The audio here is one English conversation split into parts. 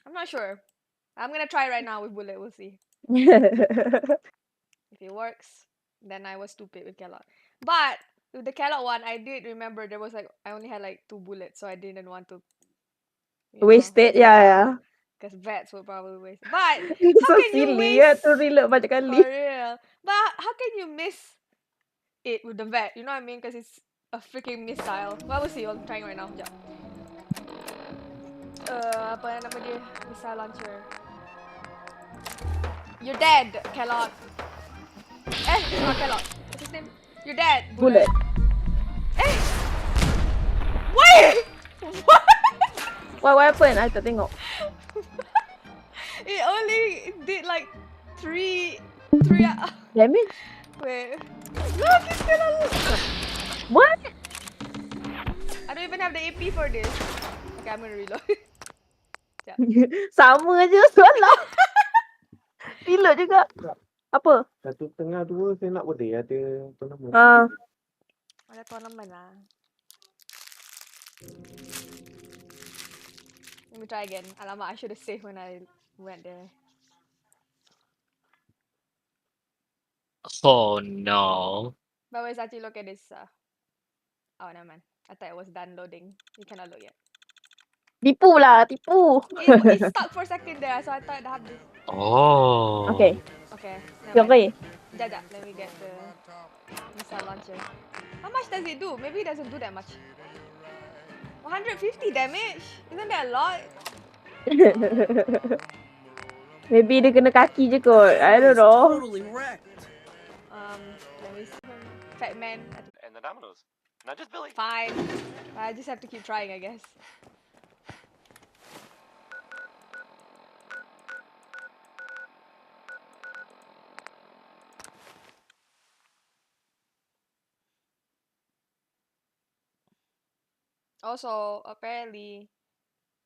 I'm not sure. I'm gonna try right now with bullet. We'll see. If it works, then I was stupid with Kellogg. But with the Kellogg one, I did remember there was like I only had like 2 bullets, so I didn't want to, Waste it, yeah. because vets would probably waste. But It's how so can you silly. You waste have to reload banyak for kali. real? But how can you miss it with the vet? You know what I mean? Because it's a freaking missile. Well, we'll see. I'm trying right now. Sekejap. Apa nama dia? Missile launcher. You're dead, Kellogg. Not Kellogg. What's his name? You're dead, Bullet. Bullet. Eh! Why? What? What happened? I tak tengok. It only did like three. Damage? Wait. Look, it's still alive. What? I don't even have the AP for this. Okay, I'm gonna reload. Sama je soalan. Reload juga. Apa? 1.5-2 saya nak boleh ada tournament. Ada tournament lah. Let me try again. Alamak, I should have saved when I went there. Oh no. But wait, actually look at this. Oh, never mind. I thought it was done loading. You cannot load yet. Tipu lah, tipu. It stuck for a second there, so I thought I have this. Oh. Okay. Okay. You okay? Jap. Let me get the missile launcher. How much does it do? Maybe it doesn't do that much. 150 damage? Isn't that a lot? Maybe dia kena kaki je kot. I don't know. Let me see. Fat man. And the dominoes. Not just Billy. Fine. I just have to keep trying, I guess. Also, apparently,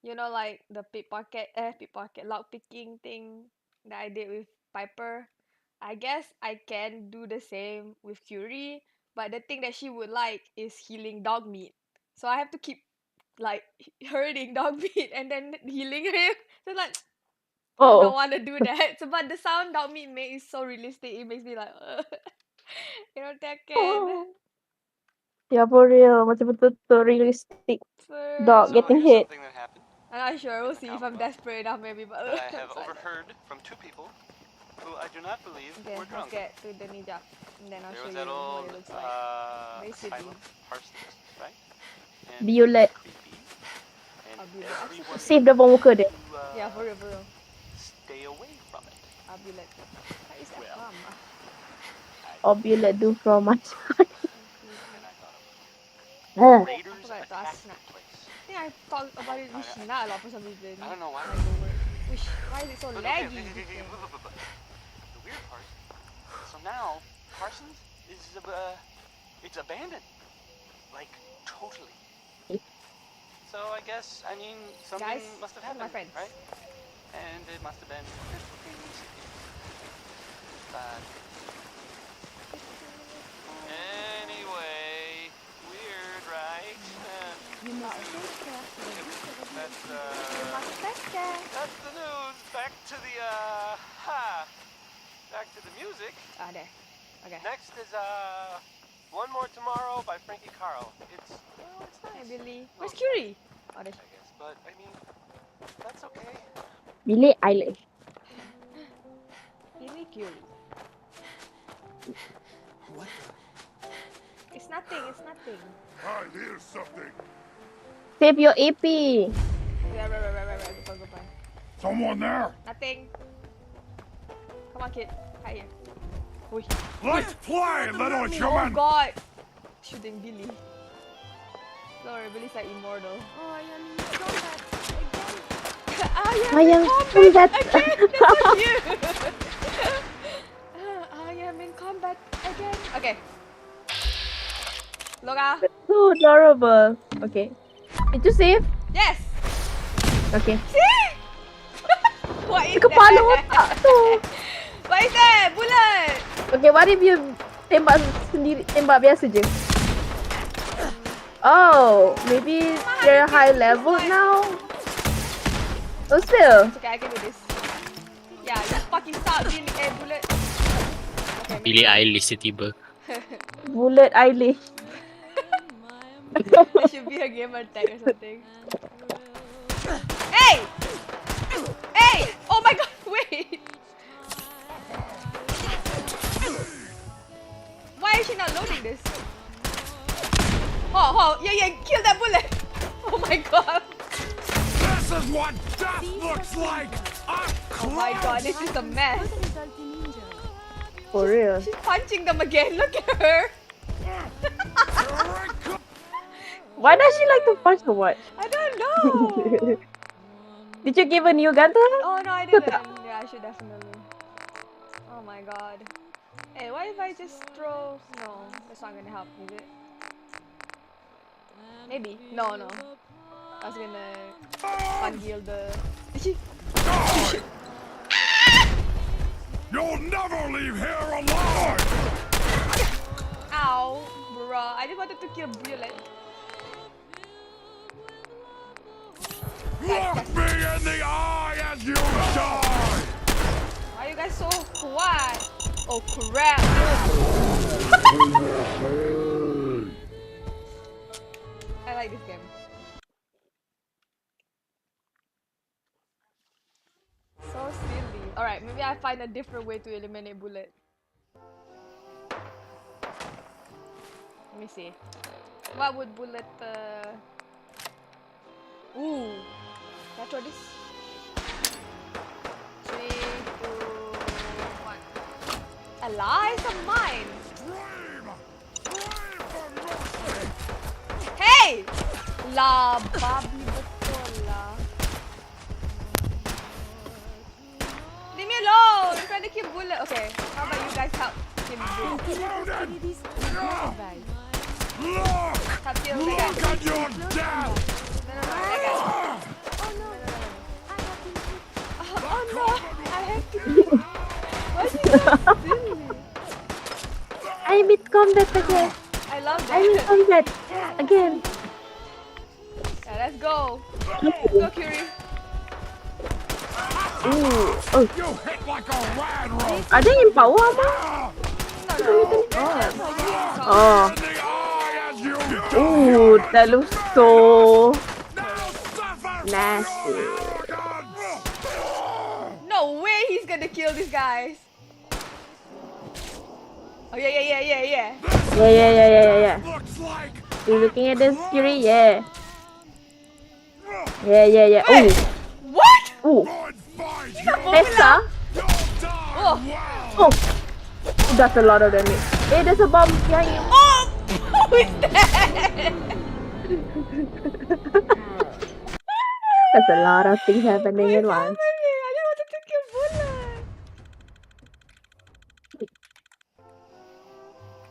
you know, like the pickpocket, lock picking thing that I did with Piper. I guess I can do the same with Curie, but the thing that she would like is healing dog meat. So I have to keep like hurting dog meat and then healing him. So like, I don't want to do that. So, but the sound dog meat makes is so realistic. It makes me like, you know, Tekken. Yeah, for real. Macam betul-betul realistic. Dog getting hit. Something that happened. I'm not sure. We'll see if I'm desperate enough, maybe. But That I have overheard from 2 people who I do not believe were drunk. Let's get to the ninja, and then I'll There show was you that old what it looks like. Basically. silent Parsons, right? And Violet. creepy. And Violet. everyone Save the bawang muka dia. Yeah, for real. Stay away from it. Violet. What is that from? Violet do from my side. Raiders attacked the place. I think I talked about it with Sheena a lot for some reason. I don't know why. Why is it so laggy? The weird part. So now Parsons is it's abandoned, like totally. So I guess something Guys, must have happened, my friends. right? And it must have been bad. Anyway, weird, right? That's the news. Back to the music. There. Okay. Next is One More Tomorrow by Frankie Carl. It's nice. Hey, Billy. Where's Curie? I guess, but that's okay. Billie Eilish. Billy Curie. What? It's nothing. I hear something. Save your AP. Yeah, right. Go fine. Someone there? Nothing. Come on, kid. Hide here. Oi. Let's play, little Oh human. God! Shooting Billy. Sorry, Billy's like immortal. Oh, I am in combat again. I am combat again. That's so cute. I am in combat again. Okay. Loga. So adorable. Okay. Did you save? Yes. Okay. See? What is Kepala that? otak tu. What is that? Bullet. Okay, what if you tembak sendiri, tembak biasa je? Oh, maybe they're high level now. Oh, still. It's okay, I can do this. Yeah, you fucking stop dealing bullet. Okay, Billie Eilish tiba. Bullet eyelash. There should be a gamer tag or something. Hey! Hey! Oh my god, wait! Why is she not loading this? Oh, yeah, kill that bullet! Oh my god! This is what death looks like! Oh my god, this is a mess! For real. She's punching them again, look at her! Why does she like to punch so much? I don't know! Did you give a new gun to her? Oh no, I didn't. Yeah, I should definitely. Oh my god. Hey, what if I just throw... No, that's not gonna help, is it? Maybe. No. I was gonna panggil the... You'll never leave here alive! Ow, bruh. I just wanted to kill Bullet. Look me in the eye as you die! Why are you guys so quiet? Oh crap! I like this game. So silly. Alright, maybe I find a different way to eliminate Bullet. Let me see. What would Bullet Ooh. Can I throw this? 3, 2, 1. Allies of mine! Hey! La babi betul lah. Leave me alone! I'm trying to kill Bullet. Okay, how about you guys help him Bullet? Help kill the guy. Look at your death! No, that guy. Oh no, I have to kill. Why is he so silly? I'm in combat again. I love I'm in that. combat again. Yeah, let's go. Let's go, Curie. Ooh. Oh, You hit like a rad rope! are they in power, Ma? No. Oh. In the eye as you die! Ooh, that looks so Now suffer! nasty. No way he's gonna kill these guys. Oh yeah. Yeah. Looks like You looking at this, Fury? Yeah. Yeah. Wait, what? Ooh. good fight! Tessa? You'll die Oh. well! Oh. That's a lot of damage. Hey, there's a bomb behind you. Oh! Who is that? That's a lot of things happening What at is once. happening? I just wanted to kill Bullet.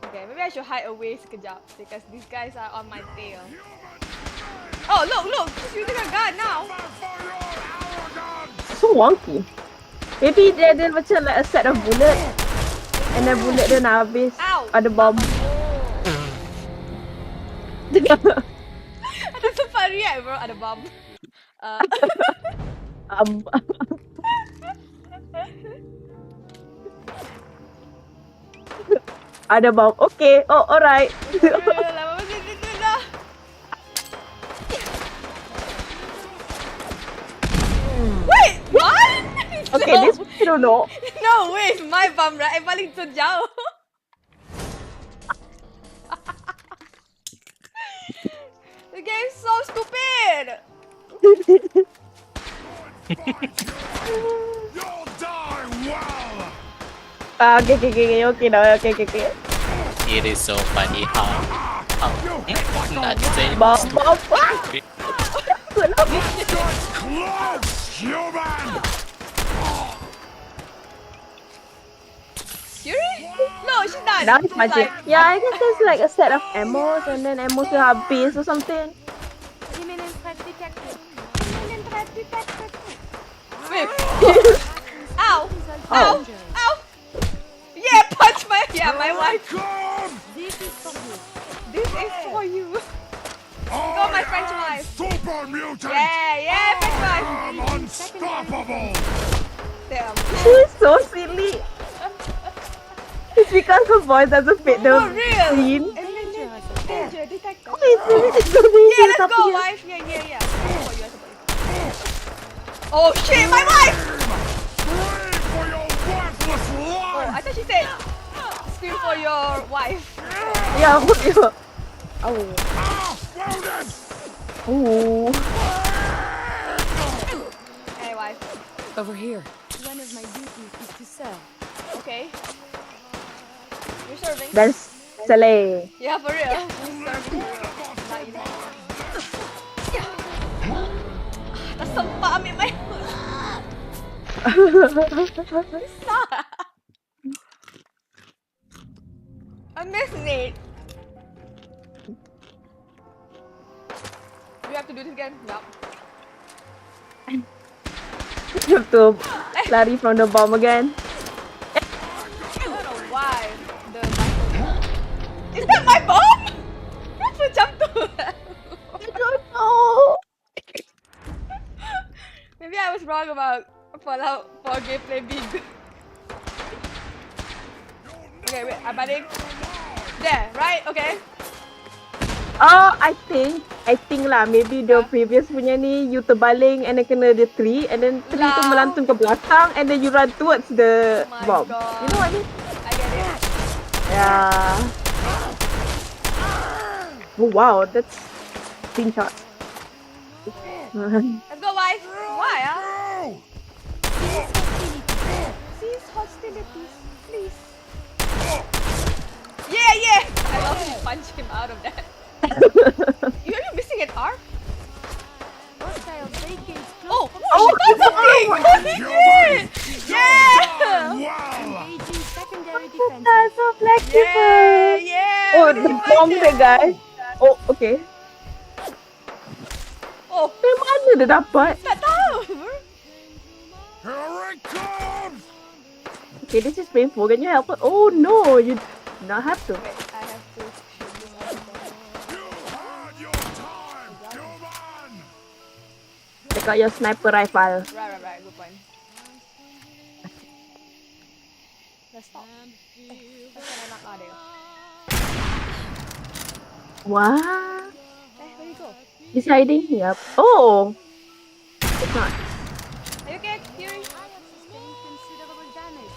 Okay, maybe I should hide away sekejap because these guys are on my tail. Oh, look! She's using her gun now. So wonky. Maybe dia ada macam like a set of bullet. And then bullet dia nak habis. Ow! Ada bomb. Ada sempat react bro, ada bomb. Um, ada bomb. Okay. Oh, alright. Lama macam tu dah. Wait, what? Okay, No. this I don't know. No way, it's my bomb right? Paling terjauh. The game's so stupid. You'll die well! Okay now. Okay. It is so funny how not saying Bomb. stupid. Close, human! Curie? No, she's not. Now it's She's punching. like, Yeah, I guess there's like a set of ammos and then ammos will have base or something. wait. Ow! Ow! Yeah, punch my wife. Come! This is for you. I my French am wife. Super mutant! Yeah, French wife. I'm Unstoppable! Damn. She's so silly. It's because her voice doesn't fit the For real. scene. Danger detected. Oh, it's really so Yeah, let's tapi go, ya. wife. Yeah. For you, I suppose. Oh shit, my wife! Scream for your worthless Oh, I life! thought she said scream for your wife. Ya, aku dia. Oh. Outvoted! Oh. Hey, wife. Over here. One of my duties is to serve. Okay. You're serving. Dan Saleh. Yeah, for real. She's serving for real. Not eating. Tersempak ambil my I miss Nate. Do you have to do this again? Yup. You have to lari from the bomb again. I don't know why the microphone. Is that my bomb? Kenapa macam tu? I don't know. Maybe I was wrong about Fallout 4 gameplay being good. Okay, wait, I'm adding. There, right? Okay. Oh, I think lah maybe the previous punya ni you terbaling and then kena the tree and then tree tu Lah. melantun ke belakang and then you run towards the Oh my bomb. God. You know what I mean? I get it. Yeah. Oh wow, that's screenshot. Let's go, wife. Why, ah? Go! Cease hostilities, please. Yeah! I love when you punch him out of that. Are you missing an arm? Hostile vacants Oh! Oh, She found something! Holy shit! Yeah! Well! engaging secondary defense. That's a black Yeah! people. Yeah! Oh, we the didn't bomb punch the him. guy. Oh, okay. Oh! Dari mana dia dapat? Tak tahu! Here it comes! Okay, this is painful. Can you help her? Oh no, you do not have to. Wait, I have to shoot this other guy. You had your time! Come on! Take out your sniper rifle. Right. Good point. Let's stop. Macam enak lah dia. What? Where you go? He's hiding? Yep. Oh! It's not. Are you okay, Yuri? I have sustained considerable damage.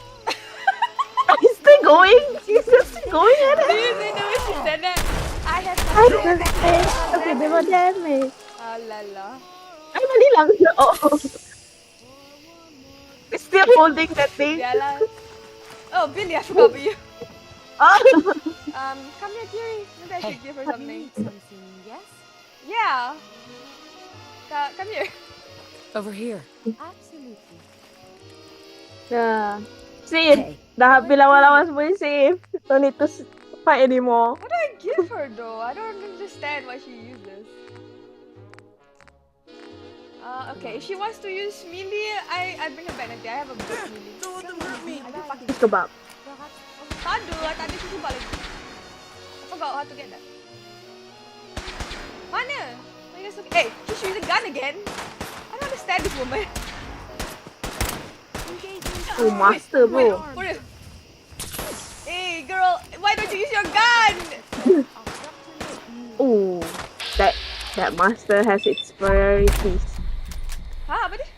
He's still going? He's just going at Do it? you see the way she said that? I have I just said, okay, they were damage. Ah la la. Ay, mali lang. Oh. He's still holding that thing. Yeah lah. Oh, Billy, I forgot about you. Oh. Come here, Yuri. Maybe I should give her You something. need something, yes? Yeah. Come here. Over here. Absolutely. Yeah. Save. Dah habis lawan-lawan semua save. Don't need to fight anymore. What do I give her though? I don't understand why she uses. Okay, if she wants to use melee, I bring her back nanti. I have a good melee. Don't let them hurt me! I do fucking Fish kebab. tak ada susu balik. I forgot how to get that. Mana? Hey, she's using gun again. I don't understand this woman. Oh, master Wait, bro. for real. Hey, girl, why don't you use your gun? Oh, that master has its priorities. Ha, apa dia?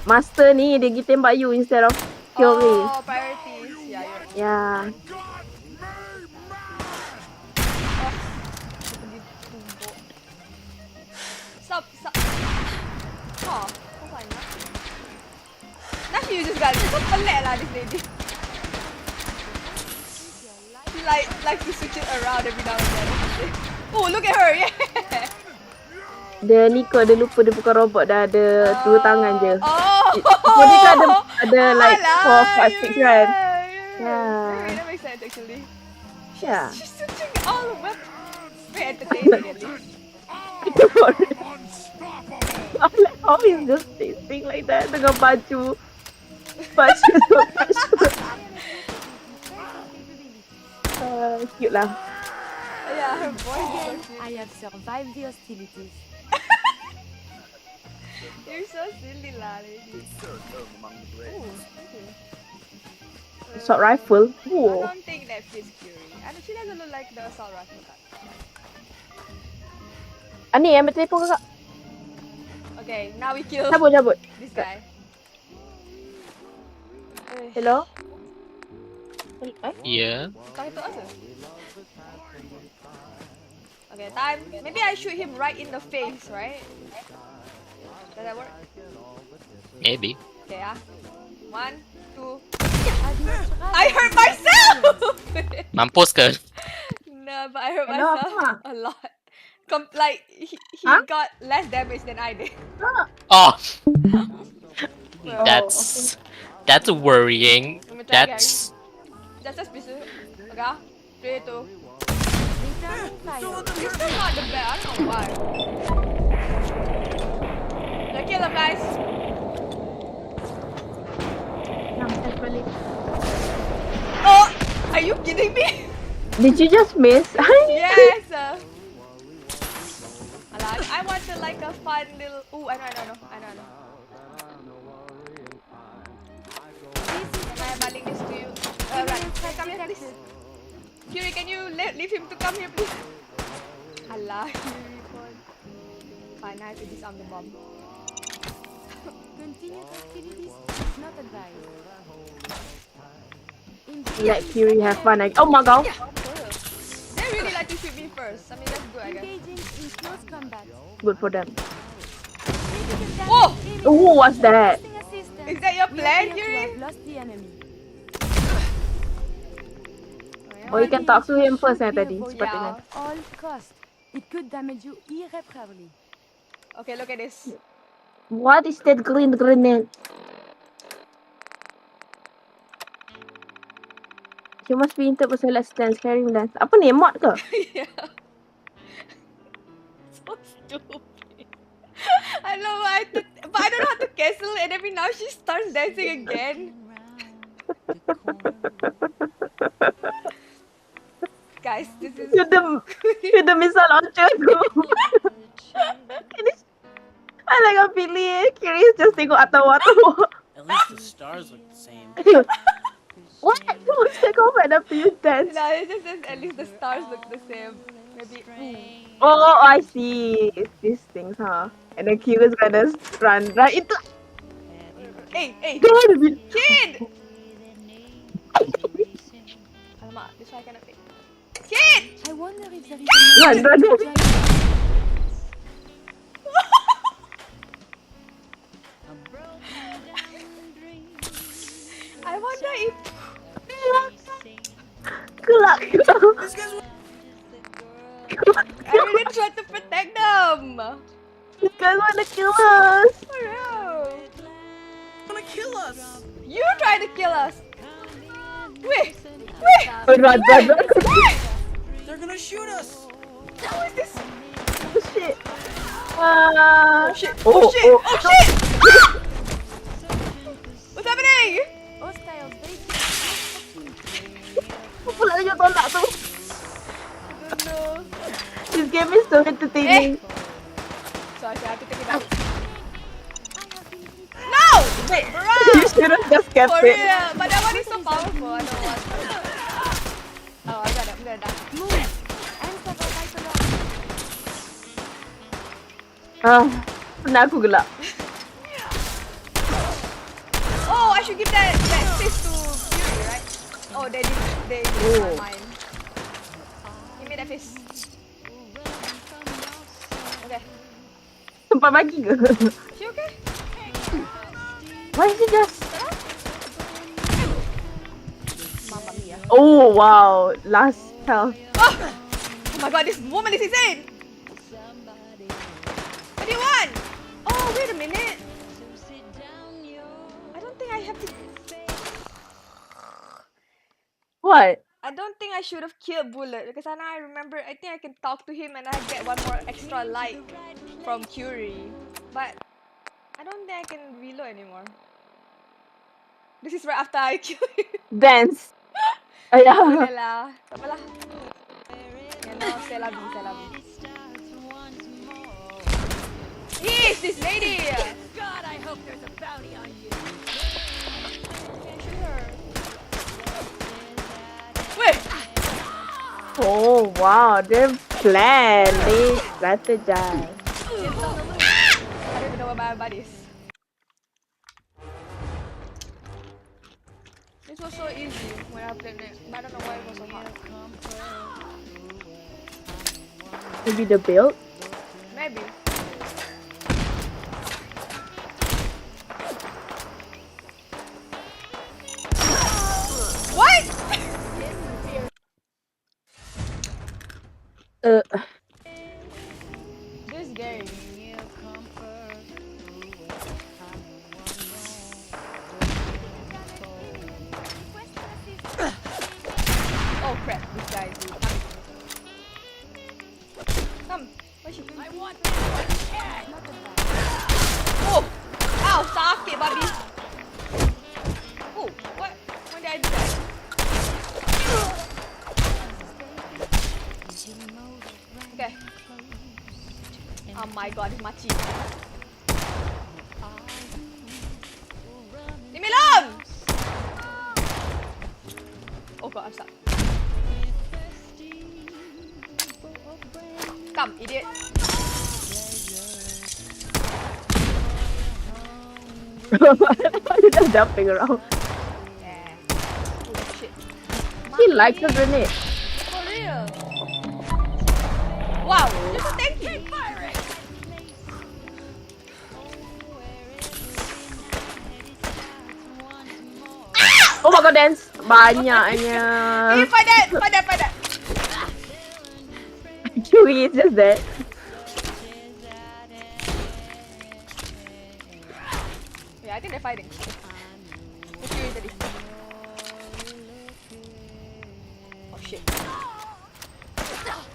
Master ni dia pergi tembak you instead of kill me. Oh, priorities. Yeah, you're right. Yeah. Got me mad! Dia pergi tumbuk. Stop. Oh, kau banyak. Now she uses gun. So pelik lah this lady. She like to switch it around every now and then. Oh, look at her, yeah. Dia ni kot, dia lupa dia bukan robot, dah ada dua tangan je. Oh. Jadi kan ada like 4, 5, 6 kan? Yeah. Yeah. That makes sense actually. Yeah. She's switching all the weapons. Very entertaining at least. Unstoppable! I'm like, how is just tasting like that dengan baju cute lah. Yeah, her voice is so Again, cute. I have survived the hostilities. You're so silly lah, lady. Ooh, okay. Assault rifle. I Ooh. don't think that fits Curie. And she doesn't look like the assault rifle cut. Ni ambil telefon kakak. Okay, now we kill Cabut. this guy. Hello? Yeah. Talking to us? Okay, time. Maybe I shoot him right in the face, right? Does that work? Maybe. Okay, 1, 2. As much I hurt myself! Mampus ke? No, but I hurt Hello, myself apa? a lot. Like, he Huh? got less damage than I did. Oh, Well, that's worrying. let me try again. That's Just piece. Okay, 3, 2. returning fire. You're still not the best. I don't know why. Let's kill him, guys. Oh, are you kidding me? Did you just miss? Yes. I wanted like a fun little. Ooh, I know. Can I baling this to you? Right. Hey, come here, please. Curie, can you leave him to come here, please? Allah, Curie, boy. Fine, I have to disarm the bomb. Continued hostilities is not advised. Let Fury have fun. Oh my god. They really like to shoot me first. I mean, that's good, I guess. Engaging in close combat. Good for them. Significant Whoa! damage Oh, what's that? requesting assistance. Is that your We plan, appear to Curie? have lost the enemy. Oh, you can talk to him first tadi. Avoid Sepatutnya. at all cost. It could damage you irreparably. Okay, look at this. What is that green grenade? You must be into personal assistance carrying that. Apa ni? Mod ke? Yeah. So stupid. I know but I don't know how to cancel it, and every now she starts dancing again. Guys, this is You the missile launcher tu. Ini I like a pilih. Curious just tengok atawa-atawa. At least the stars look the same. What? You must take off and after you dance. no, it's just at least the stars look the same. Maybe. Oh, I see. It's these things, huh? And then Curious gonna run right into. Hey, God, kid! Alamak, this one I cannot take. Kid! I wonder if there is Run. I wonder if Kelak. I really tried to protect them. These guys wanna kill us. Oh no! Gonna kill us! You try to kill us. Wait. Run. They're gonna shoot us! How is this? Oh shit. Oh shit! What's happening? hostiles basic. Apa pula lagi tolak tu? I don't know. This game is so entertaining. So I have to take it out. No! Wait, Bruh! you should have just kept For it. real, but that one is so powerful. I don't want. Oh, I'm gonna die. Move. Enter the vital order. Pernah aku gelap. Oh, I should give that fist to Fury, right? Oh, they used my mind. Give me that fist. Okay. Sempat bagi ke? She okay? Why is it just... Mamma mia. Oh, wow. Last health. Oh my god, this woman is insane! What do you want? Oh, wait a minute. I don't think I have to... What? I don't think I should have killed Bullet because now I remember, I think I can talk to him and I get one more extra light from Curie. But I don't think I can reload anymore. This is right after I kill him. Dance. Boleh Yeah. lah. Tak apalah. Yeah, no, c'est la vie, c'est la vie. Yes, this lady! God, I hope there's a bounty on you. Can't shoot her. Wait! Oh wow, they plan, they strategize. Get down the loop. I don't even know where my body is. This was so easy when I played it, but I don't know why it was so hard. Maybe the build. Maybe. What? Uh, This game. Oh crap, this guy is coming. Come, where's she? I want Oh! Ow, sakit babi. Oh, what? When did I do that? Okay. Oh my god, it's machi. Leave me alone! Oh god, I'm stuck. Come, idiot. You're just jumping around. Yeah. Oh shit. She likes the grenade. For real. Wow, you're so tanky. Oh my god, dance banyaknya. Hey, fight that, fight that, fight that. Chewie is just there. Yeah, I think they're fighting. Let's do it, Daddy. Oh shit.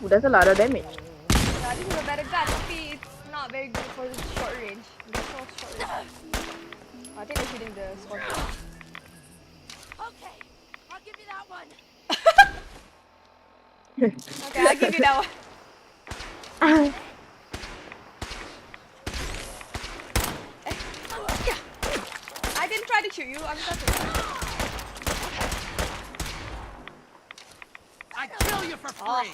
Ooh, that's a lot of damage. Yeah, this is a better gun, tapi it's not very good for the short range. There's no short range. I think they're shooting the scorpion. Okay, I'll give you that one. Okay, I'll give you that one. I didn't try to shoot you, I'm sorry. I kill you for Oh. free.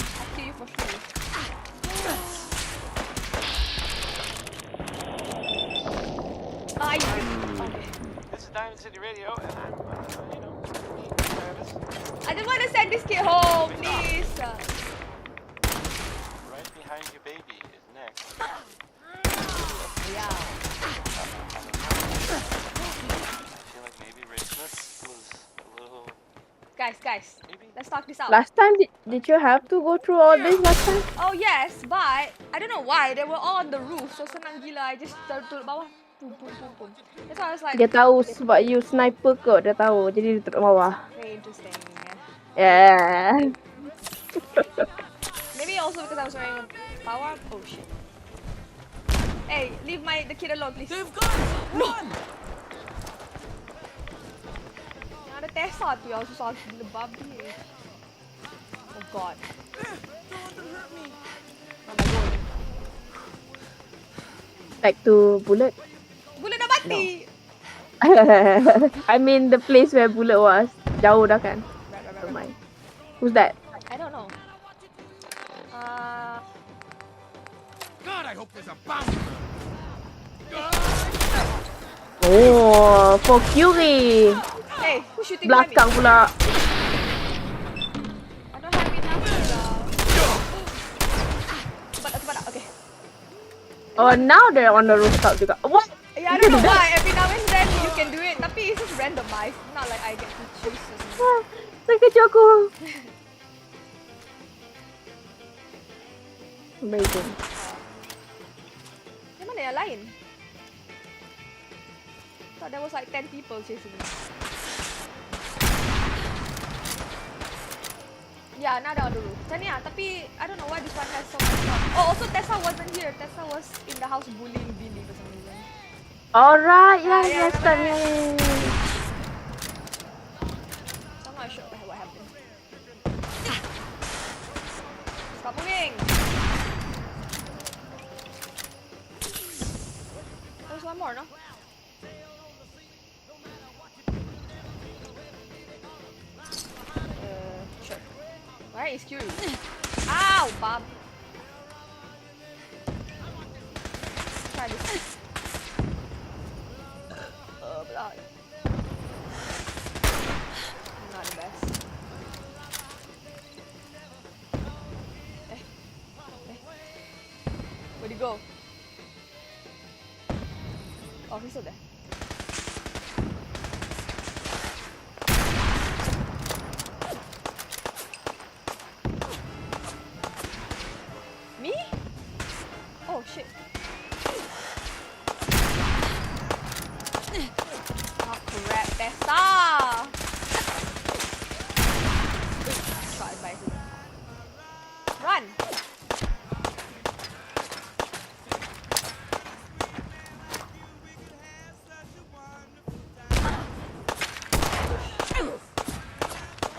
I'll kill you for free. Okay. This is Diamond City Radio, and I'm, nervous. I just want to send this kid home, please. Right behind your baby is next. Yeah. I feel like maybe Christmas was a little... Guys, Maybe? let's talk this out. Last time, did you have to go through all this last time? Oh yes, but I don't know why they were all on the roof. So senang gila. I just turun bawah. Boom, boom, boom, boom. That's why I was like, Dia tahu sebab you sniper kot, dia tahu. Jadi dia turun bawah. very interesting. Yeah. Maybe also because I was wearing a power. Oh shit. Hey, leave the kid alone, please. They've got us! Run! Yang ada Tessa tu yang susah gila babi. Oh god. Don't let them hurt me. Oh my god. Back to Bullet. Bullet dah mati. I mean the place where Bullet was. Jauh dah kan? Never mind. Who's that? I don't know. God, I hope there's a bounty. Oh, for Curie. Hey, who's shooting behind me? Belakang pula. I don't have enough Cepat. Okay. Oh, now they're on the rooftop juga. What? Yeah, I don't know why. Every now and then you can do it. Tapi it's just randomized. Not like I get to choose or something. Terkejut aku. Amazing. Yang mana yang lain? Thought there was like 10 people chasing me. Yeah, now they're on the roof. Macam ni lah. Tapi I don't know why this one has so much fun. Oh, also Tessa wasn't here. Tessa was in the house bullying Billy for some reason. Alright, yeah, Yeah, yes, remember yeah. So I'm not sure what happened. Stop moving! There's one more, no? Sure. Where is Curie? Ow, Bob. Try this. Blood. Not the best. Where'd he go? Oh, he's still there. Me? Oh shit. Oh crap, Tessa! Shot by him. Run!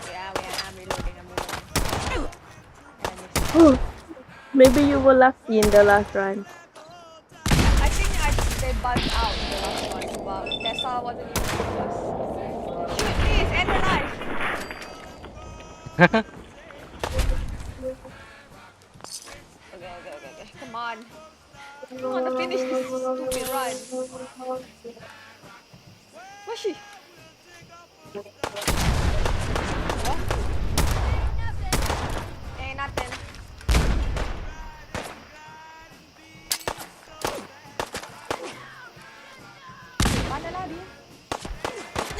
Yeah, I'm reloading. Oh, maybe you were lucky in the last run. I think they bugged out the last one, but Tessa wasn't even close. Shoot, please, end her life! Okay. Come on. I want to finish this stupid run. Where's she? What? Ain't nothing. Mana lah dia?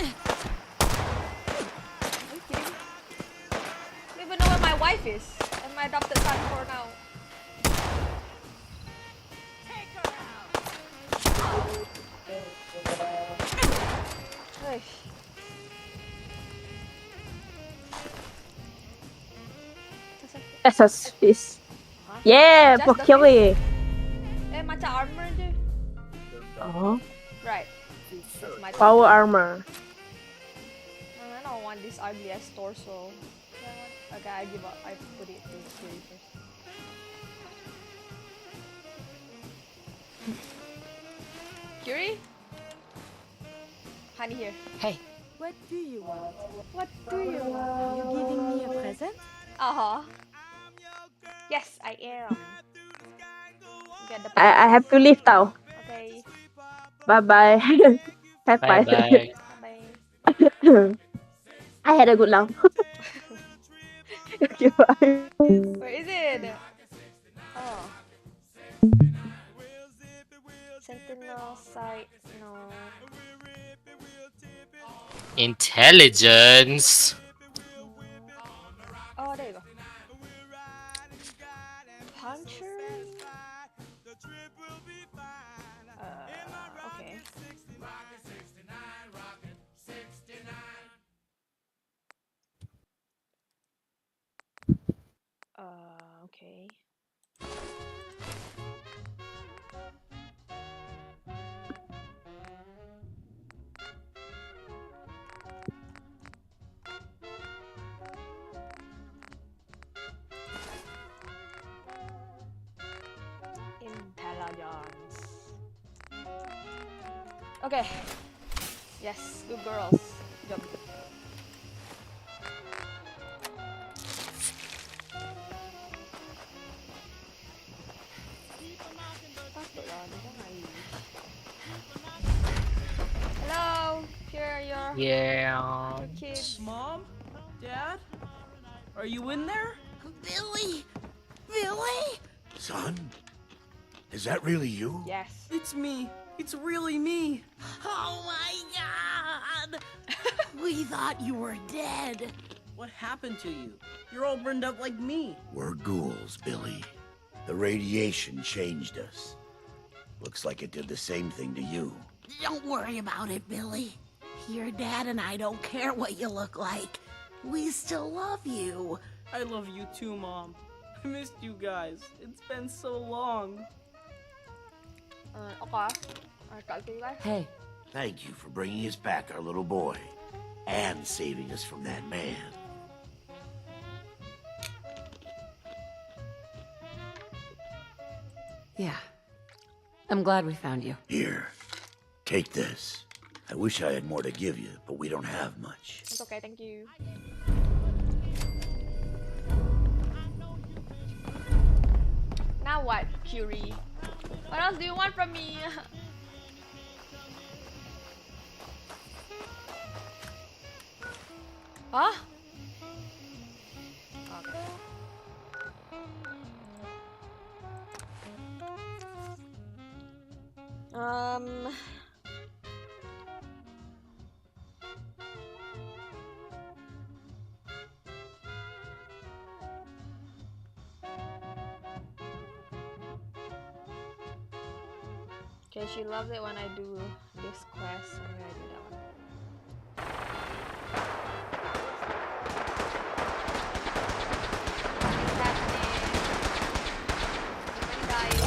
Are you kidding me? I don't even know where my wife is and my adopted son for now. Hey. SS fist. Huh? Yeah, Just for the killing. macam armor je. Oh, Right. That's my power armor. I don't want this ugly ass torso. Okay, I give up. I put it to Fury first. Curie? Honey here. Hey. What do you want? What do you want? You giving me a present? Uh-huh. Yes, I am. Get the I have to leave now. Okay. Bye bye. Have Bye fun. bye. Bye. I had a good laugh. Okay, bye. Where is it? Oh. Sentinel sight. No. Intelligence. Oh, there you go. Puncher? Okay. Okay. Intelligence. Okay. Yes, good girls. Jump. Patutlah, dia jangan leash. Hello, here your Yeah. kids. Mom? Dad? Are you in there? Billy! Billy! Son? Is that really you? Yes. It's me. It's really me. Oh my god! We thought you were dead. What happened to you? You're all burned up like me. We're ghouls, Billy. The radiation changed us. Looks like it did the same thing to you. Don't worry about it, Billy. Your dad and I don't care what you look like. We still love you. I love you too, Mom. I missed you guys. It's been so long. Okay. I'll talk to you guys. Hey. Thank you for bringing us back our little boy. And saving us from that man. Yeah. I'm glad we found you. Here, Take this. I wish I had more to give you, but we don't have much. It's okay, thank you. Now what, Curie? What else do you want from me? Huh? Okay. Okay, she loves it when I do this quest, so I'm gonna do that one. What's happening? Guys.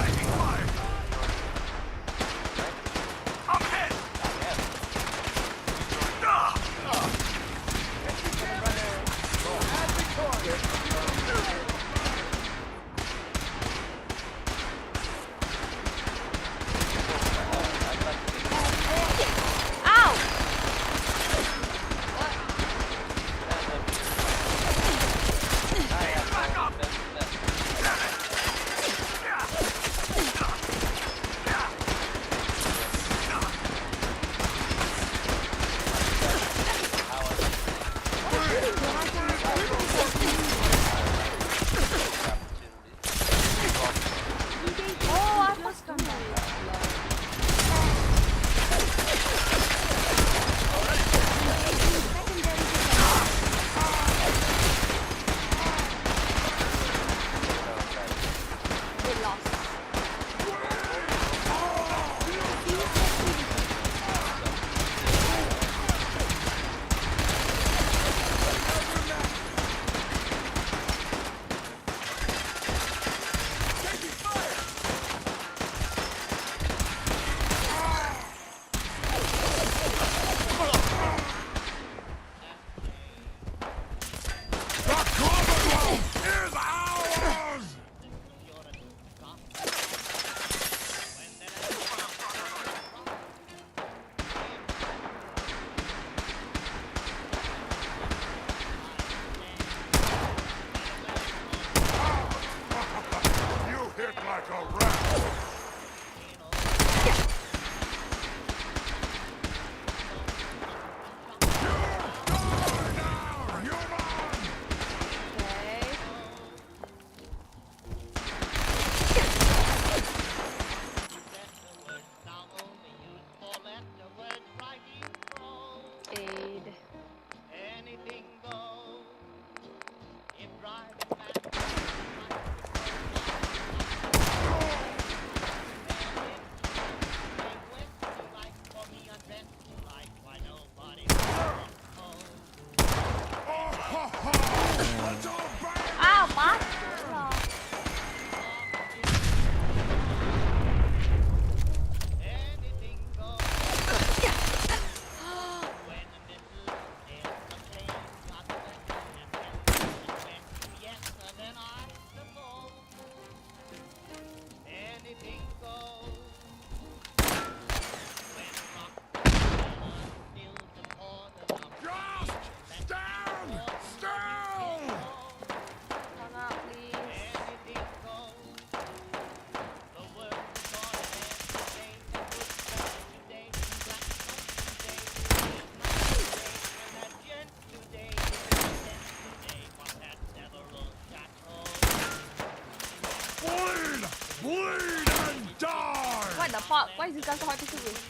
What the fuck? Why is this guy so hard to shoot with?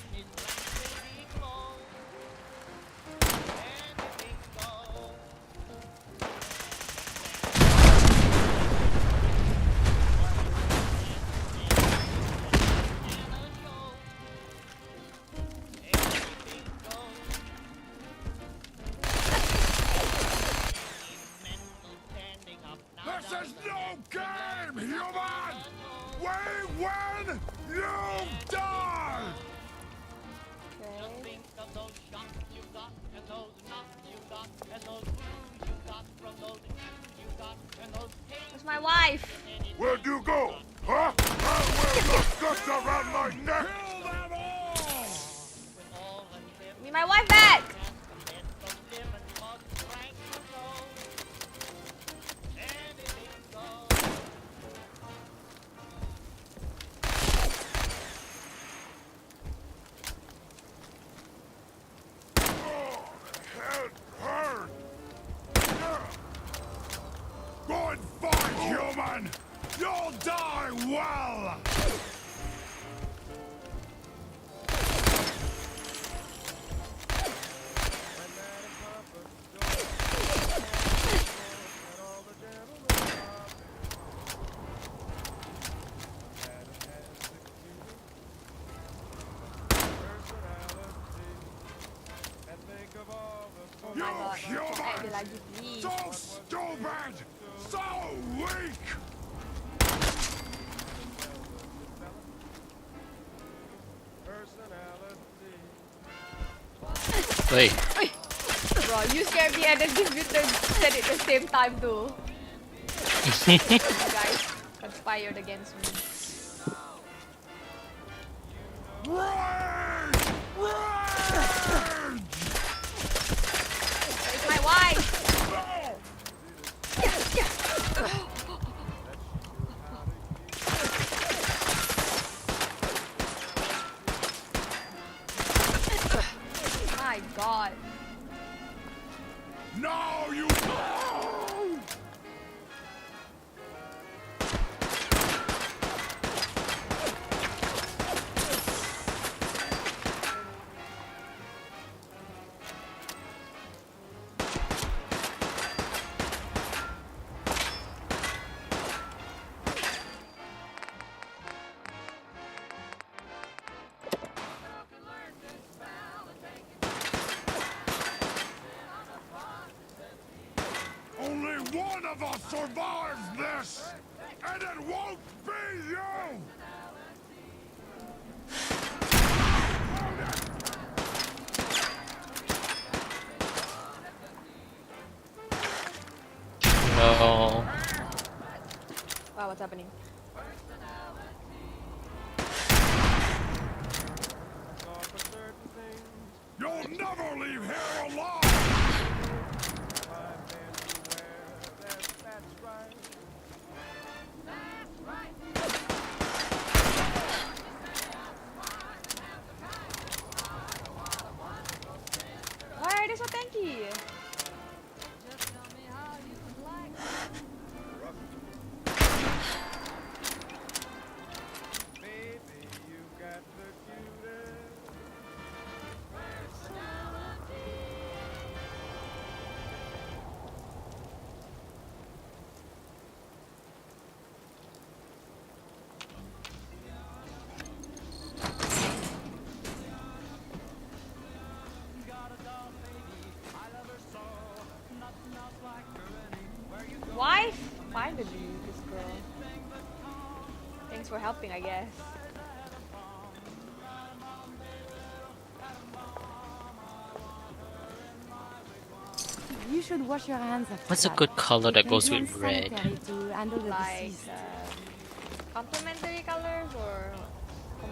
This is no game, human! We win! You die! Where's my wife? Where'd you go? Huh? I wear the guts around my neck! Kill them all! me my wife back! Good fight, human! You'll die well! Oh my god, kok dia lagi please. So stupid! So weak! Wait. Bro, you scared me and then this mutant said it at the same time too. You guys conspired against me. Rage! Rage! Where's my wife? My god. Now you... Only one of us survives this! And it won't be you! No. Wow, what's happening? You'll never leave here alive! Why are they so tanky? Wife? Finally, this girl. Thanks for helping, I guess. You should wash your hands after What's a that. good color It that can goes be with red? unsanitary to handle the Like, disease. complementary colors or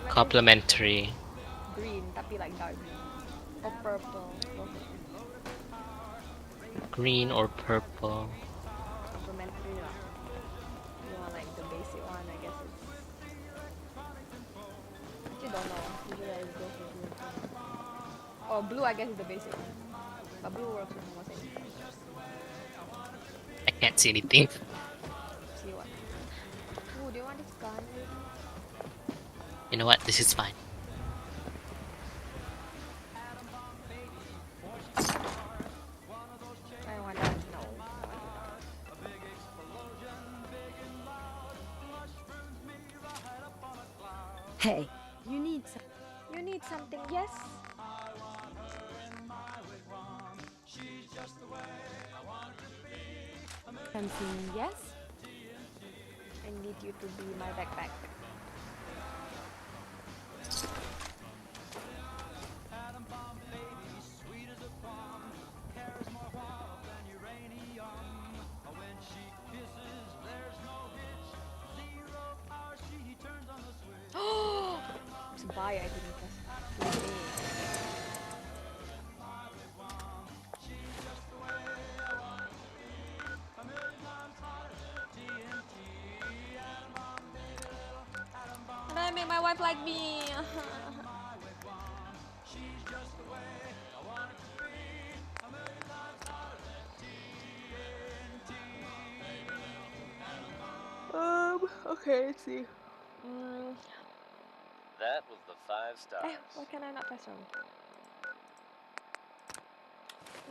Complementary. green, tapi like dark green. Or purple. Green or purple. Complementary lah. You want like the basic one, I guess it's... Actually don't know. Usually I just go for blue. Or blue, I guess is the basic one. But blue works with almost anything. I can't see anything. See what? Ooh, do you want this gun? You know what? This is fine. I want that. No. Hey, you need some. You need something, yes? Something, yes? I need you to be my backpack. Buy, I think. life like me. Okay, let's see. That was the 5 stars. Why can I not press on?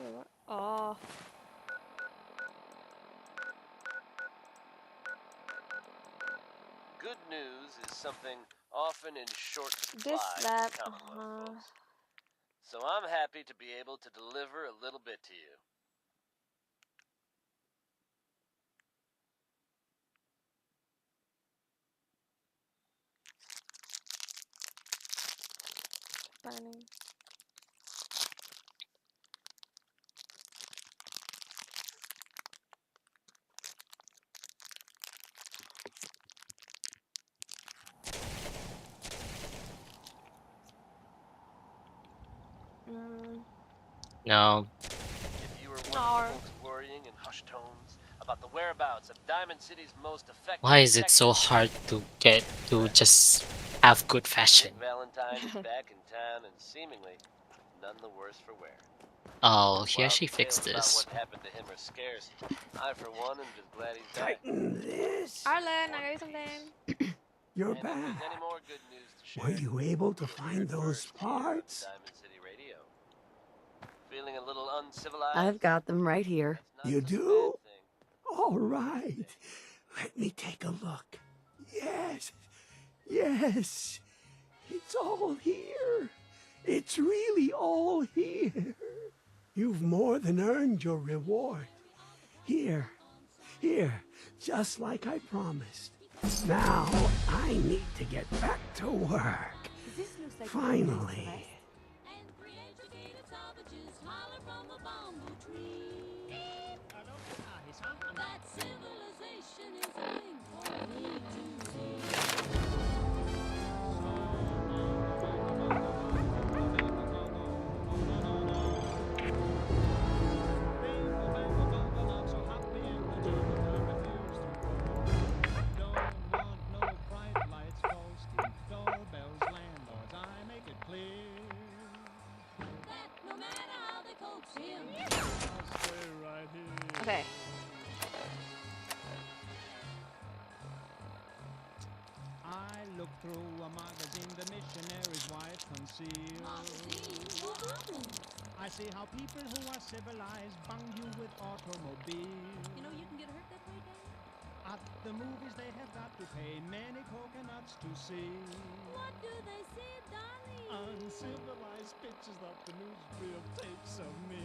Wait, what? Oh, Good news is something often in short this supply lab. in Commonwealth, folks. So I'm happy to be able to deliver a little bit to you. Planning. No. If you were one of the folks worrying in hushed tones about the whereabouts of Diamond City's most effective Why is it so hard to get to just have good fashion? Nick Valentine is back in town and seemingly none the worse for wear. Oh, he While actually details fixed about this. what happened to him are scarce, I for one am just glad he's back. Tighten this. Arlen, I got you something. You're And if back. there's any more good news to share, Were you able to you'll hear find it those first here on parts? Diamond City Radio. Feeling a little uncivilized? I've got them right here. That's not You such a do? bad thing. All right. Let me take a look. Yes. Yes. It's all here. It's really all here. You've more than earned your reward. Here. Here. Just like I promised. Now, I need to get back to work. This looks like Finally. Okay. I looked through a magazine the missionary's wife concealed. I see how people who are civilized bung you with automobiles. You know you can get hurt that way, Dad? At the movies they have got to pay many coconuts to see. What do they see, Donnie? Uncivilized pictures that the newsreel takes of me.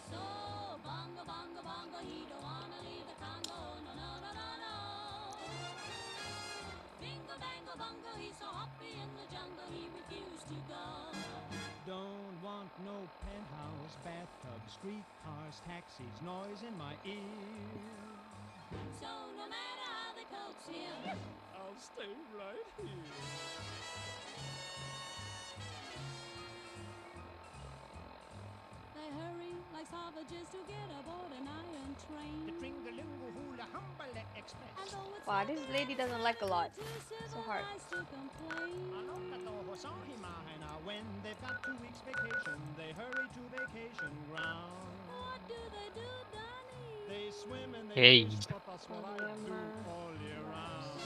So, bongo, bongo, bongo, he don't wanna leave the Congo, no, no, no, no, no. Bingo, bango, bongo, he's so happy in the jungle, he refused to go. Don't want no penthouse, bathtub, streetcars, taxis, noise in my ears. So, no matter how they coax him, I'll stay right here. they hurry like savages to get aboard an iron train. The Tringalingo Hula Humbale Express. And though it's Wow, this lady doesn't like a lot. too So hard. civilized to complain, When they've got 2 weeks vacation, they hurry to vacation ground. what do, Donnie? They swim and they Hey. fish, but that's what I do all year round.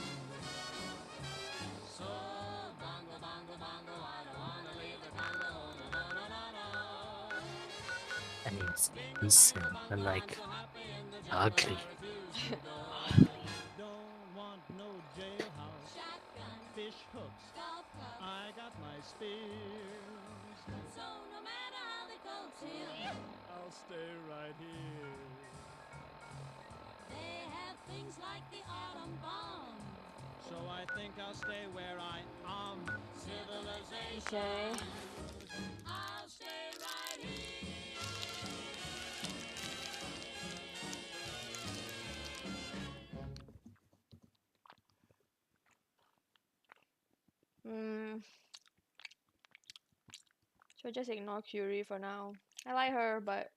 So, bongo, bongo, bongo, I don't wanna leave the Congo, no, no, no, no, no. I mean, it's decent, but like ugly. Don't want no jailhouse, Shotgun, fish hooks. golf club, I got my spears. so no matter how they coax him, I'll stay right here. they have things like the atom bomb. So I think I'll stay where I am. Civilization, Okay. I'll stay right here. Should just ignore Curie for now. I like her, but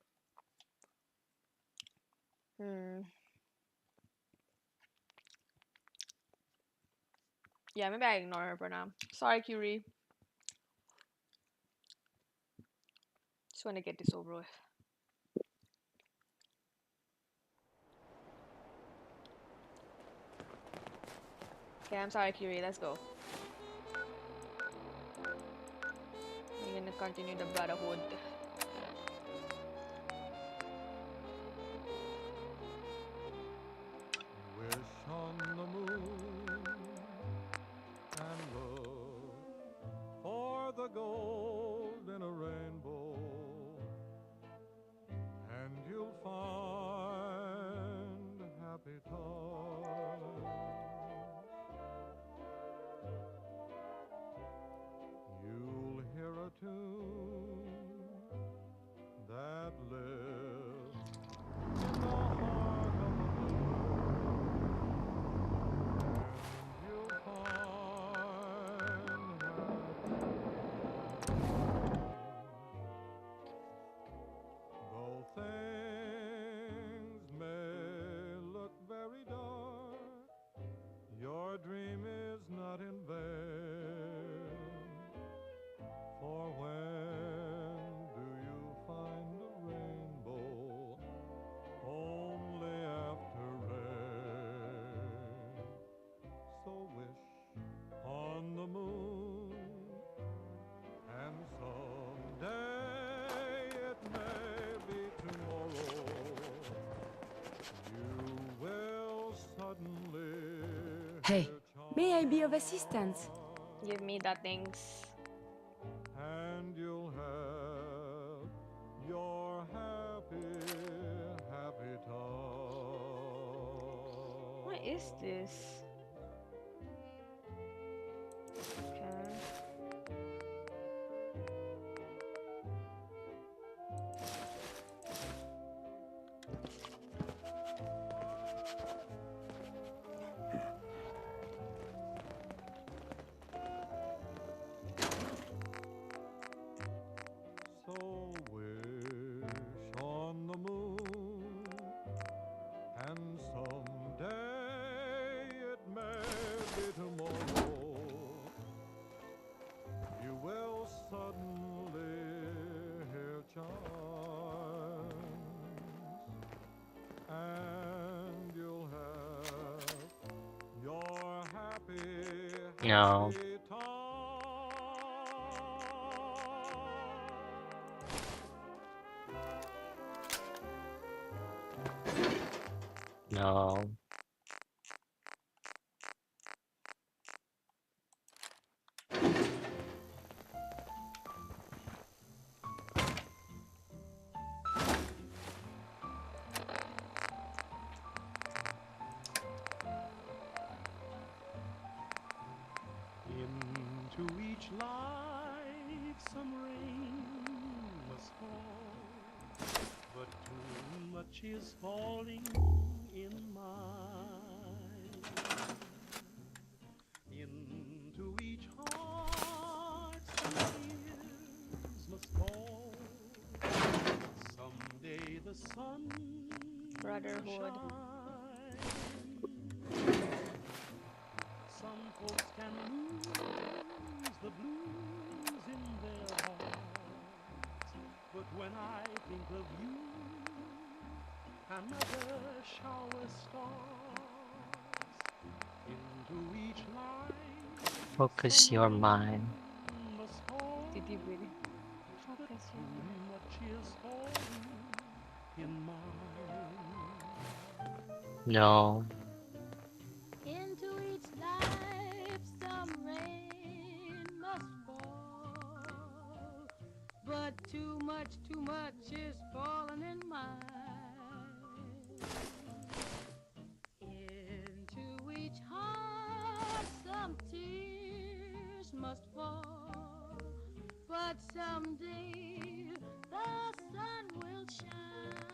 Yeah, maybe I ignore her for now. Sorry, Curie. Just want to get this over with. Okay, I'm sorry, Curie. Let's go. We're gonna continue the brotherhood. Wish on the moon and look for the gold in a rainbow, and you'll find happy times. You'll hear a tune that lives in the heart of the bird, and you'll find though things may look very dark, your dream is not in vain. For when do you find a rainbow? Only after rain. So wish on the moon, and someday it may be tomorrow. You will suddenly Hey, hear may I be of assistance? Give me the things. and you'll have your happy, happy time. What is this? Okay. So wish on the moon, and someday it may be tomorrow. You will suddenly hear chimes, and you'll have your happy, No. happy time. No. Into each life some rain must fall, but too much is falling in mine. Into each heart some tears must fall. Someday the sun will Brotherhood. shine. Some folks can lose the blues in their hearts, but when I think of you, another shower starts. Into each life Focus some your rain mind. must fall, Titibuli. but Focus too your mind. much is falling in mine. No. Into each life some rain must fall, but too much is falling in mine. Into each heart some tears must fall, but someday the sun will shine.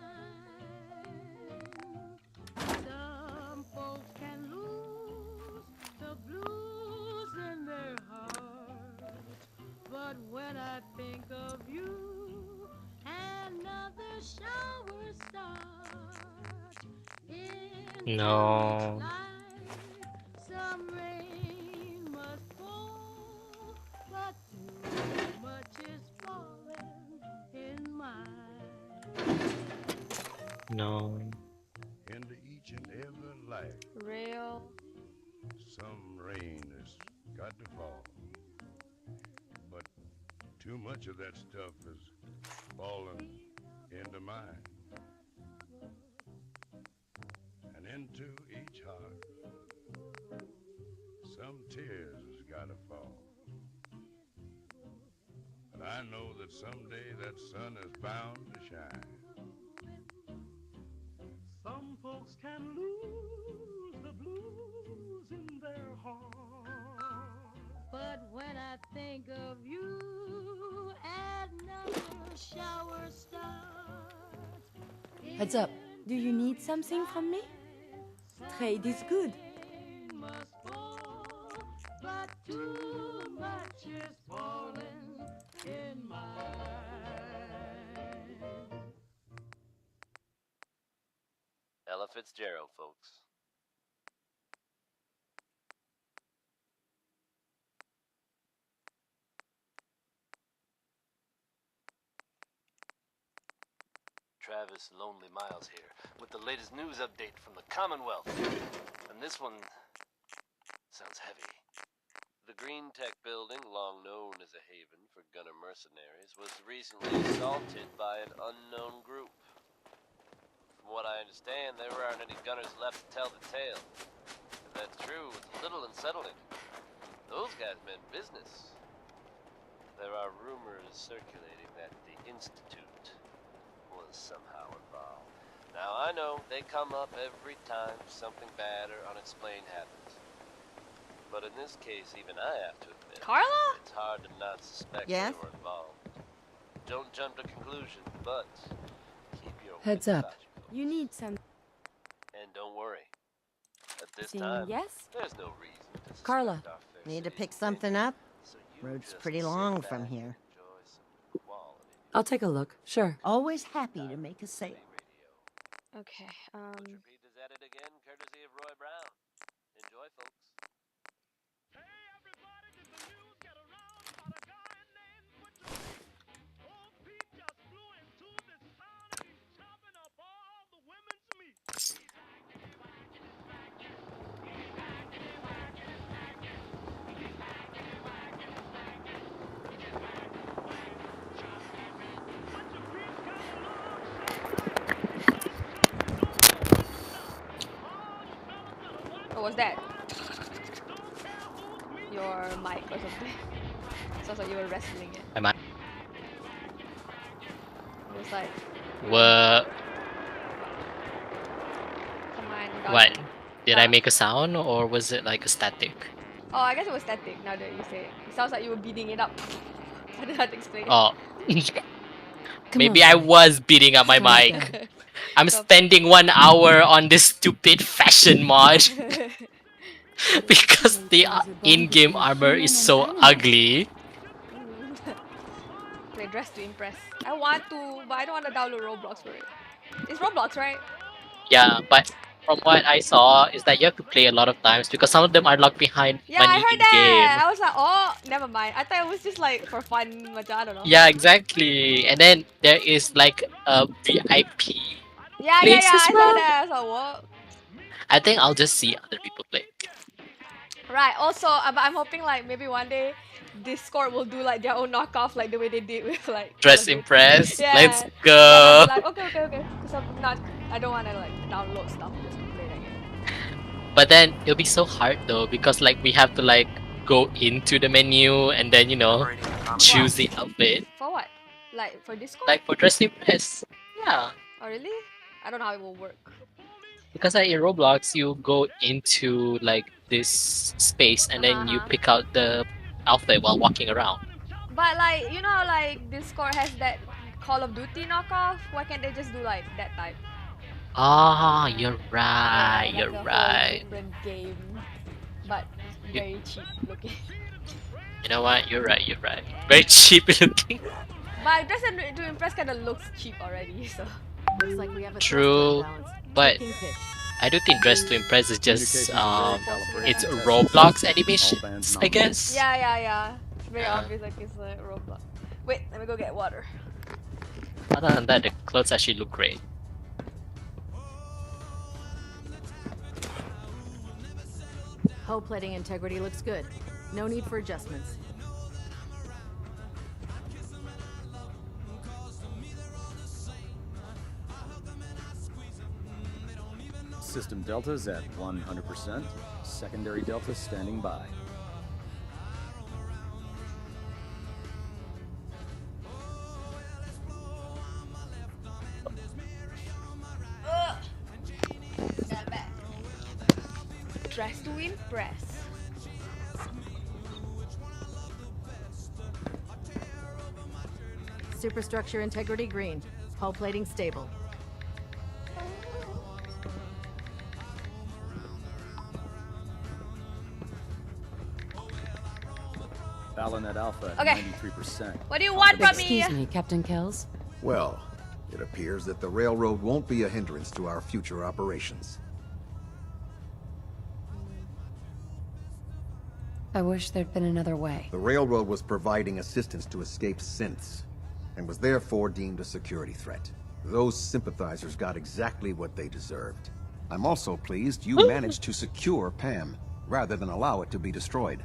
Some folks can lose the blues in their hearts, but when I think of you, another shower starts. Into each No. life some rain No. Into each and every life, Real. some rain has got to fall. But too much of that stuff has fallen into mine. And into each heart, some tears has got to fall. But I know that someday that sun is bound to shine. Some folks can lose the blues in their heart. But when I think of you, another shower starts. Heads up. Do you need something from me? Trade is good. Must fall, but too much is falling in mine. Ella Fitzgerald, folks. Travis Lonely Miles here with the latest news update from the Commonwealth. And this one sounds heavy. The Green Tech building, long known as a haven for gunner mercenaries, was recently assaulted by an unknown group. From what I understand, there aren't any gunners left to tell the tale. If that's true, it's a little unsettling. Those guys meant business. There are rumors circulating that the Institute was somehow involved. Now, I know they come up every time something bad or unexplained happens. But in this case, even I have to admit, Carla? it's hard to not suspect Yes? they were involved. Don't jump to conclusions, but keep your Heads wits up. about you, folks. You need some. And don't worry. At this Saying time, yes? there's no reason to suspect Carla. our fair Need to city's pick something opinion, up? so you Road's just pretty sit long back from and here. enjoy some quality I'll take a look. Sure. Always happy to make a sale. radio. Okay. Butcher Pete is at it again, courtesy of Roy Brown. Enjoy, folks. Hey everybody, did the news get around about a guy named Butcher Pete? Old Pete just flew into this town and he's chopping up all the women's meat. Butcher Pete's got a long short knife. Chopping don't go quick enough. All you fellas better watch What was your that? fire. Pete's don't care whose meat Your mic or something. Sounds like you were wrestling it. Am I? It was like, What? come on, What? dog. Did I make a sound or was it like a static? Oh, I guess it was static now that you say it. It sounds like you were beating it up. I don't know how to explain Oh. Come Maybe on, I Sam. was beating up my Calm mic. down. I'm Stop. spending 1 hour on this stupid fashion mod because the in-game armor is so ugly. Play Dress to Impress. I want to, but I don't want to download Roblox for it. It's Roblox, right? Yeah, but from what I saw is that you have to play a lot of times because some of them are locked behind Yeah, I money heard in that. game. I was like, oh, never mind. I thought it was just like for fun, macam, I don't know. Yeah, exactly. And then there is like a VIP Yeah, place as I saw well. that. I was like, what? I think I'll just see other people play. Right. Also, but I'm hoping like maybe one day Discord will do like their own knockoff, like the way they did with like Call Dress of Duty. Impress. Yeah. Let's Then go. I'll be like, okay. Because I don't want to like download stuff just to play that game. But then it'll be so hard though because like we have to like go into the menu and then choose the outfit. For what? Like for Discord? Like for Dress Impress. Yeah. Oh really? I don't know how it will work. Because like in Roblox you go into like this space and then you pick out the outfit while walking around. But like you know how like Discord has that Call of Duty knockoff? Why can't they just do like that type? Ah, you're right. Like You're a whole right. different game, but very cheap looking. You know what? You're right. You're right. Very cheap looking. But Dress to Impress kind of looks cheap already, so. Looks like we have a True, but Taking pitch. I do think Dress to Impress is just it's Communications Roblox animations, I guess. Yeah. It's very Yeah. obvious like it's a Roblox. Wait, let me go get water. Other than that, the clothes actually look great. Hull plating integrity looks good. No need for adjustments. System deltas at 100%. Secondary delta standing by. Dress to impress. Superstructure integrity green. Hull plating stable. Balonet Alpha at Okay. 93%. What do you want from me? Excuse me, Captain Kells. Well, it appears that the railroad won't be a hindrance to our future operations. I wish there'd been another way. The railroad was providing assistance to escaped synths, and was therefore deemed a security threat. Those sympathizers got exactly what they deserved. I'm also pleased you managed to secure Pam, rather than allow it to be destroyed.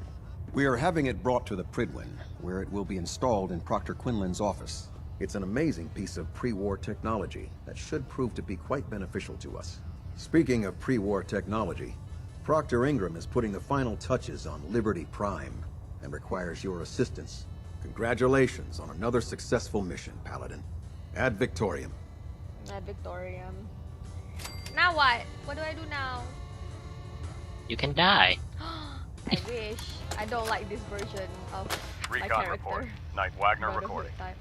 We are having it brought to the Pridwin, where it will be installed in Proctor Quinlan's office. It's an amazing piece of pre-war technology that should prove to be quite beneficial to us. Speaking of pre-war technology, Proctor Ingram is putting the final touches on Liberty Prime, and requires your assistance. Congratulations on another successful mission, Paladin. Ad Victoriam. Ad Victoriam. Now what? What do I do now? You can die. I wish. I don't like this version of my Recon character. report. Knight Wagner Brotherhood recording. type.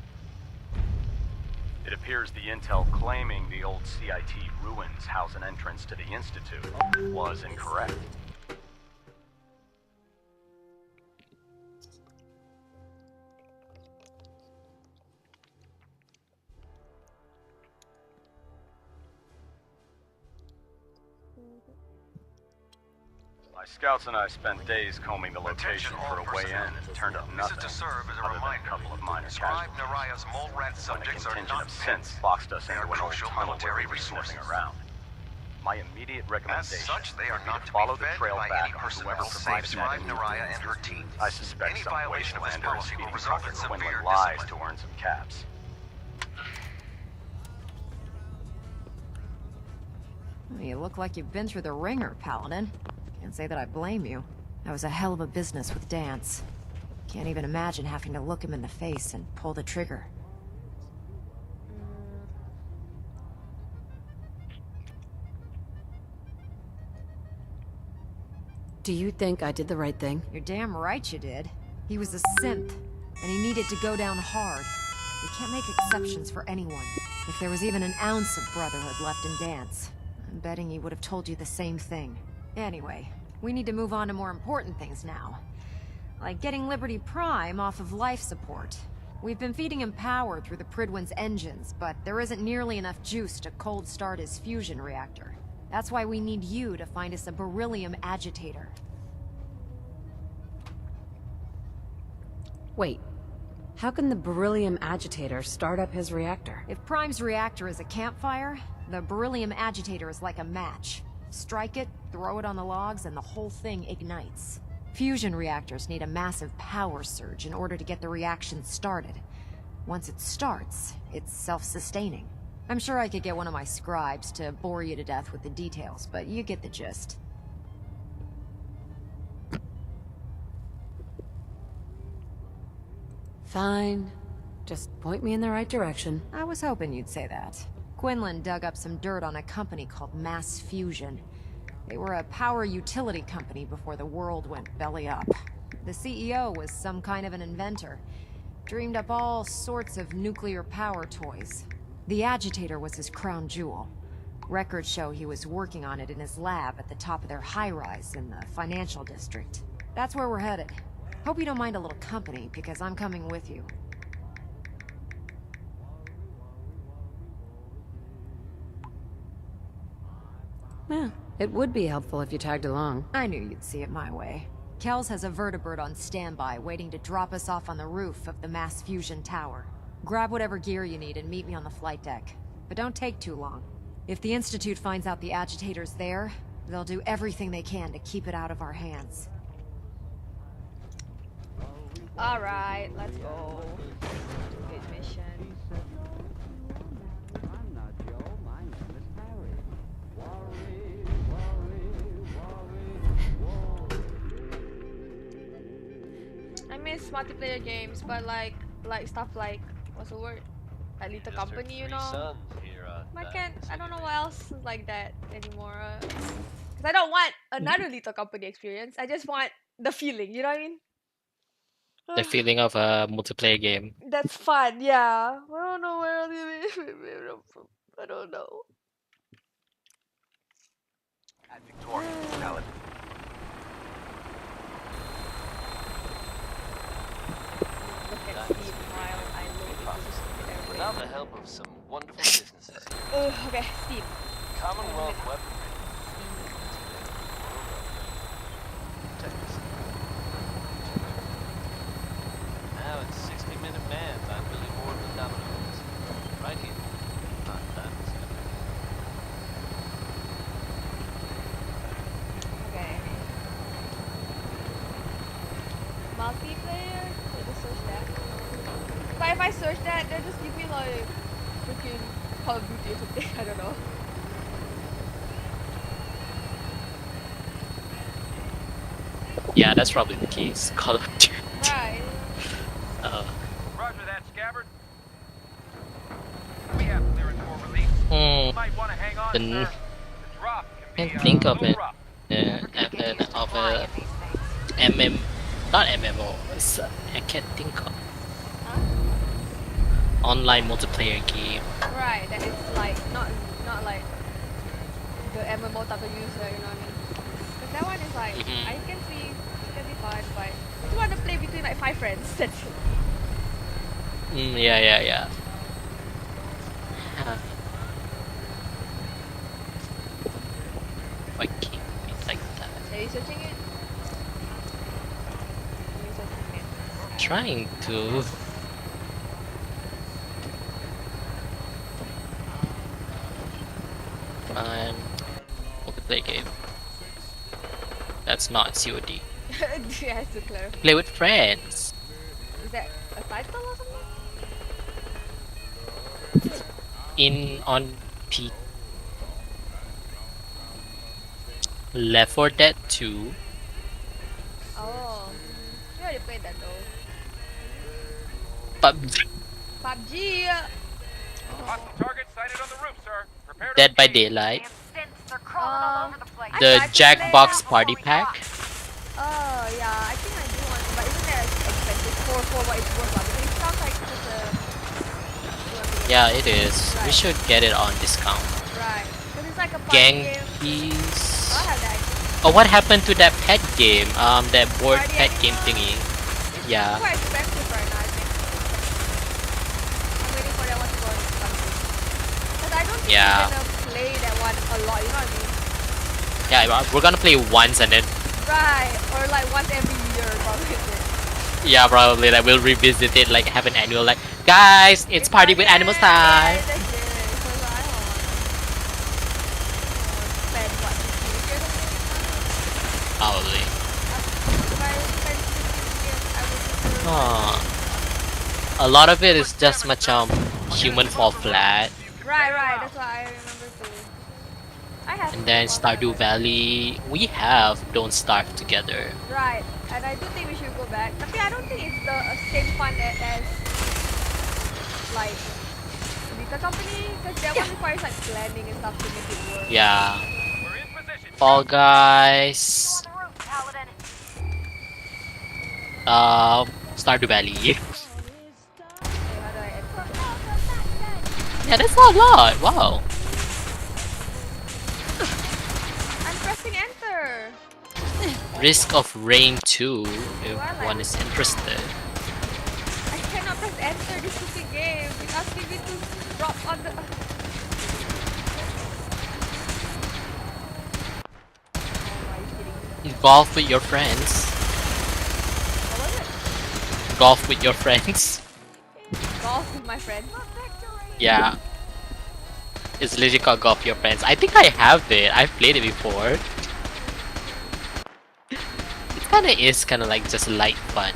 It appears the intel claiming the old CIT ruins house an entrance to the Institute was incorrect. My scouts and I spent days combing the location for a way in, and it turned up nothing. This is to serve as a other than reminder. a couple of minor Scribe casualties. Naraya's mole rat When a subjects are contingent not of pets. synths boxed us They into are an old crucial tunnel where military we were resources. sniffing around. My immediate recommendation such, they are would be not to to follow be the fed trail by back any on personnel whoever save provided Scribe that Naraya influence. and her team. I suspect Any some violation of this wastelander is policy will feeding result in Proctor Quinlan severe lies discipline. to earn some caps. You look like you've been through the ringer, Paladin. Can't say that I blame you. That was a hell of a business with Dance. Can't even imagine having to look him in the face and pull the trigger. Do you think I did the right thing? You're damn right you did. He was a synth, and he needed to go down hard. We can't make exceptions for anyone. If there was even an ounce of brotherhood left in Dance, I'm betting he would have told you the same thing. Anyway, we need to move on to more important things now. Like getting Liberty Prime off of life support. We've been feeding him power through the Pridwin's engines, but there isn't nearly enough juice to cold start his fusion reactor. That's why we need you to find us a beryllium agitator. Wait. How can the beryllium agitator start up his reactor? If Prime's reactor is a campfire, the beryllium agitator is like a match. Strike it, throw it on the logs, and the whole thing ignites. Fusion reactors need a massive power surge in order to get the reaction started. Once it starts, it's self-sustaining. I'm sure I could get one of my scribes to bore you to death with the details, but you get the gist. Fine. Just point me in the right direction. I was hoping you'd say that. Quinlan dug up some dirt on a company called Mass Fusion. They were a power utility company before the world went belly up. The CEO was some kind of an inventor. Dreamed up all sorts of nuclear power toys. The agitator was his crown jewel. Records show he was working on it in his lab at the top of their high-rise in the financial district. That's where we're headed. Hope you don't mind a little company, because I'm coming with you. Yeah, it would be helpful if you tagged along. I knew you'd see it my way. Kells has a vertibird on standby, waiting to drop us off on the roof of the Mass Fusion Tower. Grab whatever gear you need and meet me on the flight deck. But don't take too long. If the Institute finds out the agitator's there, They'll do everything they can to keep it out of our hands. Alright, let's go. Good mission. I'm not Joe, my name is Harry. I miss multiplayer games, but like stuff like what's the word? Like Little Just her Company, you three know. sons here on I can't. I don't know City what else is like that anymore. Cause I don't want another Little Company experience. I just want the feeling. You know what I mean? The feeling of a multiplayer game. That's fun. Yeah. I don't know where I don't know. At Victoria, Paladin. Look at Steve while I load into this stupid Without the airplane. help of some wonderful businesses here. Okay, Steve. Commonwealth weaponry. Check this out. Now it's 60-minute mans. I'm really bored with dominoes. Right here. Not done. Okay. Multiplayer? Let me search that. But if I search that, they'll just give me like freaking Call of Duty or something. I don't know. Yeah, that's probably the case. Call of Duty. Right. Roger that, Scabbard. We have clearance for release. You might want to hang on, sir. The drop can be Can't think of it. rough. Of a not MMO. I can't think of online multiplayer game. Right, that is like not like the MMO type of user, you know what I mean? Because that one is like I can see it can be fun, but I just want to play between like 5 friends. That's it. Yeah. Why can't it be like that? Are you searching it? Are you searching it? Trying to. Multiplayer game. That's not COD. Yeah, to clarify. Play with friends. Is that a title or something? On P. Left 4 Dead 2. Oh, you already played that though. PUBG. PUBG. Hostile target sighted on the roof, sir. Prepare to Dead by engage. Daylight. I The tried to play Jackbox that. Party Pack. Oh yeah, I think I do want to, but isn't that expensive for what it's worth? Because it sounds like just a. Yeah, it is. We should get it on discount. Right, because it's like a party Gang game. keys. I have that. Oh, what happened to that pet game? That board Party pet animal? game thingy. It's Yeah. quite expensive right now, I think. I'm waiting for that one to go on discount. Because I don't think Yeah. we're gonna play that one a lot, you know what I mean? Yeah, we're gonna play once and then. Right, or like once every year probably. Yeah, probably like we'll revisit it, like have an annual like, guys, it's party with animals time. Yeah, that's it. So I don't want to spend what 50 years or something. Probably. If I spend 50 years, I would prefer. A lot of it is just much human fall flat, Right, that's what I remember too. I have. and then Stardew Valley. We have Don't Starve Together. Right, and I do think we should go back. But I don't think it's the same fun as like Little Company, because that one requires like planning and stuff to make it work. Yeah. Fall Guys. Stardew Valley. Yeah, that's not a lot. Wow. I'm pressing enter. Risk of Rain 2, if one is interested. I cannot press enter this stupid game. It's asking me to drop on the. Golf with your friends. What was it? Golf with your friends. Golf with my friend. Yeah. It's literally called Golf with Your Friends. I think I have it. I've played it before. kinda is kinda like just light fun.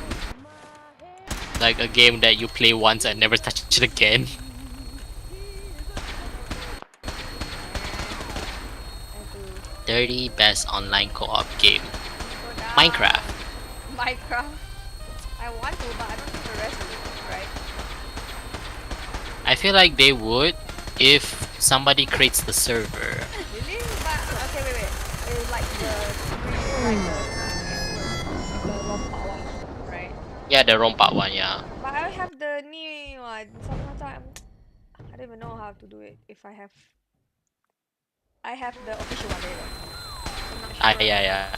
Like a game that you play once and never touch it again. 30 best online co-op game. Minecraft. Minecraft. I want to, but I don't think the rest would, right? I feel like they would if somebody creates the server. Really? But okay, wait. It's like the rompa one, right? Yeah, the rompa one, yeah. But I have the new one. Sometimes I don't even know how to do it. If I have the official one. There you go. I'm not sure. Yeah.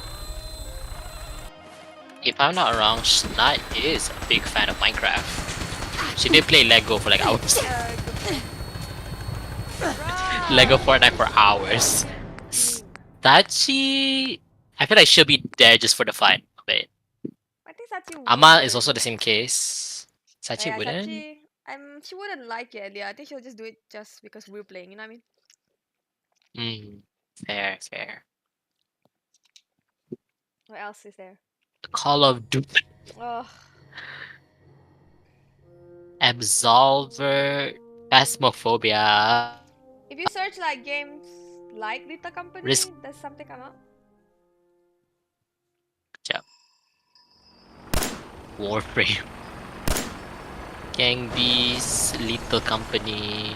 If I'm not wrong, Snot is a big fan of Minecraft. She did play Lego for like hours. Lego Fortnite for hours. Sachi, I feel like she'll be there just for the fun of it. I think Sachi Ama is would. also the same case. Sachi Yeah, wouldn't. Sachi, she wouldn't like it. Yeah, I think she'll just do it just because we're playing. You know what I mean? Fair. What else is there? Call of Duty. Ugh. Absolver. Phasmophobia. If you search like games like Little Company, Risk. does something come up? Yep. Warframe. Gang Beasts. Little Company.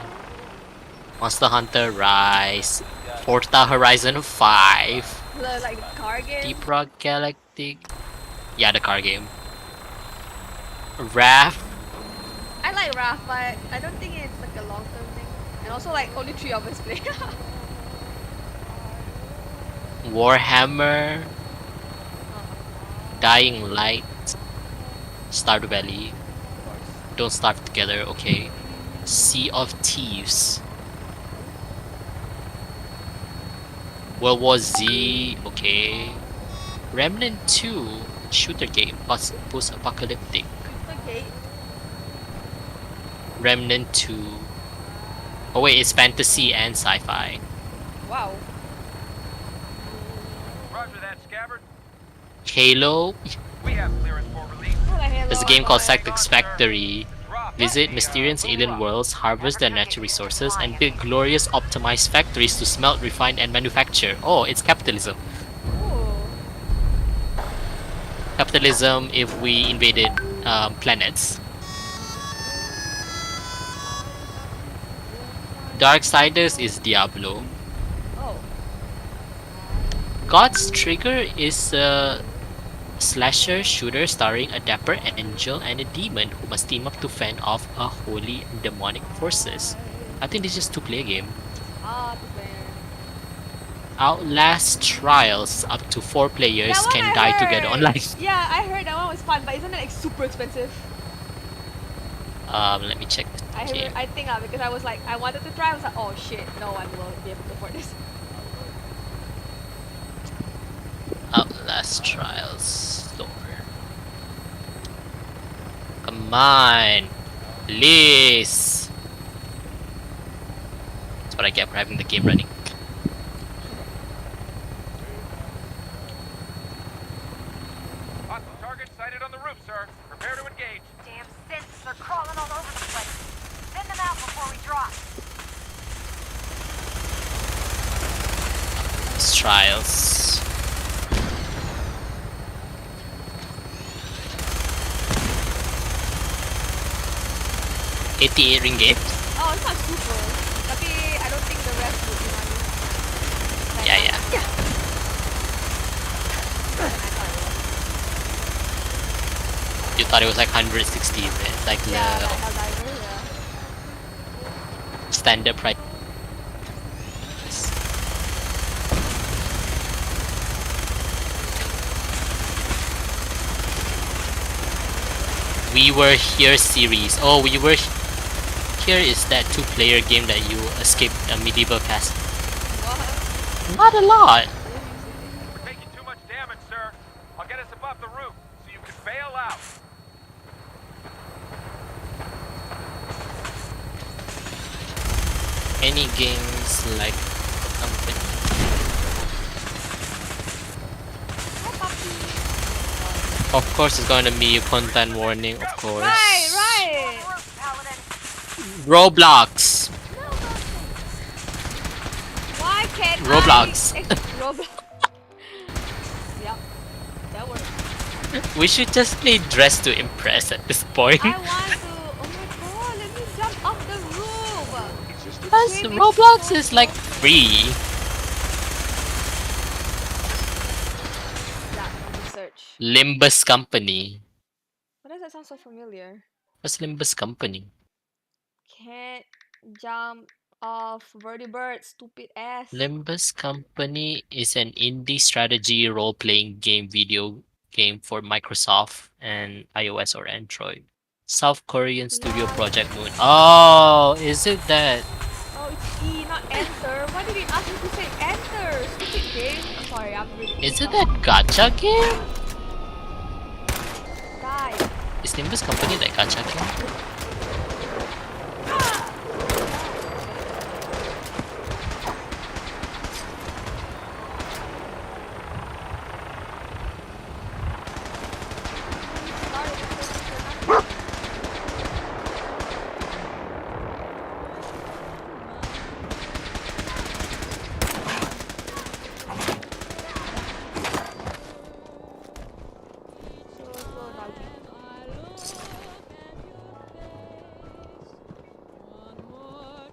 Monster Hunter Rise. Forza Horizon 5. Like the car game? Deep Rock Galactic. Yeah, the car game. Raft. I like Raft, but I don't think it's like a long term thing. And also, like, only 3 of us play. Warhammer. Dying Light. Stardew Valley. Don't Starve Together, okay. Sea of Thieves. World War Z, okay. Remnant 2, shooter game, post-apocalyptic. Okay. Remnant 2. Oh wait, it's fantasy and sci-fi. Wow. Roger that, Scabbard. Halo. We have clearance for release. There's a game called Satisfactory. Visit mysterious alien worlds, harvest their natural resources, and build glorious optimized factories to smelt, refine, and manufacture. Oh, it's capitalism. Capitalism if we invaded planets. Darksiders is Diablo. Oh. God's Trigger is a slasher shooter starring a dapper angel and a demon who must team up to fend off a holy and demonic forces. I think this is just 2-player game. Outlast Trials, up to 4 players can die together online. Yeah, I heard that one was fun, but isn't it like super expensive? Let me check the game. I think because I was like, I wanted to try. I was like, oh shit, no one will be able to afford this. Outlast Trials store. Come on, please. That's what I get for having the game running. Hostile target sighted on the roof, sir. Prepare to engage. Damn synths, they're crawling all over the place. Send them out before we drop. Trials. 88 ringgit. Oh, it's not super. Tapi I don't think the rest would be money. Yeah. You thought it was like 160, man. Like the standard price. We Were Here series. Oh, We Were Here is that 2-player game that you escape a medieval castle. Not a lot. We're taking too much damage, sir. I'll get us above the roof so you can bail out. Any games like company. Of course, it's gonna be a content warning. Of course. Right. Roblox. Why can't Roblox. Roblox. Yep, that works. We should just play Dress to Impress at this point. I want to. Oh my god, let me jump off the roof. Plus, Roblox is like free. Yeah, let me search. Limbus Company. Why does that sound so familiar? What's Limbus Company? Can't jump off vertibird, stupid ass. Limbus Company is an indie strategy role-playing game video game for Microsoft and iOS or Android. South Korean studio Project Moon. Oh, is it that? Oh, it's E, not enter. Why did it ask me to say enter? Stupid game. I'm sorry, I'm really. Is it that gacha game? Die. Is Limbus Company that gacha game?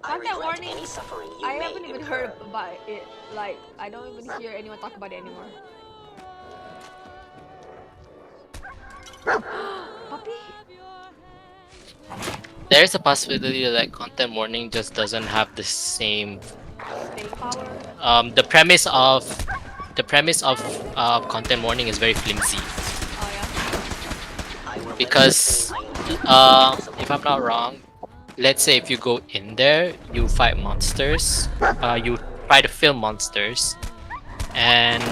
Content warning. I haven't even heard about it. Like, I don't even hear anyone talk about it anymore. Puppy? There's a possibility that content warning just doesn't have the same. Staying power. The premise of content warning is very flimsy. Oh yeah. Because if I'm not wrong, let's say if you go in there, you fight monsters, you try to film monsters, and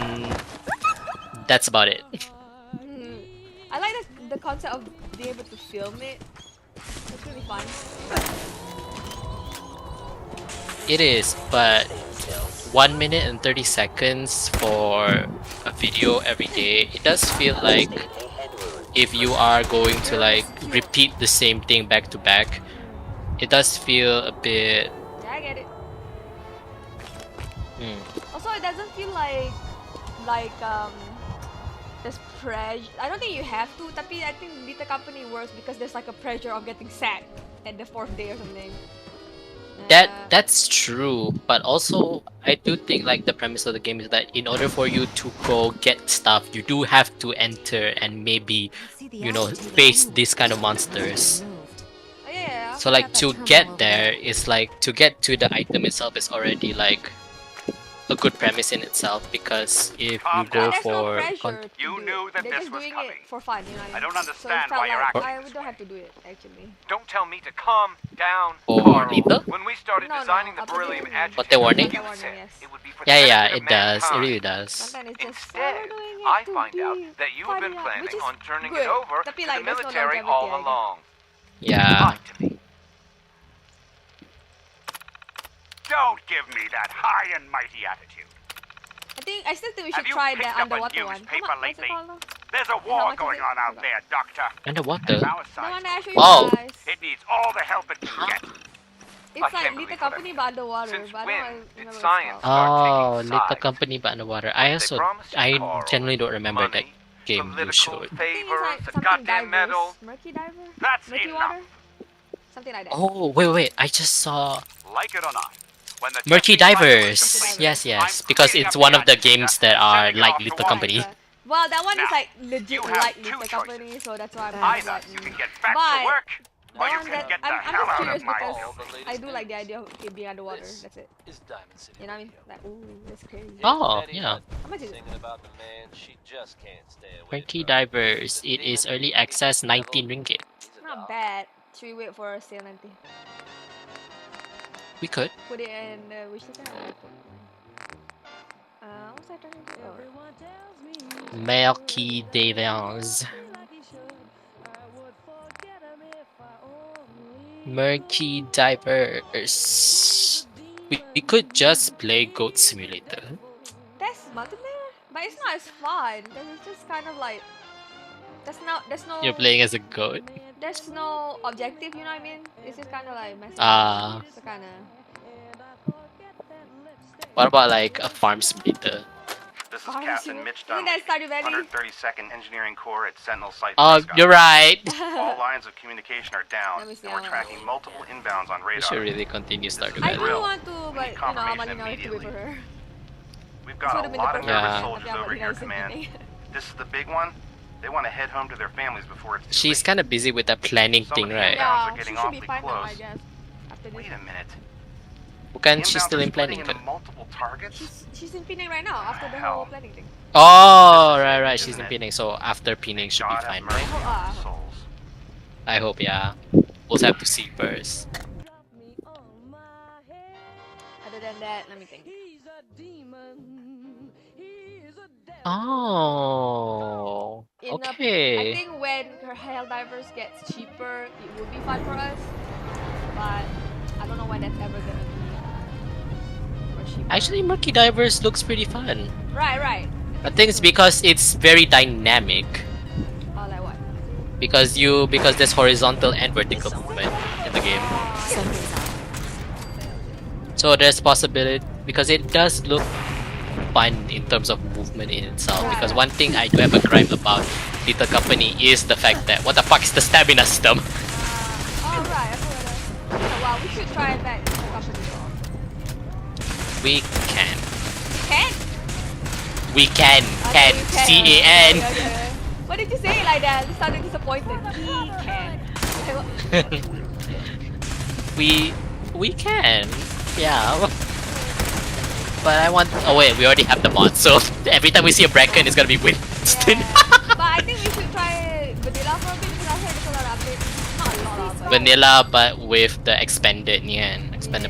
that's about it. I like the concept of being able to film it. It's really fun. It is, but 1 minute and 30 seconds for a video every day, it does feel like if you are going to like repeat the same thing back to back, it does feel a bit. Yeah, I get it. Also, it doesn't feel like there's pressure. I don't think you have to, tapi I think Little Company works because there's like a pressure of getting sacked at the 4th day or something. That's true, but also I do think like the premise of the game is that in order for you to go get stuff, you do have to enter and maybe, you know, face these kind of monsters. Oh, yeah. So like to get there is like to get to the item itself is already like a good premise in itself, because if you go for You knew that They're this just was doing coming. it for fun, you know what I don't So it understand felt why you're like acting we don't have to do it actually. Don't tell me to calm down, Or Carl. Lita? When we started designing the beryllium What the warning? you said it would be for the Yeah, benefit it of does. It mankind. really does. Instead, I find out that you have been planning on turning it over to the military all along. Yeah. Don't give me that high and mighty attitude. I still think we Have should you try the picked up a underwater one. newspaper What's it lately? called now? There's a war going on out there, Doctor. Underwater? Our The side one that I showed you Wow. guys. It needs all the help it can get. It's like can't Little believe Company but underwater. Since But I when don't did remember science Oh, Little Company but underwater. I Coral, generally don't remember that game you showed. favors, a something goddamn divers. medal? Murky diver? That's Murky enough. water? Something like that. Oh, wait, I just saw Like it or not, when the Murky testing cycle is Divers. complete, Yes, because it's one of the games that are like Little Company. Well, that one is Now, like legit like Little Company, so that's why I'm kind of Either like. you can get back But to work, the or you one can that get the I'm hell just out curious of my because home. I do like the idea of it being underwater. This That's it. is Diamond City. You know what I mean? Like, ooh, that's crazy. Oh, yeah. How much is it? Singing about the man she just can't stay away Murky Divers. It is early access, 19 ringgit. Not bad. Should we wait for a sale nanti? We could. Put it in the wish list. What was I talking about? Murky Divers. Murky Divers. We could just play Goat Simulator. That's multiplayer, but it's not as fun because it's just kind of like There's no You're playing as a goat. there's no objective, you know what I mean? It's just kind of like messing Ah. around. So kind of. What about like a farm simulator? This is Farm Captain Simulator. Mitch Isn't that Dunleavy, Stardew Valley? 132nd Engineering Corps at Sentinel Site Oh, Prescott. you're right. All lines of communication are down, Let me see, and we're I tracking multiple inbounds on We should radar. really continue Stardew I Valley. do want to, We but need you know, confirmation Amalina have to wait for her. We've This got would a have been the lot of perfect nervous Yeah. plan, soldiers tapi over Amalina here, is Command. sleeping. This is the big one. They want to head home to their families before it's too She's kind of busy with that planning Some thing, of the right? inbounds Yeah, are getting she should be awfully fine now, I close. guess. After this. Wait a minute. Bukan The she's inbounds still are in splitting planning. into multiple targets? She's in Penang right now after the Hell. whole planning thing. Oh, right. She's in pinning. So after pinning should be God have fine, mercy right? on their souls. I hope, yeah. We'll have to see first. Other than that, let me think. Oh, I okay. think when her Helldivers gets cheaper, it will be fun for us. But I don't know when that's ever gonna be. Or cheaper. Actually, Murky Divers looks pretty fun. Right. I think it's because it's very dynamic. Oh, like what? Because there's horizontal and vertical movement in the game. So there's possibility because it does look fun in terms of movement in itself. Because one thing I do have a gripe about Little Company is the fact that what the fuck is the stamina system? Oh, right. I forgot that. Wow, we should try that in the company. We can. Can? We can. Okay, Can. you can. C-A-N. Okay. What did you say like that? You sounded disappointed. He can. We can. Yeah. But I want. Oh wait, we already have the mod, so every time we see a Bracken, it's gonna be Winston. But I think we should try vanilla for a bit because I heard there's a lot of updates. Not a lot, but Vanilla, but with the expanded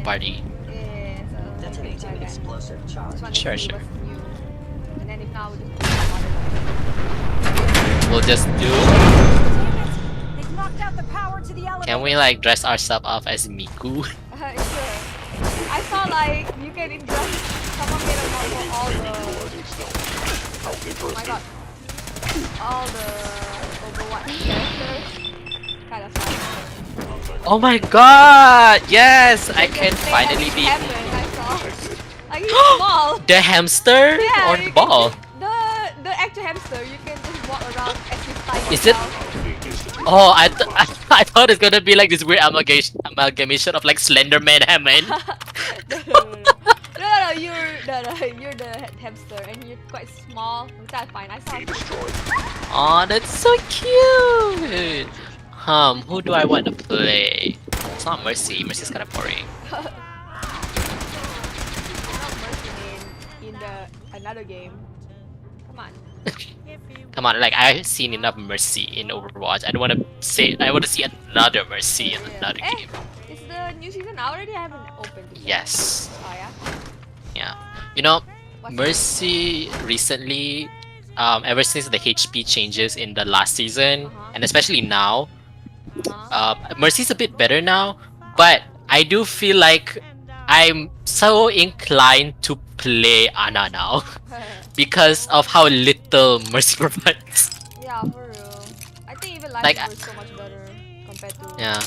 party. yeah. So detonating explosive charge. Sure. What's new. And then if not, We'll just do. They've knocked out the power to the elevator. Can we like dress ourselves up as Miku? sure. I saw like you can invest. Someone made a mod for all the. Oh my god. All the Overwatch characters. Kind of fun. Oh my god! Yes, I can finally be I saw. Like he's small. the hamster Yeah, or the ball. The actual hamster, you can just walk around as his tiny Is it? self. Oh, I thought it's gonna be like this weird amalgamation of like Slenderman Hammond. No, you're the hamster and you're quite small, which I find. I saw it. Oh, that's so cute. Who do I want to play? It's not Mercy. Mercy's kind of boring. Not Mercy in the another game. Come on. Come on, like I've seen enough Mercy in Overwatch. I don't want to say. I want to see another Mercy in another game. Is the new season out already? I haven't opened it yet. Yes. Oh yeah. Yeah. You know, Mercy recently, ever since the HP changes in the last season, and especially now, Mercy's a bit better now. But I do feel like I'm so inclined to play Ana now because of how little Mercy provides. Yeah, for real. I think even Life Like, is so much better compared to. Yeah.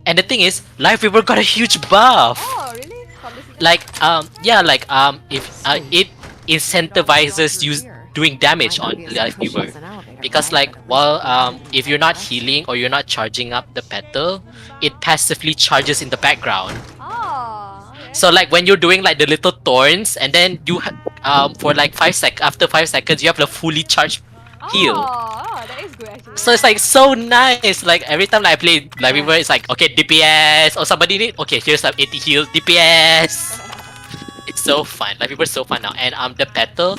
And the thing is, Life Weaver got a huge buff. Oh really? From this season? Like if it incentivizes you doing damage on Life Weaver, because like if you're not healing or you're not charging up the petal, it passively charges in the background. Oh. So like when you're doing like the little thorns, and then you for like after 5 seconds you have the fully charged heal. Oh, that is good actually. So it's like so nice. Like every time I play Life Weaver, it's like okay DPS or somebody need here's some 80 heal DPS. It's so fun. Life Weaver is so fun now, and the petal,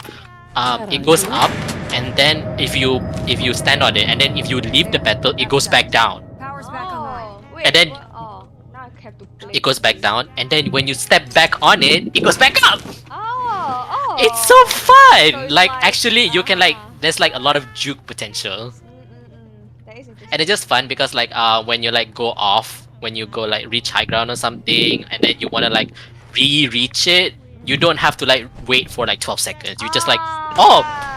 it goes up, and then if you stand on it, and then if you leave the petal, it goes back down. Power's back online. Wait, And then now I have to play. it goes back down, and then when you step back on it, it goes back up. Oh. It's so fun. Like actually, you can like there's like a lot of juke potential. That is interesting. And it's just fun because like when you like go off, when you go like reach high ground or something, and then you wanna like reach it, you don't have to like wait for like 12 seconds. You just like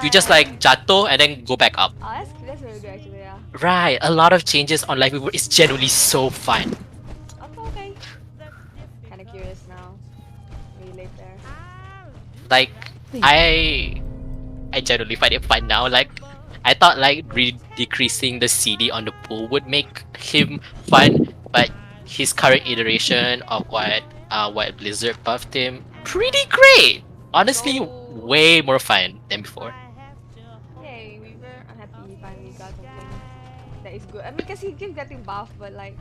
you just like jato and then go back up. Oh, that's very good actually. Right, a lot of changes on Life Weaver. It's genuinely so fun. Okay. Kinda curious now. Maybe later. Like, I genuinely find it fun now. Like, I thought like decreasing the CD on the pool would make him fun, but his current iteration of what Blizzard buffed him, pretty great. Honestly, way more fun than before. Yay, Weaver. I'm happy he finally got something that is good. I mean, because he keeps getting buffed, but like,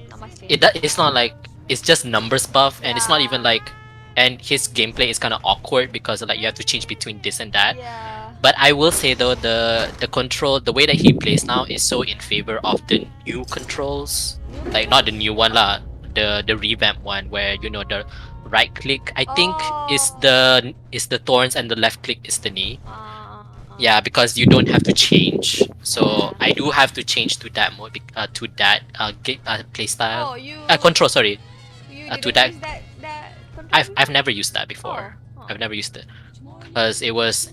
not much changes. It's not like it's just numbers buff, and it's not even Yeah. like, and his gameplay is kind of awkward because like you have to change between this and that. Yeah. But I will say though, the control, the way that he plays now is so in favor of the new controls, like not the new one lah, the revamp one where you know the right click I think is the thorns and the left click is the knee. Yeah, because you don't have to change. So I do have to change to that mode, to that play style. Oh, you. Control, sorry. You To didn't that. use that control? I've never used that before. I've never used it because it was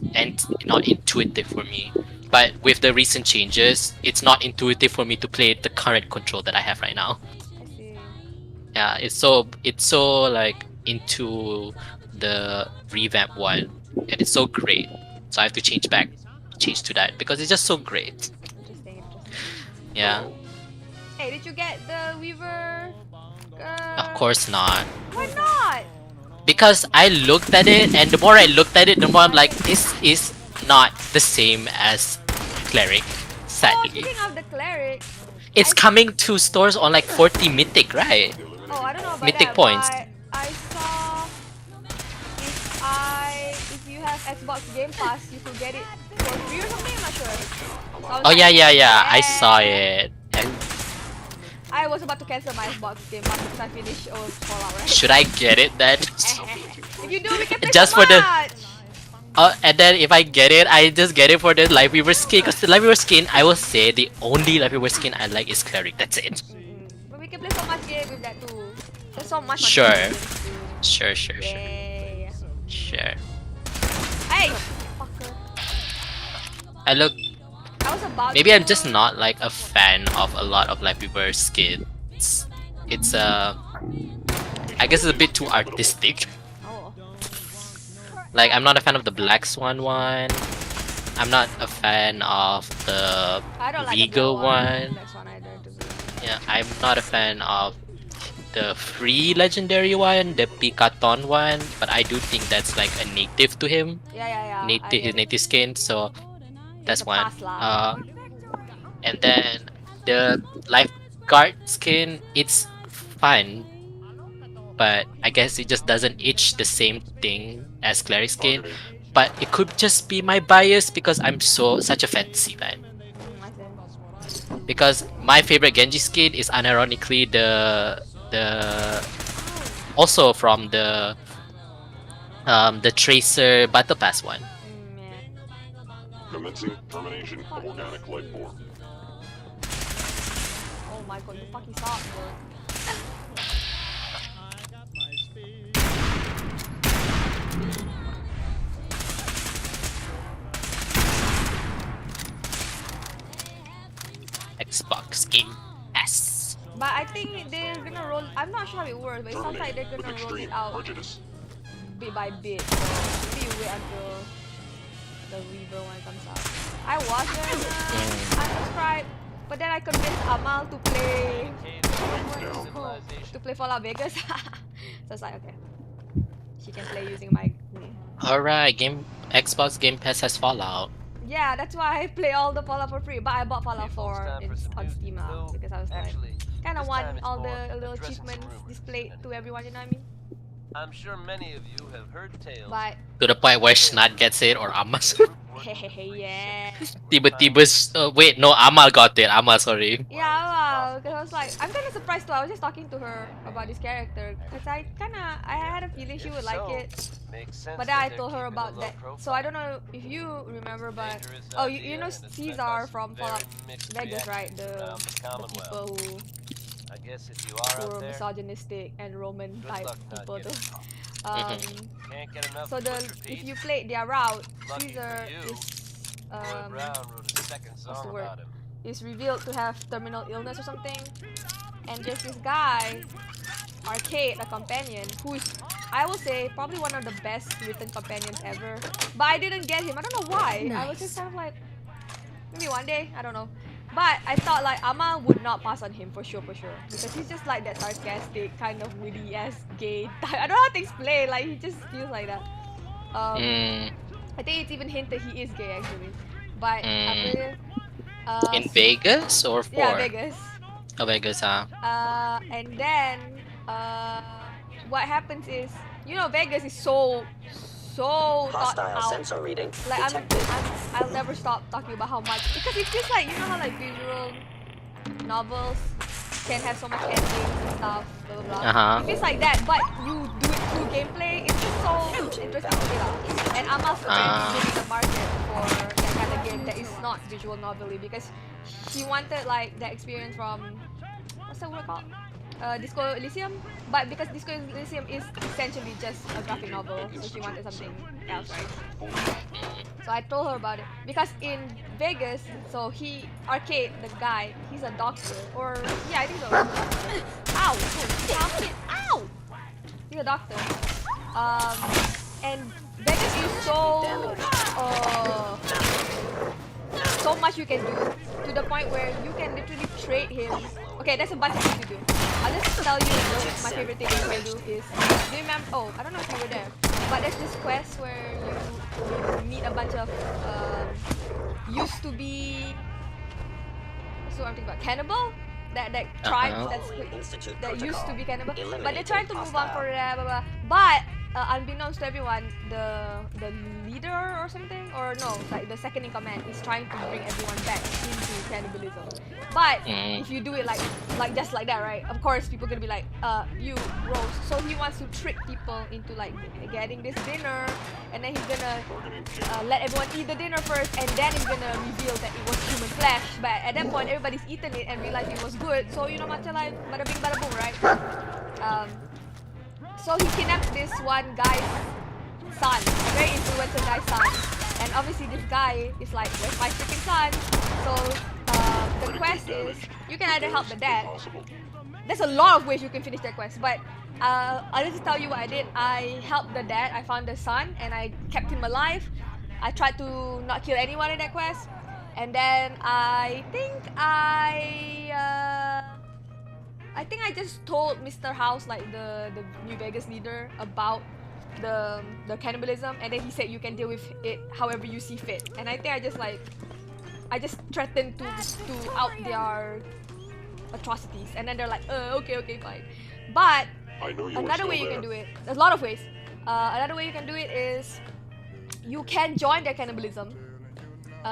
not intuitive for me. But with the recent changes, it's not intuitive for me to play the current control that I have right now. I see. Yeah, it's so like into the revamp one, and it's so great. So I have to change to that because it's just so great. Interesting. Yeah. Hey, did you get the Weaver? Of course not. Why not? Because I looked at it, and the more I looked at it, the more I'm like, this is not the same as Cleric, Oh, sadly. speaking of the cleric. It's coming to stores on like 40 Mythic, right? Oh, I don't know about Mythic that, points. but I saw if you have Xbox Game Pass, you could get it for free or something. I'm not sure. So I was Oh like, yeah, I saw it. And I was about to cancel my Xbox Game Pass because I finished Fallout, right? should I get it then? If you do, we can play Just so for the much. and then if I get it, I just get it for the Life Weaver skin. Because the Life Weaver skin, I will say the only Life Weaver skin I like is Cleric. That's it. But we can play so much game with that too. There's so much. Sure. Sure. Sure. Hey, fucker. I look. I was about. Maybe I'm just not like a fan of a lot of Life Weaver skins. It's I guess it's a bit too artistic. Like I'm not a fan of the Black Swan one. I'm not a fan of the I don't like Regal the one. That's one either. Yeah, I'm not a fan of the free legendary one, the Picaton one, but I do think that's like a native to him. Yeah. His native skin, so that's one. pass lah. And then the lifeguard skin, it's fun, but I guess it just doesn't itch the same thing as Cleric skin. But it could just be my bias because I'm such a fantasy fan. Because my favorite Genji skin is unironically the also from the Tracer Battle Pass one. Commencing termination of organic life form. Oh my god, you fucking suck, bro. Xbox Game Pass. But I think they're gonna roll. I'm not sure how it works, but it sounds like they're gonna roll it out bit by bit. So maybe you wait until the Weaver one comes out. I was gonna unsubscribe, but then I convinced Amal to play Fallout Vegas. So it's like okay, she can play using my. Alright, Xbox Game Pass has Fallout. Yeah, that's why I play all the Fallout for free. But I bought Fallout 4 on Steam now because I was like, kind of want all the little achievements displayed to everyone. You know what I mean? I'm sure many of you have heard tales. But To the point where Schnat gets it or Amas. yeah. Tiba-tiba, wait, no, Amal got it. Amal, sorry. Yeah, because I was like, I'm kind of surprised too. I was just talking to her about this character because I had a feeling she would like it. But then I told her about that. So I don't know if you remember, but oh, you know Caesar from Fallout Vegas, right? The people who were misogynistic and Roman type people too. So if you played their route, Caesar is what's the word? is revealed to have terminal illness or something. And there's this guy, Arcade, a companion, who's, I will say, probably one of the best written companions ever. But I didn't get him. I don't know why. I was just kind of like, maybe one day, I don't know. But I thought like Ama would not pass on him for sure, because he's just like that sarcastic, kind of witty ass gay type. I don't know how to explain. Like he just feels like that. I think it's even hinted he is gay actually. But in Vegas or for? Yeah, Vegas. Oh, Vegas, And then what happens is, you know, Vegas is so thought out. Sensor reading Like I'll never stop talking about how much, because it feels like, you know how like visual novels can have so much endings and stuff, blah blah blah. It feels like that, but you do it through gameplay. It's just so interesting to me lah. And Amal's apparently in the market for that kind of game that is not visual novel-y, because she wanted like that experience from, what's that word called? Disco Elysium, but because Disco Elysium is essentially just a graphic novel, so she wanted something else, right? So I told her about it, because in Vegas, so Arcade, the guy, he's a doctor, or yeah, I think so. Ow! Ow! He's a doctor. And Vegas is so much you can do, to the point where you can literally trade him. Okay, there's a bunch of things to do. I'll just tell you my favorite thing you can do is, do you remember, oh, I don't know if you were there, but there's this quest where you meet a bunch of used to be, what's the word I'm thinking about, cannibal? That tribe that used to be cannibal, but they're trying to move on for that, blah, blah. But unbeknownst to everyone, the leader or something, or no, like the second in command is trying to bring everyone back into cannibalism. But if you do it like just like that, right? Of course, people are gonna be like, you Rose. So he wants to trick people into like getting this dinner, and then he's gonna let everyone eat the dinner first, and then he's gonna reveal that it was human flesh. But at that point, everybody's eaten it and realized it was good. So you know, macam like bada bing bada boom, right? So he kidnapped this one guy's son, a very influential guy's son. And obviously this guy is like, where's my freaking son? So the quest is, you can either help the dad. There's a lot of ways you can finish that quest, but I'll just tell you what I did. I helped the dad, I found the son, and I kept him alive. I tried to not kill anyone in that quest. And then I think I just told Mr. House, like the New Vegas leader, about the cannibalism, and then he said you can deal with it however you see fit. And I think I just threatened to out their atrocities, and then they're like, okay, fine. But another way you can do it, there's a lot of ways. Another way you can do it is you can join their cannibalism,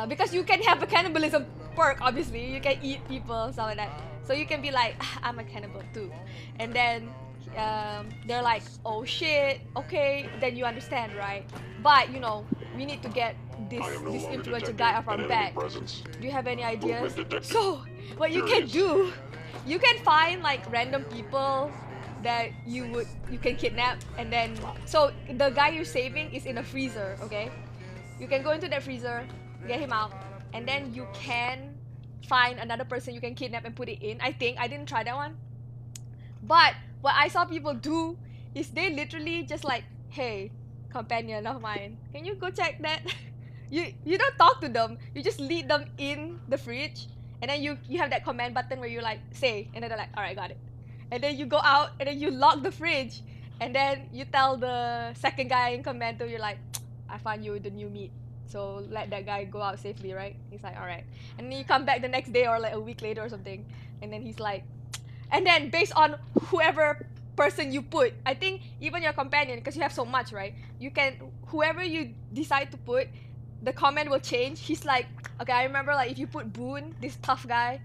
because you can have a cannibalism perk. Obviously, you can eat people, stuff like that. So you can be like, I'm a cannibal too, and then they're like, oh shit, okay, then you understand, right? But you know, we need to get this influential guy off our back. Do you have any ideas? So what you can do, you can find like random people that you can kidnap, and then so the guy you're saving is in a freezer, okay? You can go into that freezer, get him out, and then you can find another person you can kidnap and put it in. I think I didn't try that one, but what I saw people do is they literally just like, hey, companion of mine, can you go check that? you don't talk to them, you just lead them in the fridge, and then you have that command button where you like say, and then they're like, alright, got it. And then you go out and then you lock the fridge, and then you tell the second guy in command, you're like, I found you the new meat, so let that guy go out safely, right? He's like, alright. And then you come back the next day or like a week later or something, and then he's like, and then based on whoever person you put, I think even your companion, because you have so much, right? You can, whoever you decide to put, the comment will change. He's like, okay, I remember like if you put Boone, this tough guy,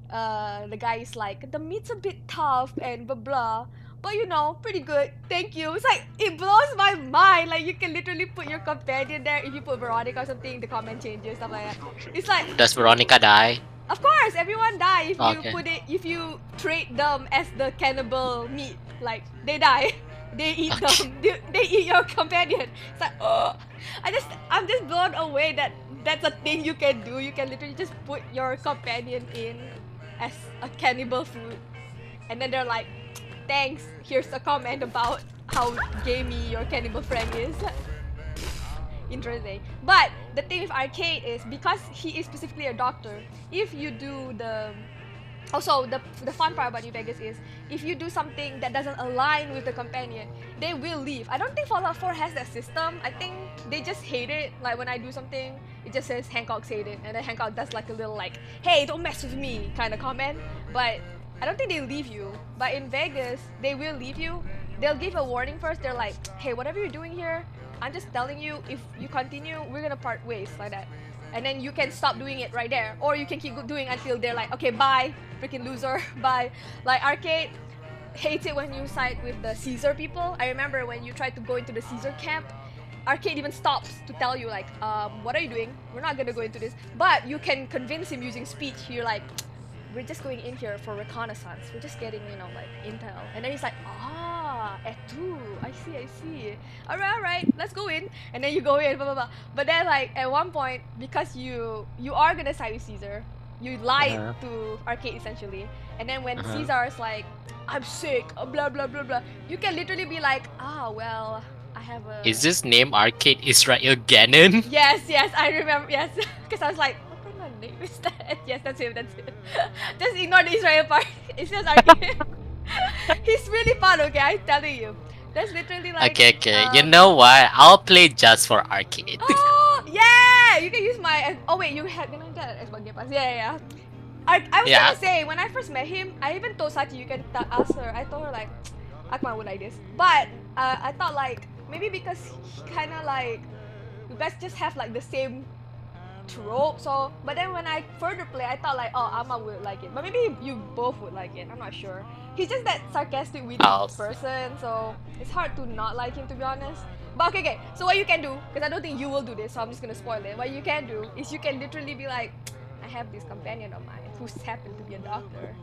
the guy is like, the meat's a bit tough and blah blah, but you know, pretty good, thank you. It's like, it blows my mind. Like you can literally put your companion there. If you put Veronica or something, the comment changes, stuff like that. It's like, does Veronica die? Of course, everyone die if you put it, if you treat them as the cannibal meat. Like they die, they eat them, they eat your companion. It's like, oh, I'm just blown away that that's a thing you can do. You can literally just put your companion in as a cannibal food, and then they're like, thanks, here's a comment about how gamey your cannibal friend is. Interesting. But the thing with Arcade is because he is specifically a doctor, if you do the also the fun part about New Vegas is if you do something that doesn't align with the companion, they will leave. I don't think Fallout 4 has that system. I think they just hate it. Like when I do something, it just says Hancock's hate it, and then Hancock does like a little like, hey, don't mess with me kind of comment. But I don't think they leave you. But in Vegas, they will leave you. They'll give a warning first. They're like, hey, whatever you're doing here, I'm just telling you, if you continue, we're gonna part ways, like that. And then you can stop doing it right there, or you can keep doing until they're like, okay, bye, freaking loser, bye. Like Arcade hates it when you side with the Caesar people. I remember when you tried to go into the Caesar camp, Arcade even stops to tell you like, what are you doing? We're not gonna go into this. But you can convince him using speech. You're like, we're just going in here for reconnaissance. We're just getting, you know, like intel. And then he's like, etu, I see. Alright, let's go in. And then you go in, blah blah blah. But then like at one point, because you are gonna side with Caesar, you lied to Arcade essentially. And then when Caesar's like, I'm sick, blah blah blah blah, you can literally be like, well, I have a. Is this name Arcade Israel Gannon? Yes, I remember. Yes, because I was like, what kind of name is that? Yes, that's him. Just ignore the Israel part. It's just Arcade. He's really fun. Okay, I'm telling you. That's literally like. Okay. You know what? I'll play just for Arcade. Oh yeah, you can use my. Oh wait, you had that Xbox Game Pass. Yeah. I was gonna say when I first met him, I even told Saki you can ask her. I told her like, Akmal would like this, but I thought like maybe because he kind of like you guys just have like the same trope. So, but then when I further play, I thought like, Amma would like it, but maybe you both would like it. I'm not sure. He's just that sarcastic, witty person, so it's hard to not like him, to be honest. But okay. So what you can do, because I don't think you will do this, so I'm just gonna spoil it. What you can do is you can literally be like, I have this companion of mine who's happened to be a doctor,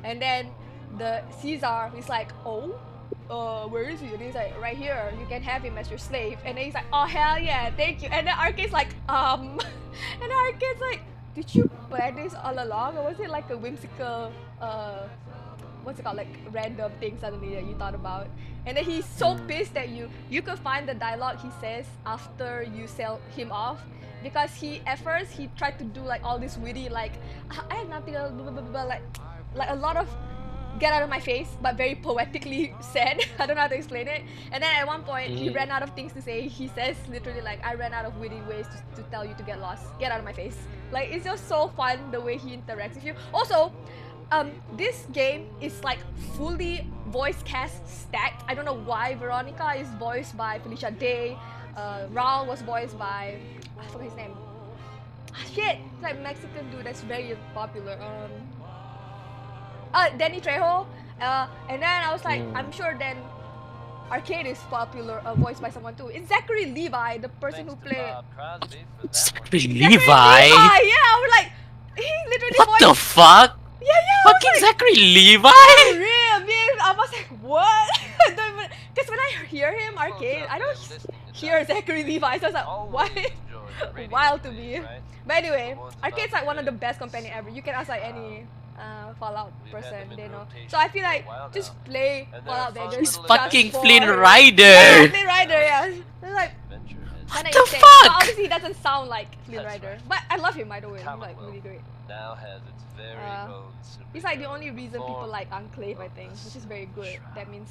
and then the Caesar is like, where is he? And he's like, right here, you can have him as your slave. And then he's like, oh hell yeah, thank you. And then Arcade's like, and then Arcade's like, did you plan this all along, or was it like a whimsical what's it called, like random thing suddenly that you thought about? And then he's so pissed at you. You could find the dialogue he says after you sell him off, because at first he tried to do like all this witty like, I had nothing else, blah, blah, blah, like a lot of get out of my face, but very poetically said. I don't know how to explain it. And then at one point he ran out of things to say. He says literally like, I ran out of witty ways to tell you to get lost, get out of my face. Like it's just so fun the way he interacts with you. Also, this game is like fully voice cast stacked. I don't know why. Veronica is voiced by Felicia Day. Raul was voiced by, I forgot his name. Shit! It's like Mexican dude that's very popular. Danny Trejo. And then I was like, I'm sure then Arcade is popular, voiced by someone too. It's Zachary Levi, the person who played. Zachary Levi? Yeah, I was like, he literally what voiced. The fuck? Yeah. Fucking like, Zachary Levi? Real, man. I was like, what? Because when I hear him, Arcade, I don't hear Zachary Levi, so I was like, what? Wild to me. But anyway, Arcade's like one of the best companion ever. You can ask like any Fallout person, they know. So I feel like just play Fallout Vegas. He's fucking Flynn Rider. Yeah, Flynn Rider, yeah. It's like what the fuck? But obviously he doesn't sound like Flynn Rider. But I love him, by the way. He's like really great. Now has its very own he's like the only reason people like Enclave, I think, which is very good. That means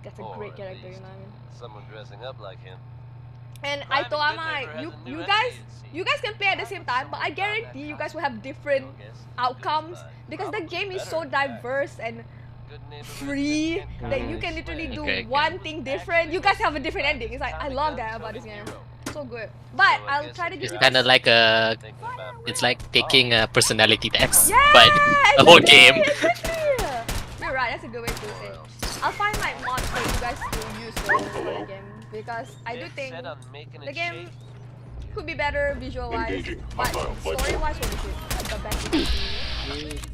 that's a great character, you know what I mean? Someone dressing up like him. And I told Amma, you guys can play at the same time, but I guarantee you guys will have different outcomes because the game is so diverse and free that you can literally do one thing different. You guys have a different ending. It's like, I love that about this game. So good. But I'll try to give it's you kind of like it's like taking a personality test, yeah, but a whole game. Exactly. You're right, that's a good way to say it. I'll find like mods for you guys to use for the game, because I do think the game could be better visual-wise, but story-wise, what is it?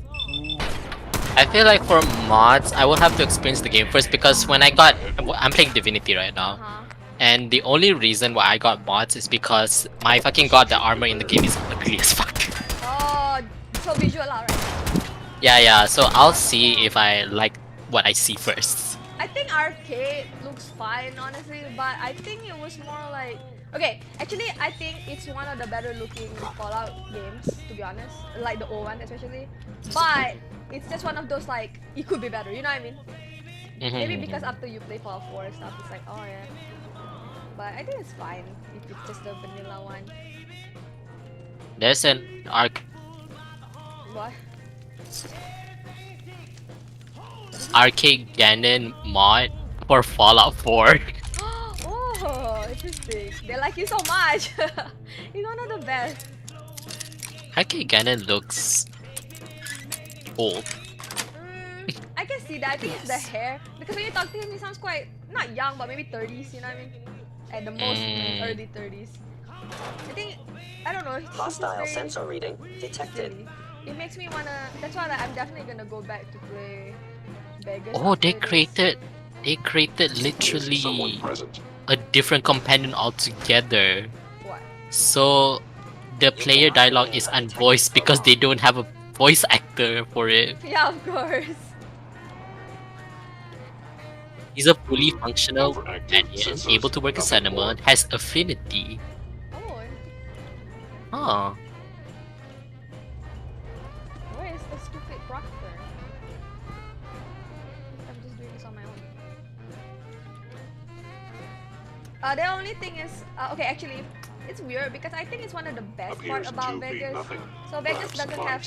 I feel like for mods, I will have to experience the game first, because when I'm playing Divinity right now. And the only reason why I got mods is because my fucking god, the armor in the game is ugly as fuck. Oh, so visual lah, right? Yeah, so I'll see if I like what I see first. I think arcade looks fine, honestly, but I think it was more like okay. Actually, I think it's one of the better looking Fallout games, to be honest, like the old one especially. But it's just one of those like it could be better. You know what I mean? Maybe because after you play Fallout 4 and stuff, it's like oh yeah. But I think it's fine if it's just the vanilla one. There's an What? arcade Ganon mod for Fallout 4. Oh, interesting. They like you so much. He's one of the best. Arcade Ganon looks old. I can see that. I think it's the hair. Because when you talk to him, he sounds quite, not young, but maybe 30s, you know what I mean? At the most, early 30s. I think, I don't know. Hostile sensor reading detected. Silly. It makes me wanna, that's why like, I'm definitely gonna go back to play Vegas. Oh, they created literally a different companion altogether. What? So the player dialogue is unvoiced because they don't have a voice actor for it. Yeah, of course. He's a fully functional companion, able to work as cinema, has affinity. Oh. Huh. Where is the stupid Proctor? I'm just doing this on my own. The only thing is, okay, actually, it's weird because I think it's one of the best part about Vegas. So Vegas doesn't have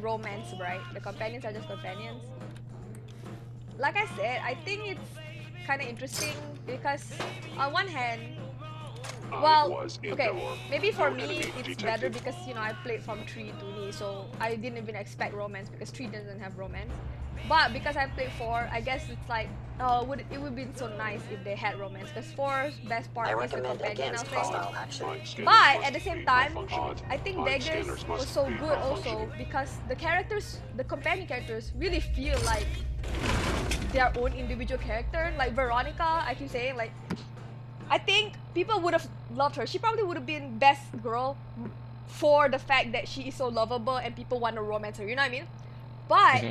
romance, right? The companions are just companions. Like I said, I think it's kind of interesting because on one hand, well, okay, maybe for me it's better because you know I played from 3 to me, so I didn't even expect romance because 3 doesn't have romance. But because I played 4, I guess it's like it would be so nice if they had romance because 4's best part is the companion, I'll say. But at the same time, I think Vegas was so good also because the characters, the companion characters, really feel like their own individual character. Like Veronica, I keep saying, like, I think people would have loved her. She probably would have been best girl for the fact that she is so lovable and people want to romance her, you know what I mean? But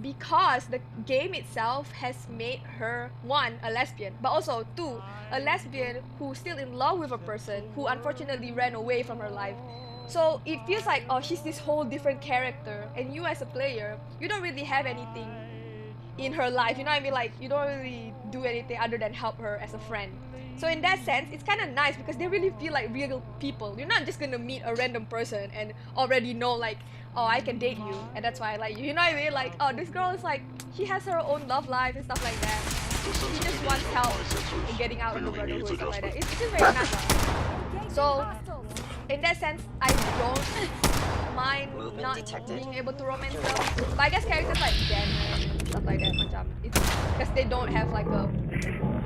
because the game itself has made her, 1, a lesbian, but also 2, a lesbian who's still in love with a person who unfortunately ran away from her life. So it feels like, oh, she's this whole different character, and you as a player, you don't really have anything in her life, you know what I mean? Like, you don't really do anything other than help her as a friend. So in that sense, it's kind of nice because they really feel like real people. You're not just gonna meet a random person and already know like, oh, I can date you and that's why I like you. You know what I mean? Like, oh, this girl is like, she has her own love life and stuff like that. She just wants help in getting out of the brotherhood and stuff like that. It's just very nice. So in that sense, I don't mind not being able to romance them. But I guess characters like Ganon and stuff like that, it's because they don't have like a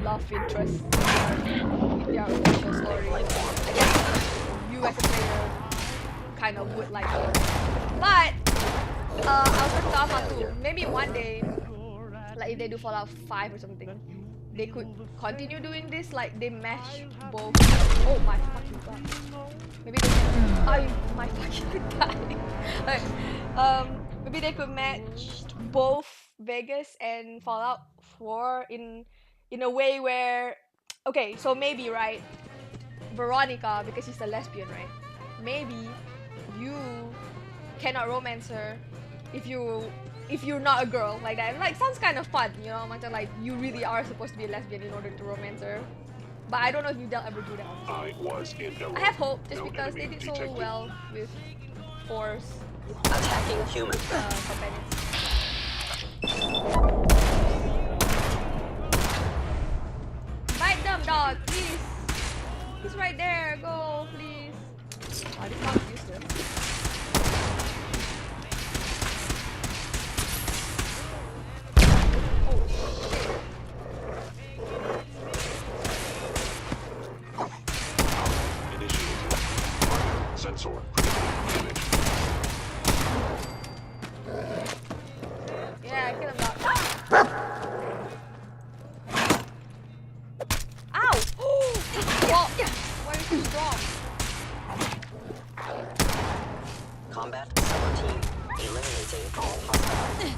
love interest in their official story. I guess you as a player kind of would like it. But I was talking to Alpha too. Maybe one day, like if they do Fallout 5 or something, they could continue doing this. Like they mash both. Oh my fucking god! Maybe they can. Oh my fucking god! Maybe they could match both Vegas and Fallout 4 in a way where, okay, so maybe right, Veronica, because she's a lesbian, right? Maybe you cannot romance her if you're not a girl like that. Like sounds kind of fun, you know, like you really are supposed to be a lesbian in order to romance her. But I don't know if they'll ever do that. I have hope just because they did so well with Force attacking human companions. Fight them, dog, please. He's right there. Go, please. Oh, this sounds useless. Sensor. Yeah, kill him, dog. strong. Combat subroutine. Eliminating all hostiles.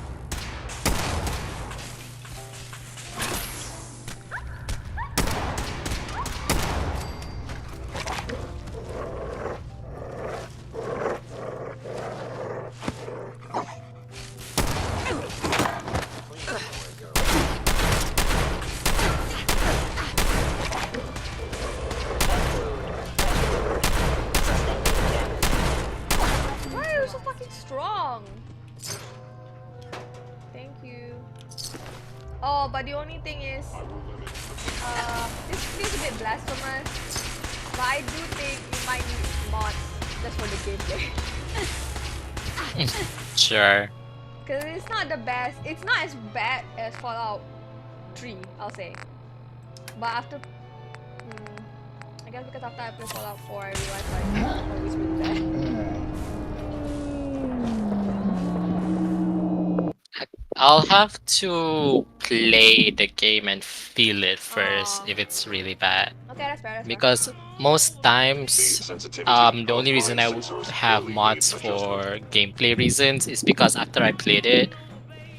Why are you so fucking strong? Thank you. Oh, but the only thing is, this feels a bit blasphemous, but I do think you might need mods just for the gameplay. Sure. Cause it's not the best. It's not as bad as Fallout 3, I'll say. But after, I guess because after I played Fallout 4, I realized like it's always been bad. I'll have to play the game and feel it first if it's really bad. Okay, that's fair. That's Because most times, the only reason I would have mods for gameplay reasons is because after I played it,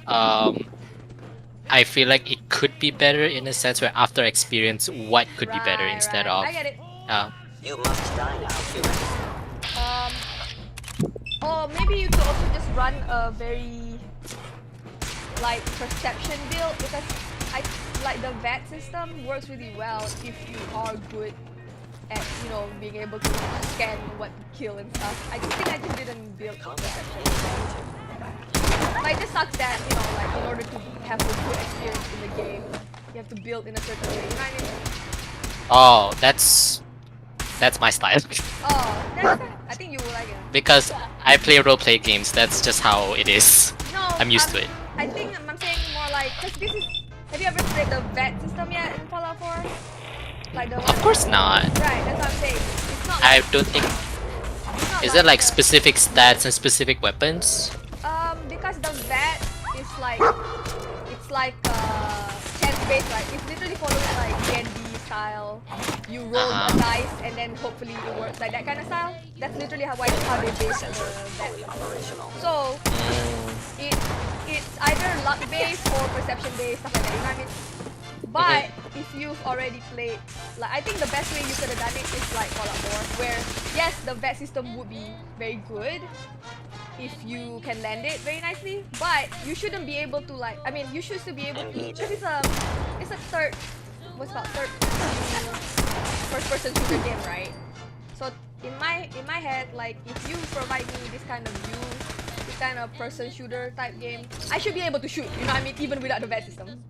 I feel like it could be better in a sense where after experience, what could be better instead of. I get it. You must die now, human. Or maybe you could also just run a very like perception build, because I like the VAT system works really well if you are good at, you know, being able to scan what to kill and stuff. I just think I just didn't build perception. But it just sucks that, you know, like in order to have a good experience in the game, you have to build in a certain way. You know what I mean? Oh, that's my style. Oh, that's I think you will like it. Because I play roleplay games, that's just how it is. No, I'm used to it. I think I'm saying more like, cause this is. Have you ever played the VAT system yet in Fallout 4? Like the one. Of course not. Right, that's what I'm saying. It's not. I don't think. Is there like specific stats and specific weapons? Because the VAT is like, it's like chance based, right? It's literally following like D&D style. You roll a dice and then hopefully it works, like that kind of style. That's literally how they base the VAT. So it's either luck based or perception based, stuff like that. You know what I mean? But if you've already played, like I think the best way you could have done it is like Fallout 4, where yes, the VAT system would be very good if you can land it very nicely, but you shouldn't be able to like. I mean, you should still be able to, because it's a third, what's it called, first person shooter game, right? So in my head, like if you provide me this kind of view, this kind of person shooter type game, I should be able to shoot. You know what I mean? Even without the VAT system.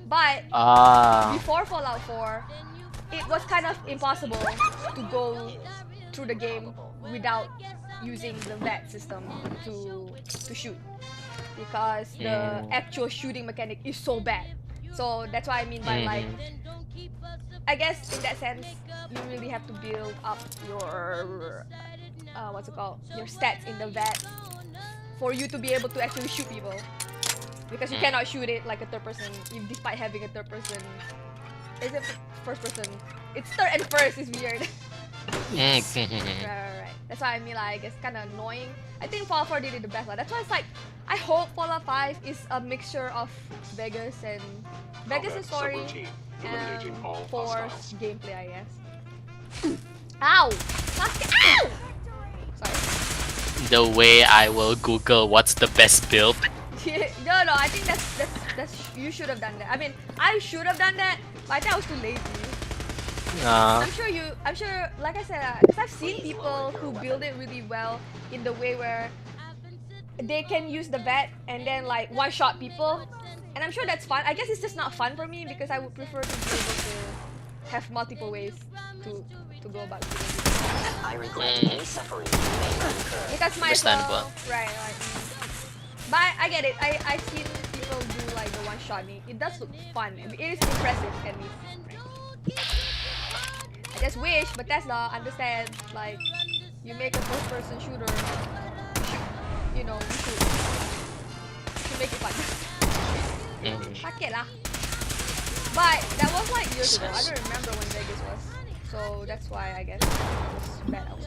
But before Fallout 4, it was kind of impossible to go through the game without using the VAT system to shoot, because the actual shooting mechanic is so bad. So that's what I mean by like, I guess in that sense, you really have to build up your what's it called, your stats in the VAT for you to be able to actually shoot people. Because you cannot shoot it like a third person, despite having a third person. Is it first person? It's third and first is weird. Right. That's why I mean, like, it's kind of annoying. I think Fallout 4 did it the best. That's why it's like, I hope Fallout 5 is a mixture of Vegas and story and 4's gameplay, I guess. Ow! Ow! Sorry. The way I will Google what's the best build. No, I think that's you should have done that. I mean, I should have done that, but I think I was too lazy. I'm sure, like I said, because I've seen people who build it really well in the way where they can use the VAT and then like one-shot people, and I'm sure that's fun. I guess it's just not fun for me because I would prefer to be able to have multiple ways to go about doing it. I regret any suffering you may incur. Because my right, like. But I get it. I've seen people do like the one-shot me. It does look fun. It is impressive at least. Right? I just wish Bethesda understand, like, you make a first-person shooter, you know, you should make it fun. Fuck it lah. But that was like years ago. I don't remember when Vegas was. So that's why I guess it was bad also.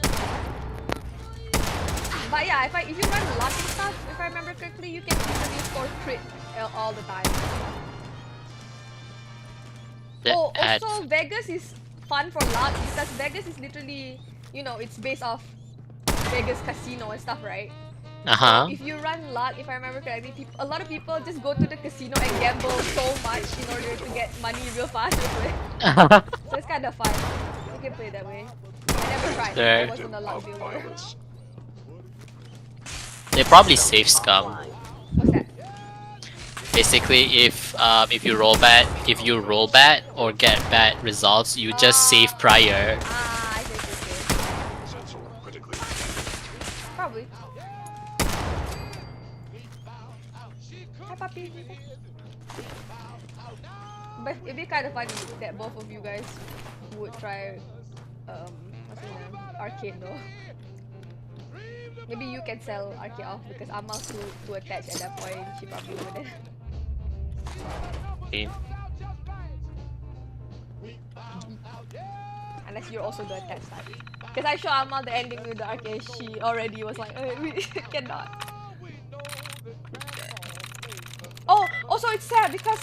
But yeah, if you run luck and stuff, if I remember correctly, you can easily score crit all the time. Oh, also Vegas is fun for luck because Vegas is literally, you know, it's based off Vegas casino and stuff, right? So if you run luck, if I remember correctly, a lot of people just go to the casino and gamble so much in order to get money real fast with it. So it's kind of fun. You can play that way. I never tried. I wasn't a luck dealer. They probably save scum. What's that? Basically, if you roll bad or get bad results, you just save prior. I see. Probably. Hi, puppy. But it'd be kind of funny that both of you guys would try, what's the name? Arcade though. Maybe you can sell Arcade off because Amal's too attached at that point. She probably wouldn't. Okay. Unless you're also the attached type. Because I showed Amal the ending with the Arcade, she already was like, we cannot. Oh, also it's sad because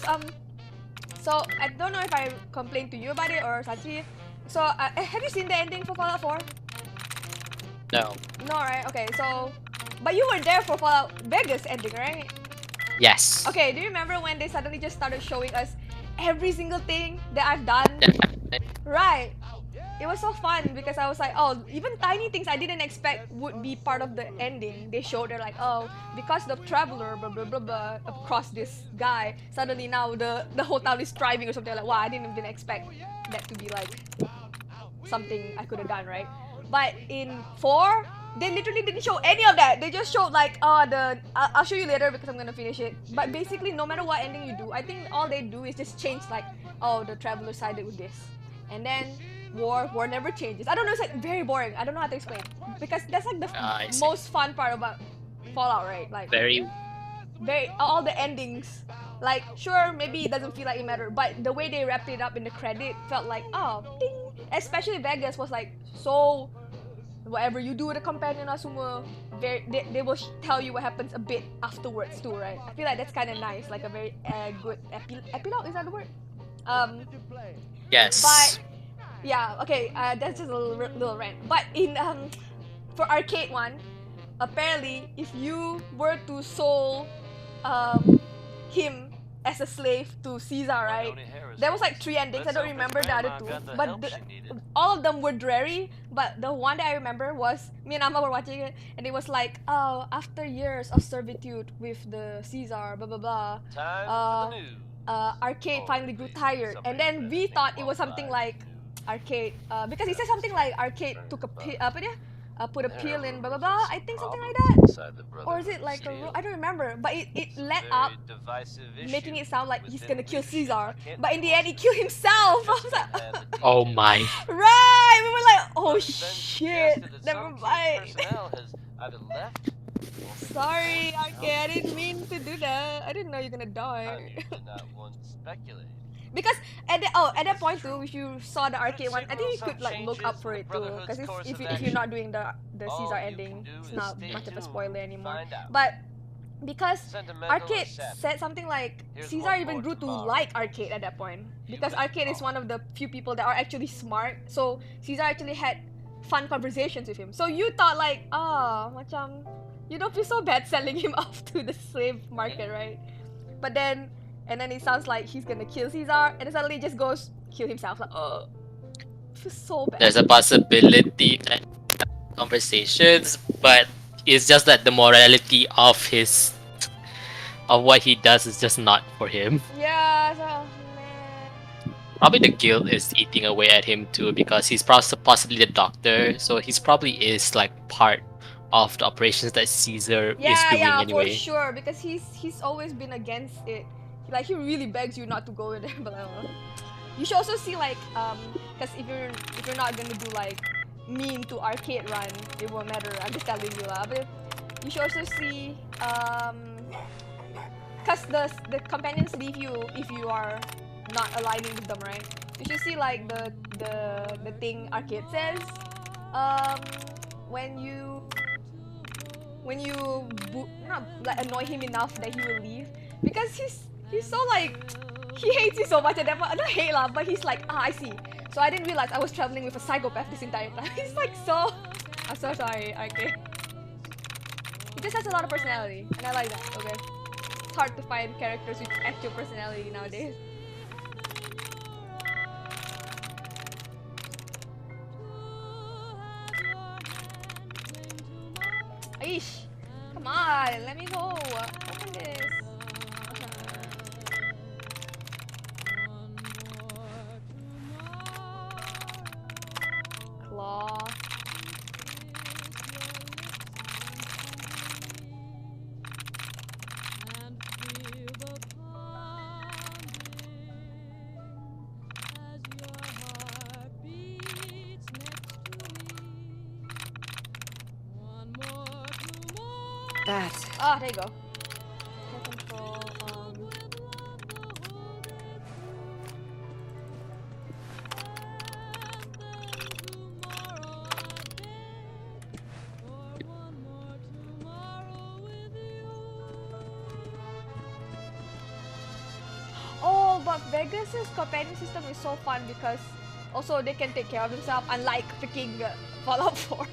so I don't know if I complained to you about it or Sachi. So have you seen the ending for Fallout 4? No. No, right? Okay, so but you were there for Fallout Vegas ending, right? Yes. Okay, do you remember when they suddenly just started showing us every single thing that I've done? Right. It was so fun because I was like, oh, even tiny things I didn't expect would be part of the ending. They showed they're like, oh, because the traveler blah blah blah blah across this guy, suddenly now the whole town is thriving or something. Like, wow, I didn't even expect that to be like something I could have done, right? But in 4, they literally didn't show any of that. They just showed like, I'll show you later because I'm gonna finish it. But basically, no matter what ending you do, I think all they do is just change like, oh, the traveler sided with this, and then war never changes. I don't know, it's like very boring. I don't know how to explain because that's like the most fun part about Fallout, right? Like very all the endings. Like, sure, maybe it doesn't feel like it mattered, but the way they wrapped it up in the credit felt like, oh, ding. Especially Vegas was like so, whatever you do with a companion or semua, they will tell you what happens a bit afterwards too, right? I feel like that's kind of nice, like a very good epilogue, is that the word? Yes. But yeah, okay, that's just a little rant. But in for Arcade one, apparently if you were to soul him as a slave to Caesar, right? There was like 3 endings. I don't remember the other 2, but all of them were dreary. But the one that I remember was me and Amma were watching it, and it was like, oh, after years of servitude with the Caesar, blah blah blah. Arcade finally grew tired, and then we thought it was something like Arcade, because he said something like Arcade took put a pill in blah blah blah. I think something like that. Or is it like a rule? I don't remember. But it led up, making it sound like he's gonna kill Caesar. But in the end, he killed himself. I was like, oh my. Right! We were like, oh shit. Never mind. Sorry, Arcade. I didn't mean to do that. I didn't know you're gonna die. Because at that point too, if you saw the Arcade one, I think you could like look up for it too. Because if you're not doing the Caesar ending, it's not much of a spoiler anymore. But because Arcade said something like Caesar even grew to like Arcade at that point, because Arcade is one of the few people that are actually smart. So Caesar actually had fun conversations with him. So you thought like, macam you don't feel so bad selling him off to the slave market, right? But then. And then it sounds like he's gonna kill Caesar, and then suddenly he just goes kill himself. Like, oh, I feel so bad. There's a possibility that conversations, but it's just that the morality of what he does is just not for him. Yeah, so man. Probably the guild is eating away at him too, because he's possibly the doctor, so he's probably is like part of the operations that Caesar is doing anyway. For sure, because he's always been against it. Like, he really begs you not to go in there, but you should also see like because if you're not gonna do like mean to Arcade run, it won't matter. I'm just telling you lah. But you should also see because the companions leave you if you are not aligning with them, right? You should see like the thing Arcade says. When you not like annoy him enough that he will leave, because he's so like he hates you so much at that point. Not hate lah, but he's like, I see. So I didn't realize I was traveling with a psychopath this entire time. He's like so. I'm so sorry, Arcade. He just has a lot of personality, and I like that. Okay, it's hard to find characters with actual personality nowadays. Aish! Come on, let me go. Open this. Claw. That. Ah, there you go. Hair control, Oh, but Vegas's companion system is so fun because also they can take care of themselves, unlike freaking Fallout 4.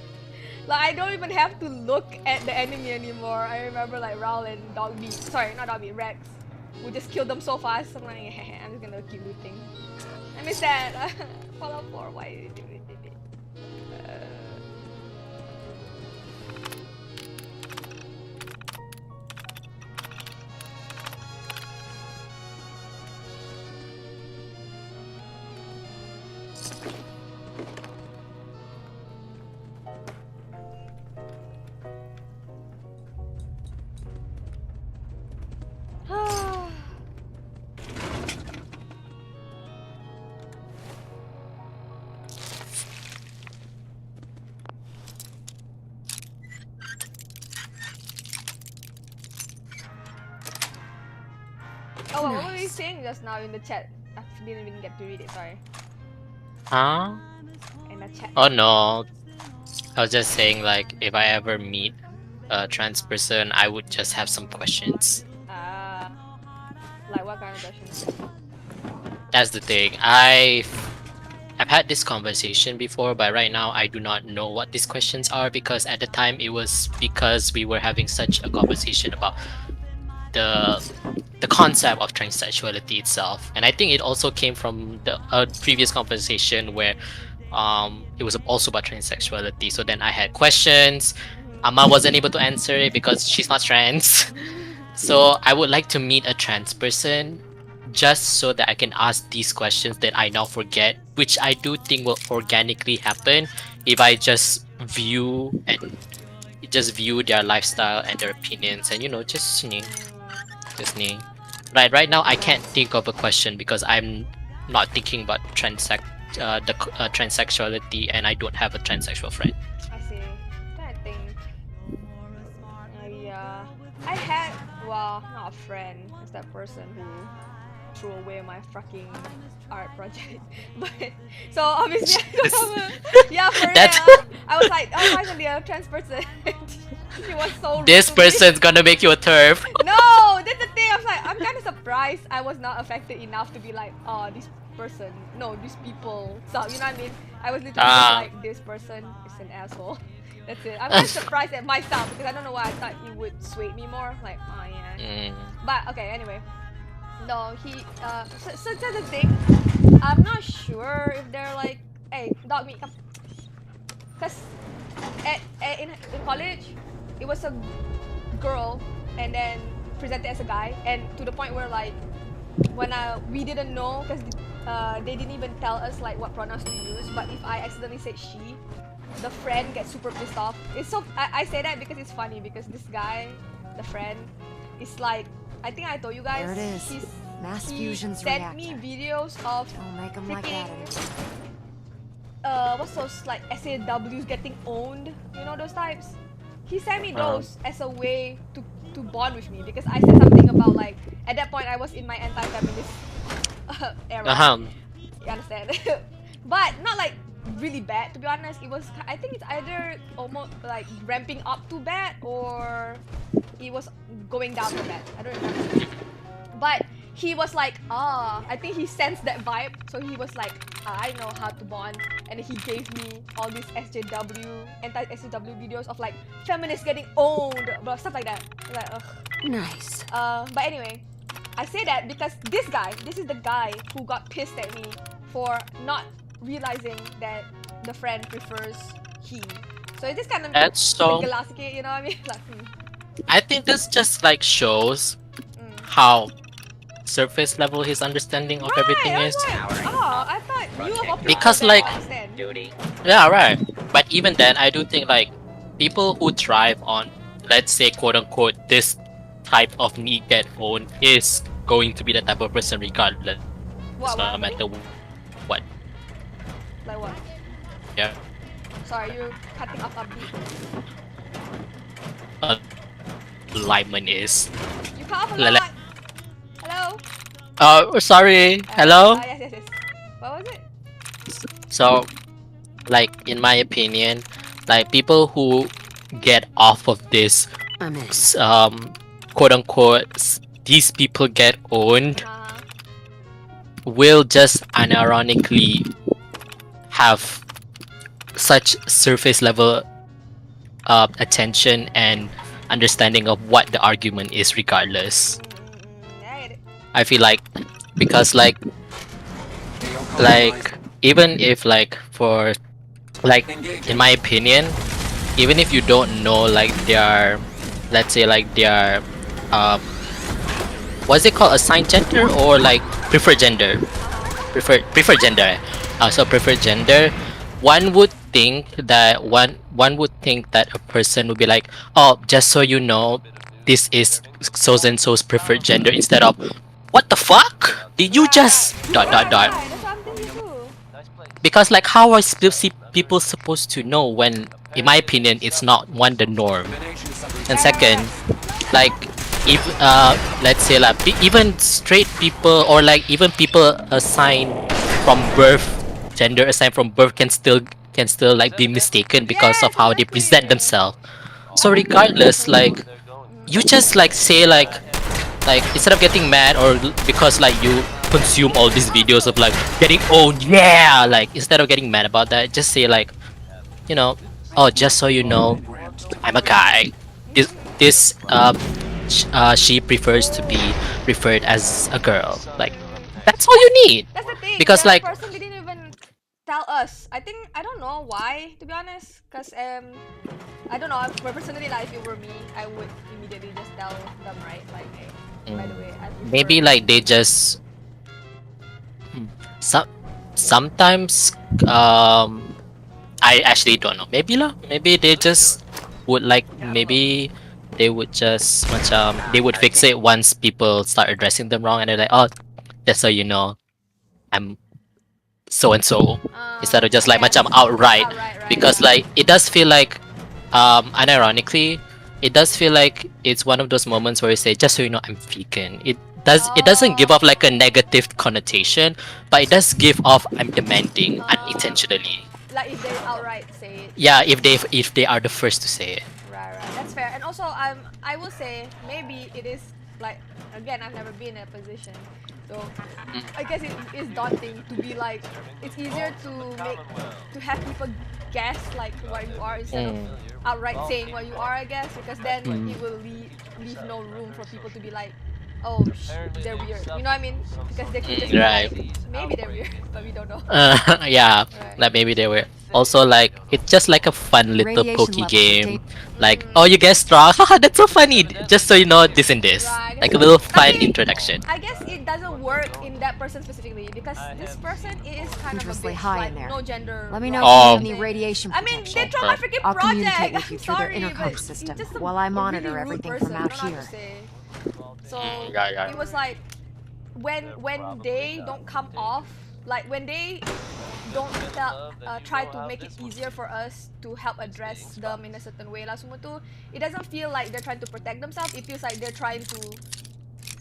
Like, I don't even have to look at the enemy anymore. I remember like Raul and Dogby, sorry, not Dogby, Rex, who just killed them so fast. I'm like, I'm just gonna keep looting. I miss that. Fallout 4, why did you do it? Oh, what were you saying just now in the chat? I didn't even get to read it, sorry. Huh? In the chat. Oh no. I was just saying, like, if I ever meet a trans person, I would just have some questions. Like what kind of questions? That's the thing. I've had this conversation before, but right now I do not know what these questions are, because at the time it was because we were having such a conversation about the concept of transsexuality itself, and I think it also came from the previous conversation where it was also about transsexuality. So then I had questions. Amma wasn't able to answer it because she's not trans. So I would like to meet a trans person just so that I can ask these questions that I now forget, which I do think will organically happen if I just view their lifestyle and their opinions, and just right now I can't think of a question because I'm not thinking about transsexuality, and I don't have a transsexual friend. I see. I think. Yeah. I had, well, not a friend. It's that person who threw away my fucking art project. But so obviously I don't have a, yeah, for real. I was like, oh, finally a trans person. She was so rude This to me. person's gonna make you a turf. No, that's the thing. I was like, I'm kind of surprised I was not affected enough to be like, oh, this person, no, these people. So you know what I mean? I was literally just like, this person is an asshole. That's it. I'm kind of surprised at myself because I don't know why I thought it would sway me more. Like, oh yeah. But okay, anyway. No, he. So that's the thing. I'm not sure if they're like, hey, dog meat, come. Cause in college, it was a girl and then presented as a guy, and to the point where like when we didn't know, because they didn't even tell us like what pronouns to use, but if I accidentally said she, the friend gets super pissed off. It's so I say that because it's funny, because this guy, the friend, is like, I think I told you guys, There it is. Mass fusion's sent reactor. me videos of Don't make 'em like that anymore. what's those like SAWs getting owned, you know those types? He sent me those as a way to bond with me, because I said something about like, at that point I was in my anti-feminist era. You understand? But not like really bad, to be honest. It was, I think it's either almost like ramping up to bad or it was going down to bad. I don't remember. But he was like, I think he sensed that vibe. So he was like, I know how to bond. And he gave me all these anti-SJW videos of like feminists getting owned, blah, stuff like that. Like, ugh. Nice. But anyway, I say that because this is the guy who got pissed at me for not realizing that the friend prefers he. So it is kind of That's so. Galasike, you know what I mean? Like, I think this just like shows how surface level his understanding of everything I is. was like, I thought you of all people Because that like, understand. yeah, right. But even then, I do think like people who thrive on, let's say, quote unquote, this type of need get owned is going to be the type of person regardless, no matter what. Like what? Yeah. Sorry, you're cutting off a bit. Alignment is. You cut off a lot. Hello? Oh, sorry. Hello? Yes. What was it? So, like, in my opinion, like, people who get off of this, quote unquote, these people get owned, will just unironically have such surface level attention and understanding of what the argument is regardless. I feel like because like even if like for like in my opinion, even if you don't know like their, let's say like their what's it called, assigned gender or like preferred gender, preferred gender, so preferred gender, one would think that one would think that a person would be like, oh, just so you know, this is so and so's preferred gender, instead of what the fuck did you just dot. Because like how are people supposed to know when, in my opinion, it's not one the norm, and second, like if let's say like even straight people or like even people assigned from birth, gender assigned from birth can still like be mistaken because of how they present themselves. So regardless, like you just like say like instead of getting mad or because like you consume all these videos of like getting owned, yeah, like instead of getting mad about that, just say like, you know, oh, just so you know, I'm a guy. This she prefers to be referred as a girl. Like that's all you need. That's the thing. Because the like person didn't even tell us. I don't know why, to be honest. Cause I don't know. Personally, like if it were me, I would immediately just tell them, right? Like, hey, by the way, I prefer. maybe like they just sometimes I actually don't know. Maybe they just would like, maybe they would just they would fix it once people start addressing them wrong, and they're like, oh, just so you know, I'm so and so, instead of just like outright, because like it does feel like unironically, it does feel like it's one of those moments where you say, just so you know, I'm vegan. It doesn't give off like a negative connotation, but it does give off I'm demanding unintentionally. Like if they outright say it. Yeah, if they are the first to say it. Right. That's fair. And also, I will say maybe it is like, again, I've never been in a position, so I guess it is daunting to be like, it's easier to have people guess like what you are instead of outright saying what you are, I guess, because then it will leave no room for people to be like, oh, they're weird. You know what I mean? Because they could just be like, maybe they're weird, but we don't know. Yeah, like maybe they were. Also, like it's just like a fun little pokey game. Like, oh, you guessed wrong. Haha, that's so funny. Just so you know, this and this. Like a little fun introduction. I guess it doesn't work in that person specifically because this person is kind of a bitch, high like in there. no gender. Let me know if you need radiation protection. I mean, they throw my freaking I'll project. communicate with you through their Sorry, intercom but system just while I a monitor really rude everything person. from I out don't know here. how to say. So Yeah. it was like when they don't come off, like when they don't try to make it easier for us to help address them in a certain way lah semua tu, it doesn't feel like they're trying to protect themselves. It feels like they're trying to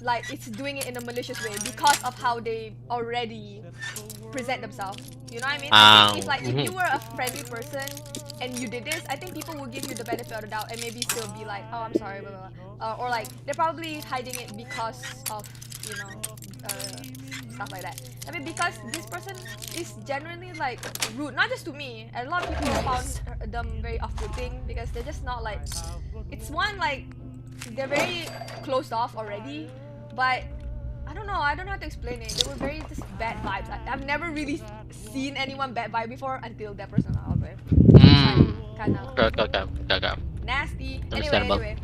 like it's doing it in a malicious way because of how they already present themselves. You know what I mean? I think if you were a friendly person and you did this, I think people will give you the benefit of the doubt and maybe still be like, oh, I'm sorry, blah blah blah, or like they're probably hiding it because of stuff like that. I mean, because this person is genuinely like rude, not just to me. A lot of people found them very off-putting because they're just not like. It's one like they're very closed off already, but I don't know. I don't know how to explain it. They were very just bad vibes. I've never really seen anyone bad vibe before until that person I was with. Kind of nasty. Understandable. Anyway.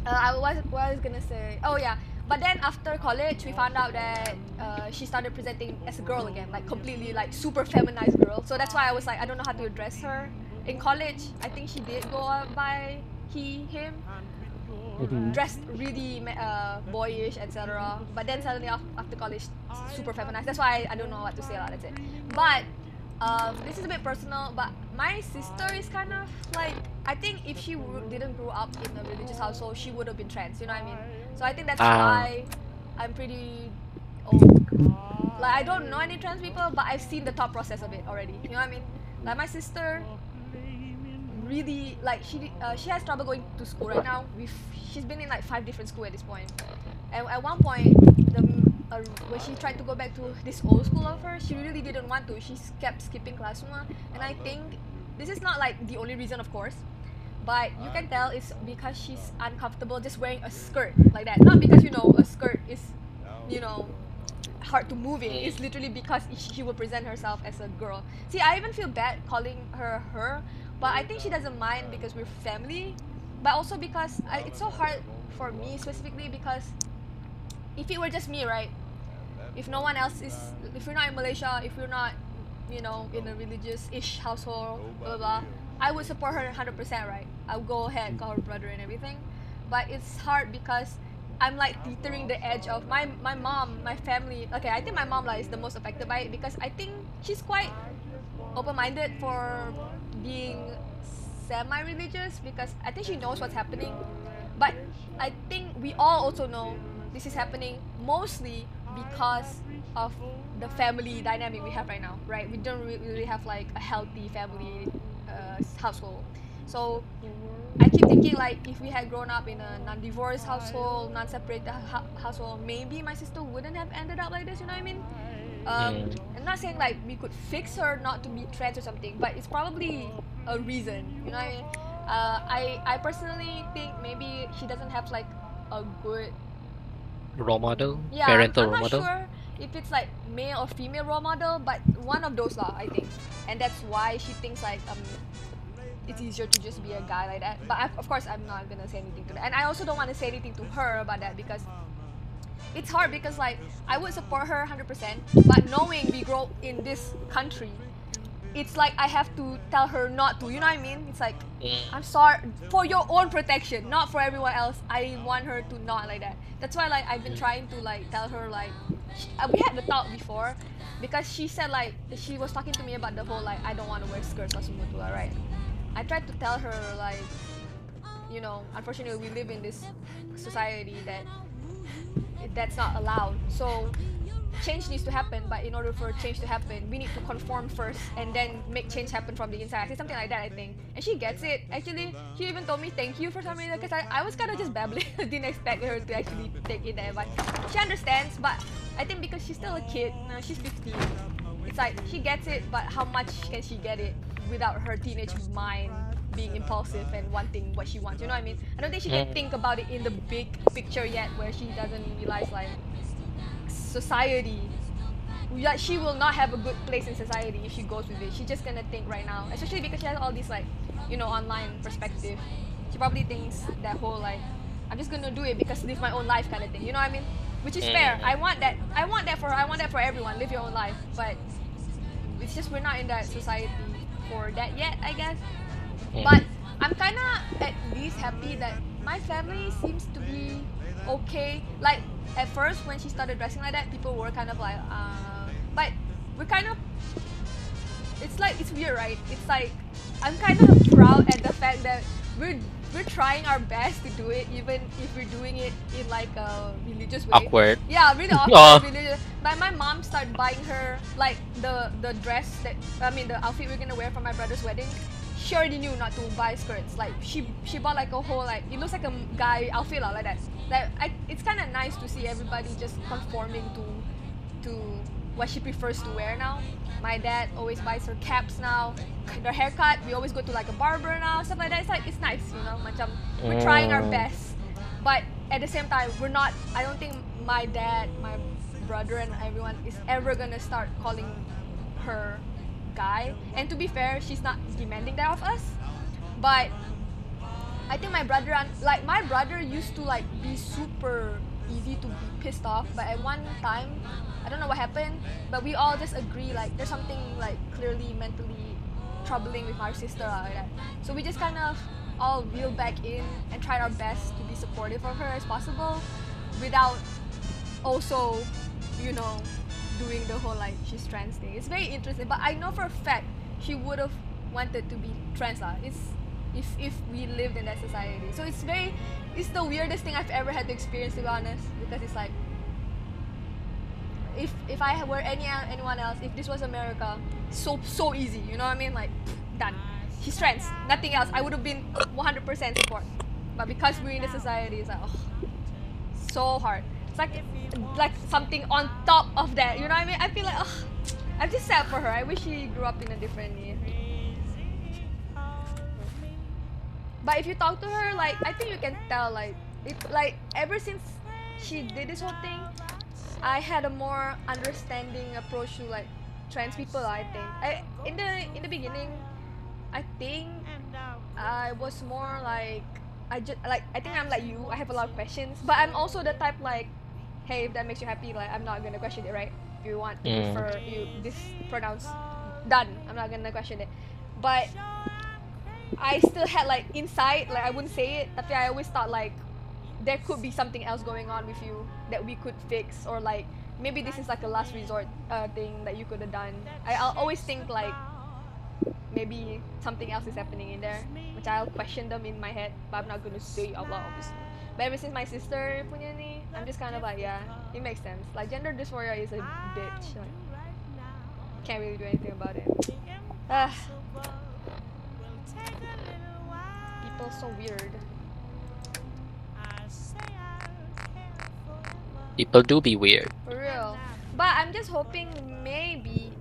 What I was gonna say. Oh yeah. But then after college, we found out that she started presenting as a girl again, like completely like super feminized girl. So that's why I was like, I don't know how to address her. In college, I think she did go out by him, dressed really boyish, etc. But then suddenly after college, super feminized. That's why I don't know what to say. That's it. But this is a bit personal. But my sister is kind of like, I think if she didn't grow up in a religious household, she would have been trans. You know what I mean? So I think that's why I'm pretty like I don't know any trans people, but I've seen the thought process of it already. You know what I mean? Like my sister really like she has trouble going to school right now. She's been in like 5 different schools at this point. And at one point, when she tried to go back to this old school of hers, she really didn't want to. She kept skipping class semua. And I think this is not like the only reason, of course, but you can tell it's because she's uncomfortable just wearing a skirt like that. Not because a skirt is hard to move in. It's literally because she will present herself as a girl. See, I even feel bad calling her, but I think she doesn't mind because we're family, but also because it's so hard for me specifically because if it were just me, right? If no one else is, if we're not in Malaysia, if we're not, in a religious-ish household, blah blah blah, I would support her 100%, right? I'll go ahead, call her brother and everything. But it's hard because I'm like teetering the edge of my mom, my family. Okay, I think my mom like is the most affected by it because I think she's quite open-minded for being semi-religious because I think she knows what's happening. But I think we all also know this is happening mostly because of the family dynamic we have right now, right? We don't really have like a healthy family household. So I keep thinking like if we had grown up in a non-divorced household, non-separated household, maybe my sister wouldn't have ended up like this. You know what I mean? I'm not saying like we could fix her not to be trans or something, but it's probably a reason. You know what I mean? I personally think maybe she doesn't have like a good role model, yeah, parental I'm role not model. sure if it's like male or female role model, but one of those lah, I think, and that's why she thinks like it's easier to just be a guy like that. But of course, I'm not gonna say anything to that, and I also don't want to say anything to her about that because it's hard because like I would support her 100%, but knowing we grow in this country, it's like I have to tell her not to. You know what I mean? It's like I'm sorry for your own protection, not for everyone else. I want her to not like that. That's why like I've been trying to like tell her like we had the talk before because she said like she was talking to me about the whole like I don't want to wear skirts or something, right? I tried to tell her like unfortunately we live in this society that's not allowed. So change needs to happen, but in order for change to happen, we need to conform first and then make change happen from the inside. I think something like that, I think. And she gets it. Actually, she even told me thank you for some reason because I was kind of just babbling. I didn't expect her to actually take in the advice. She understands, but I think because she's still a kid, she's 15. It's like she gets it, but how much can she get it without her teenage mind being impulsive and wanting what she wants? You know what I mean? I don't think she can think about it in the big picture yet, where she doesn't realize like society, like she will not have a good place in society if she goes with it. She's just gonna think right now, especially because she has all these like online perspective. She probably thinks that whole like I'm just gonna do it because live my own life kind of thing. You know what I mean? Which is fair. I want that for her. I want that for everyone. Live your own life. But it's just we're not in that society for that yet, I guess. But I'm kind of at least happy that my family seems to be okay. Like at first when she started dressing like that, people were kind of like but we're kind of, it's like, it's weird, right? It's like I'm kind of proud at the fact that we're we're trying our best to do it, even if we're doing it in like a religious way. Awkward. Yeah, really awkward. Oh. Religious. But my mom started buying her like the dress that the outfit we're gonna wear for my brother's wedding. She already knew not to buy skirts. Like she bought like a whole like it looks like a guy outfit like that. It's kind of nice to see everybody just conforming to what she prefers to wear now. My dad always buys her caps now. Her haircut, we always go to like a barber now, stuff like that. It's nice, you know. Macam we're trying our best, but at the same time, we're not. I don't think my dad, my brother, and everyone is ever gonna start calling her guy. And to be fair, she's not demanding that of us. But I think my brother used to like be super easy to be pissed off, but at one time I don't know what happened, but we all just agree like there's something like clearly mentally troubling with our sister like that. So we just kind of all reel back in and tried our best to be supportive of her as possible without also, you know, doing the whole like she's trans thing. It's very interesting, but I know for a fact she would have wanted to be trans lah. It's if we lived in that society. So it's the weirdest thing I've ever had to experience, to be honest, because it's like if I were anyone else, if this was America, so easy, you know what I mean? Like done. She's trans, nothing else. I would have been 100% support. But because we're in the society, it's like so hard. It's like something on top of that, you know what I mean? I feel like I'm just sad for her. I wish she grew up in a different year. But if you talk to her, like I think you can tell, like ever since she did this whole thing, I had a more understanding approach to like trans people. I think in the beginning, I think I was more like I think I'm like you. I have a lot of questions, but I'm also the type like, hey, if that makes you happy, like I'm not gonna question it, right? If you want to prefer this pronouns, done. I'm not gonna question it. But I still had like inside, like I wouldn't say it, but I always thought like there could be something else going on with you that we could fix, or like maybe this is like a last resort thing that you could have done. I'll always think like maybe something else is happening in there, which I'll question them in my head, but I'm not gonna say it out loud, obviously. But ever since my sister punya ni, I'm just kind of like, yeah, it makes sense. Like gender dysphoria is a bitch. Like, can't really do anything about it. People so weird. People do be weird. For real. But I'm just hoping maybe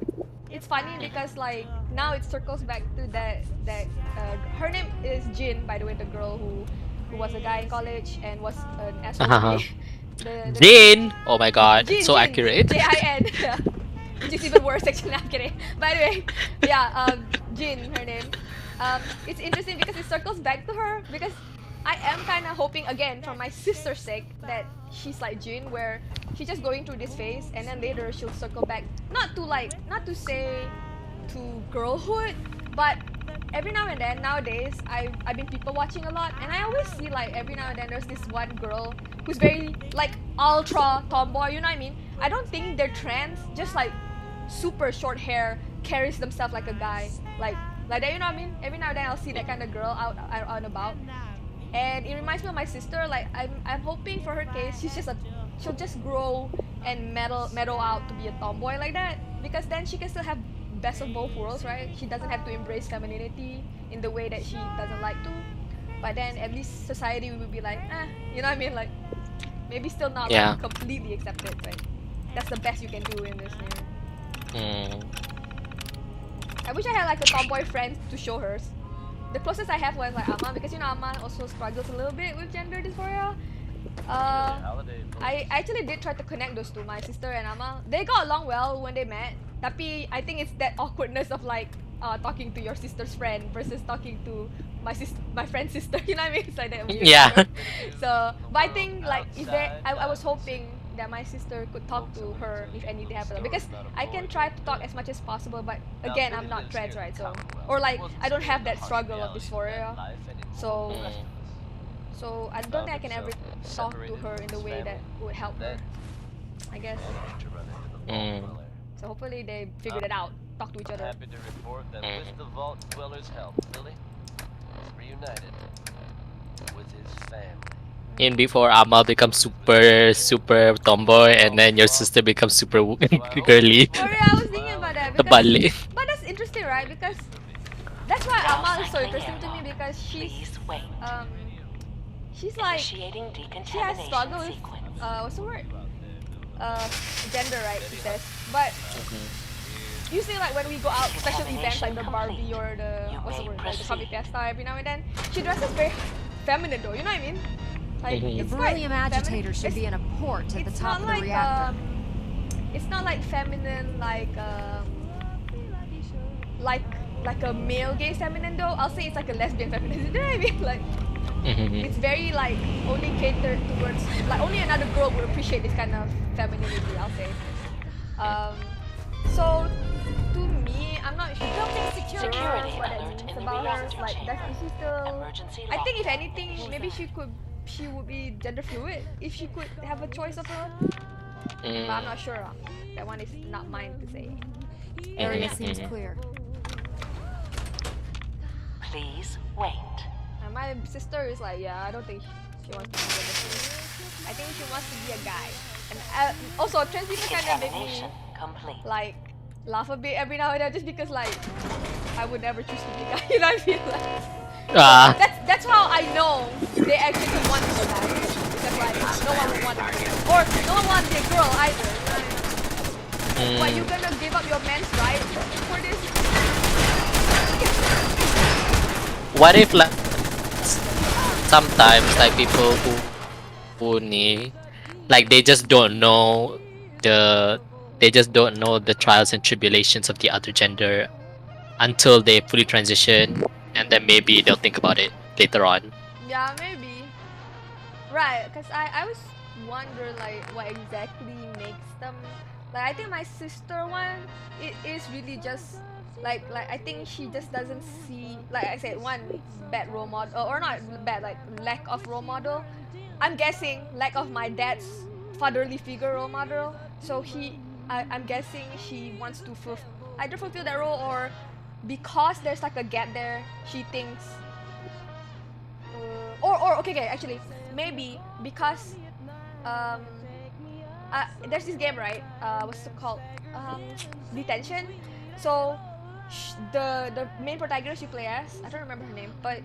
it's funny because like now it circles back to that her name is Jin, by the way, the girl who was a guy in college and was an asshole. Jin! Oh my god, Jin, it's so accurate. Jin, yeah. Which is even worse actually. Not kidding. By the way, yeah, Jin, her name. It's interesting because it circles back to her, because I am kind of hoping again for my sister's sake that she's like Jin, where she's just going through this phase and then later she'll circle back, not to say to girlhood, but every now and then nowadays I've been people watching a lot, and I always see like every now and then there's this one girl who's very like ultra tomboy, you know what I mean? I don't think they're trans, just like super short hair, carries themselves like a guy, like that, you know what I mean? Every now and then I'll see that kind of girl out and about, and it reminds me of my sister. Like I'm hoping for her case she'll just grow and meadow out to be a tomboy like that, because then she can still have best of both worlds, right? She doesn't have to embrace femininity in the way that she doesn't like to, but then at least society will be like, you know what I mean? Like maybe still not like completely accepted, but that's the best you can do in this year. I wish I had like a tomboy friend to show her. The closest I have was like Amma, because you know Amma also struggles a little bit with gender dysphoria. I actually did try to connect those two, my sister and Amma. They got along well when they met. Tapi I think it's that awkwardness of like talking to your sister's friend versus talking to my friend's sister. You know what I mean? It's like that weird. Yeah. So, but I think like I was hoping that my sister could talk to her if anything happened, because I can try to talk as much as possible, but again I'm not trans, right? So, or like I don't have that struggle of dysphoria, so I don't think I can ever talk to her in the way that would help her, I guess. So hopefully they figured it out, talk to each other. Happy to report that with the Vault Dweller's help, Billy is reunited. with his family. In before Amal becomes super tomboy, and then your sister becomes super girly. Oh yeah, I was thinking about that because, Terbalik. but that's interesting, right? Because that's why Amal is so interesting to me because she's like she has struggled with what's the word gender, right? She says, but usually like when we go out special events like the Barbie or the what's the word like the comic fiesta every now and then, she dresses very feminine though. You know what I mean? Like The it's quite beryllium agitator should be in a port at the top of the reactor. It's not like feminine like like a male gay feminine though. I'll say it's like a lesbian feminine. You know what I mean? Like it's very like only catered towards like only another girl would appreciate this kind of femininity. I'll say. So to me, I'm not sure what that means about her. Like, is she still? I think if anything, maybe she would be gender fluid if she could have a choice of her own. But I'm not sure. That one is not mine to say. Area seems clear. Please wait. And my sister is like, yeah, I don't think she wants to be gender fluid. I think she wants to be a guy. And also, trans people kind of make me like laugh a bit every now and then, just because like I would never choose to be a guy. You know what I mean? Like, that's how I know they actually want to be a guy, because like no one would want to be a girl, or no one wants to be a girl either. You know what I mean? But you gonna give up your man's right for this? What if like sometimes like people who need like they just don't know the trials and tribulations of the other gender until they fully transition, and then maybe they'll think about it later on. Yeah, maybe. Right, because I was wondering like what exactly makes them like. I think my sister one, it is really just like I think she just doesn't see, like I said, one bad role model, or not bad, like lack of role model. I'm guessing lack of my dad's fatherly figure role model. So I'm guessing she wants to either fulfill that role, or because there's like a gap there, she thinks or okay, actually maybe because there's this game, right? What's it called? Detention. So the main protagonist you play as, I don't remember her name, but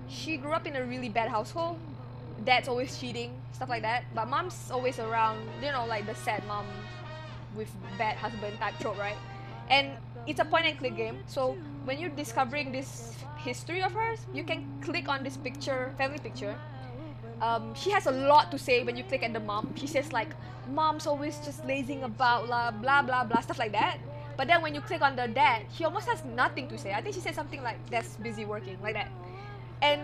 she grew up in a really bad household. Dad's always cheating, stuff like that, but mom's always around, you know, like the sad mom with bad husband type trope, right? And it's a point and click game, so when you're discovering this history of hers, you can click on this picture, family picture. She has a lot to say when you click at the mom. She says like, mom's always just lazing about, blah blah blah blah, stuff like that. But then when you click on the dad, she almost has nothing to say. I think she said something like, that's busy working, like that. And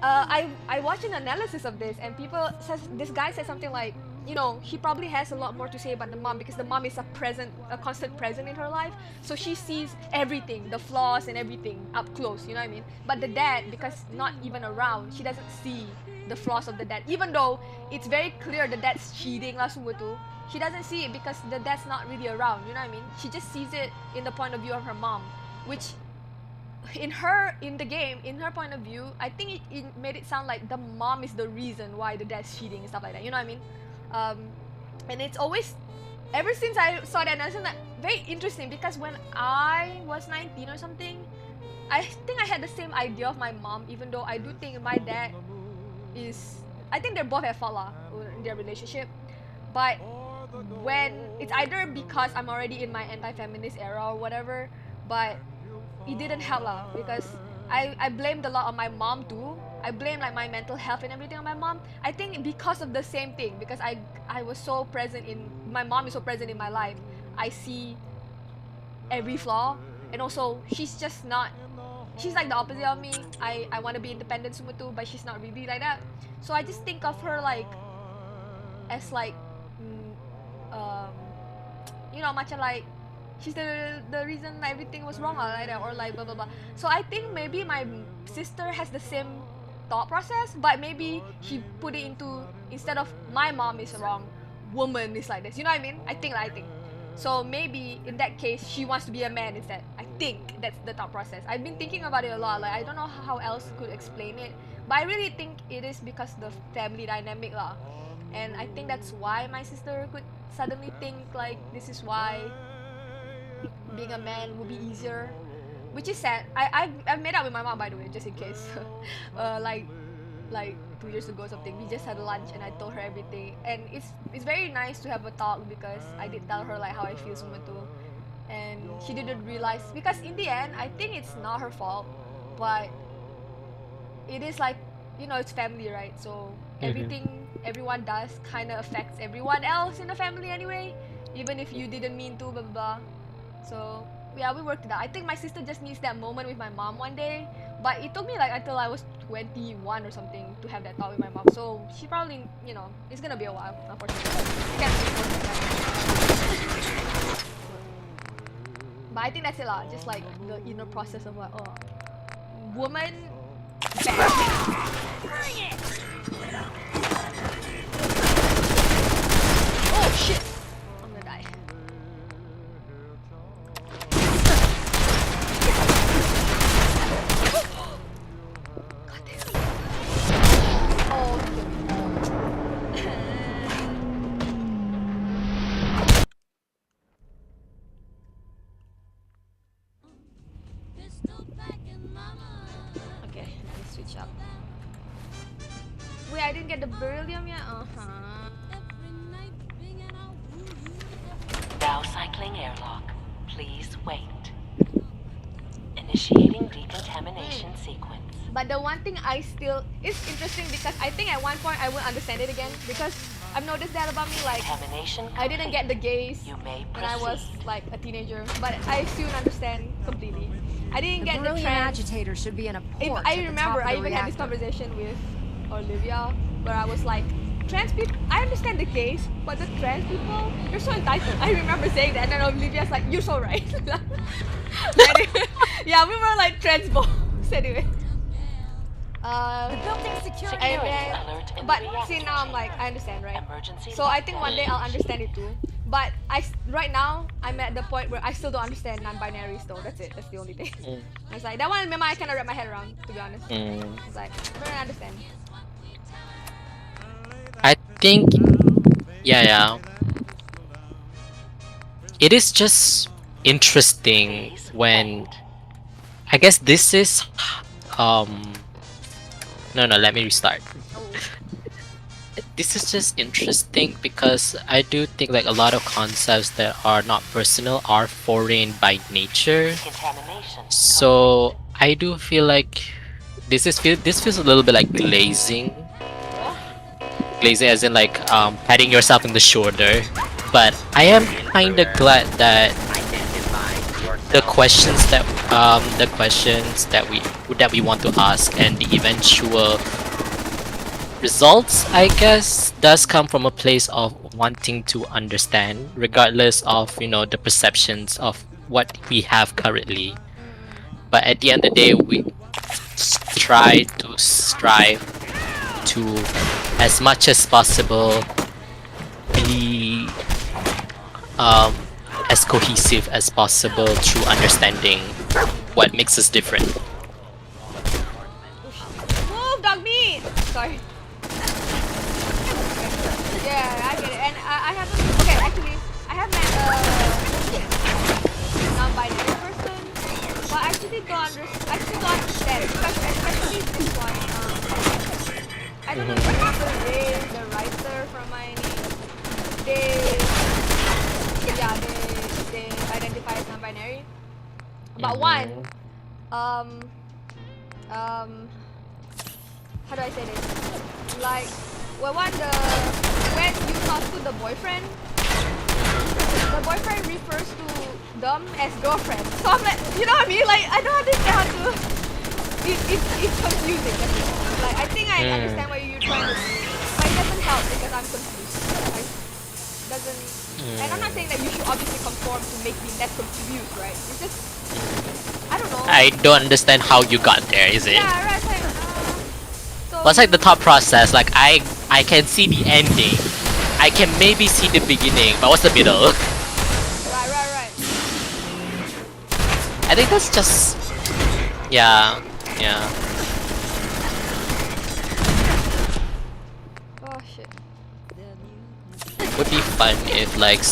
I watched an analysis of this, and this guy said something like, you know, he probably has a lot more to say about the mom because the mom is a constant present in her life. So she sees everything, the flaws and everything up close, you know what I mean? But the dad, because not even around, she doesn't see the flaws of the dad. Even though it's very clear the dad's cheating lah semua tu, she doesn't see it because the dad's not really around, you know what I mean? She just sees it in the point of view of her mom, which in the game, in her point of view, I think it made it sound like the mom is the reason why the dad's cheating and stuff like that, you know what I mean? And it's always, ever since I saw that announcement, like, very interesting, because when I was 19 or something, I think I had the same idea of my mom, even though I do think my dad is, I think they're both at fault lah in their relationship. But when it's either because I'm already in my anti-feminist era or whatever, but it didn't help lah, because I blamed a lot on my mom too. I blame like my mental health and everything on my mom. I think because of the same thing, because I was so present in, my mom is so present in my life. I see every flaw, and also she's just not, she's like the opposite of me. I want to be independent semua tu, but she's not really like that. So I just think of her like as like you know, macam like she's the reason everything was wrong like that, or like blah blah blah. So I think maybe my sister has the same thought process, but maybe she put it into, instead of my mom is wrong, woman is like this, you know what I mean? I think So maybe in that case, she wants to be a man instead. I think that's the thought process. I've been thinking about it a lot. Like I don't know how else could explain it, but I really think it is because the family dynamic lah. And I think that's why my sister could suddenly think like this is why being a man would be easier, which is sad. I've made up with my mom, by the way, just in case. Like 2 years ago or something, we just had lunch and I told her everything, and it's very nice to have a talk because I did tell her like how I feel semua tu, and she didn't realize, because in the end I think it's not her fault, but it is like, you know, it's family, right? So everything everyone does kind of affects everyone else in the family anyway, even if you didn't mean to, blah blah blah. So yeah, we worked it out. I think my sister just needs that moment with my mom one day, but it took me like until I was 21 or something to have that talk with my mom. So she probably, you know, it's gonna be a while, unfortunately. I can't really force it. But I think that's it lah. Just like the inner process of like, oh, woman, bad. Oh shit! I'm gonna die. Okay, let me switch up. Wait, I didn't get the beryllium yet? Now cycling airlock. Please wait. Initiating decontamination sequence. But the one thing I still, it's interesting because I think at one point I won't understand it again, because I've noticed that about me, like I didn't get the gaze when I was like a teenager, but I soon understand completely. I didn't get the beryllium trans. agitator should be in a port I at the remember top of I the even had this reactor. conversation with Olivia where I was like, trans people, I understand the gays, but the trans people, you're so entitled. I remember saying that, and then Olivia's like, you're so right. Anyway, yeah, we were like trans boys anyway. The building's security And then, but see now I'm like, I understand, right? So I think one day I'll understand it too. But right now I'm at the point where I still don't understand non-binaries though. That's it. That's the only thing. It's like that one. Remember, I cannot wrap my head around, to be honest. It's like I don't understand. I think, yeah. It is just interesting when, I guess this is, no, let me restart. This is just interesting because I do think like a lot of concepts that are not personal are foreign by nature. So I do feel like this feels a little bit like glazing. Glazing as in like patting yourself on the shoulder. But I am kinda glad that the questions that we want to ask and the eventual results, I guess, does come from a place of wanting to understand, regardless of, you know, the perceptions of what we have currently. But at the end of the day, we strive to, as much as possible, be as cohesive as possible through understanding what makes us different. Move, dog meat! Sorry. Yeah, I get it. And I haven't. Okay, actually, I have met a non-binary person, but I actually don't understand, because especially this one. I don't know. Remember the writer from my they identify as non-binary. But one, how do I say this? Like, when you talk to the boyfriend refers to them as girlfriend. So I'm like, you know what I mean? Like, I don't understand how to. It's confusing. That's it. Like, I think I understand what you're trying to do, but it doesn't help because I'm confused. Like, doesn't. And I'm not saying that you should obviously conform to make me less confused, right? It's just, I don't know. I don't understand how you got there, is it? Yeah, right. Like, What's like the thought process? Like I can see the ending. I can maybe see the beginning, but what's the middle? think that's just yeah. Oh shit. Would be fun if like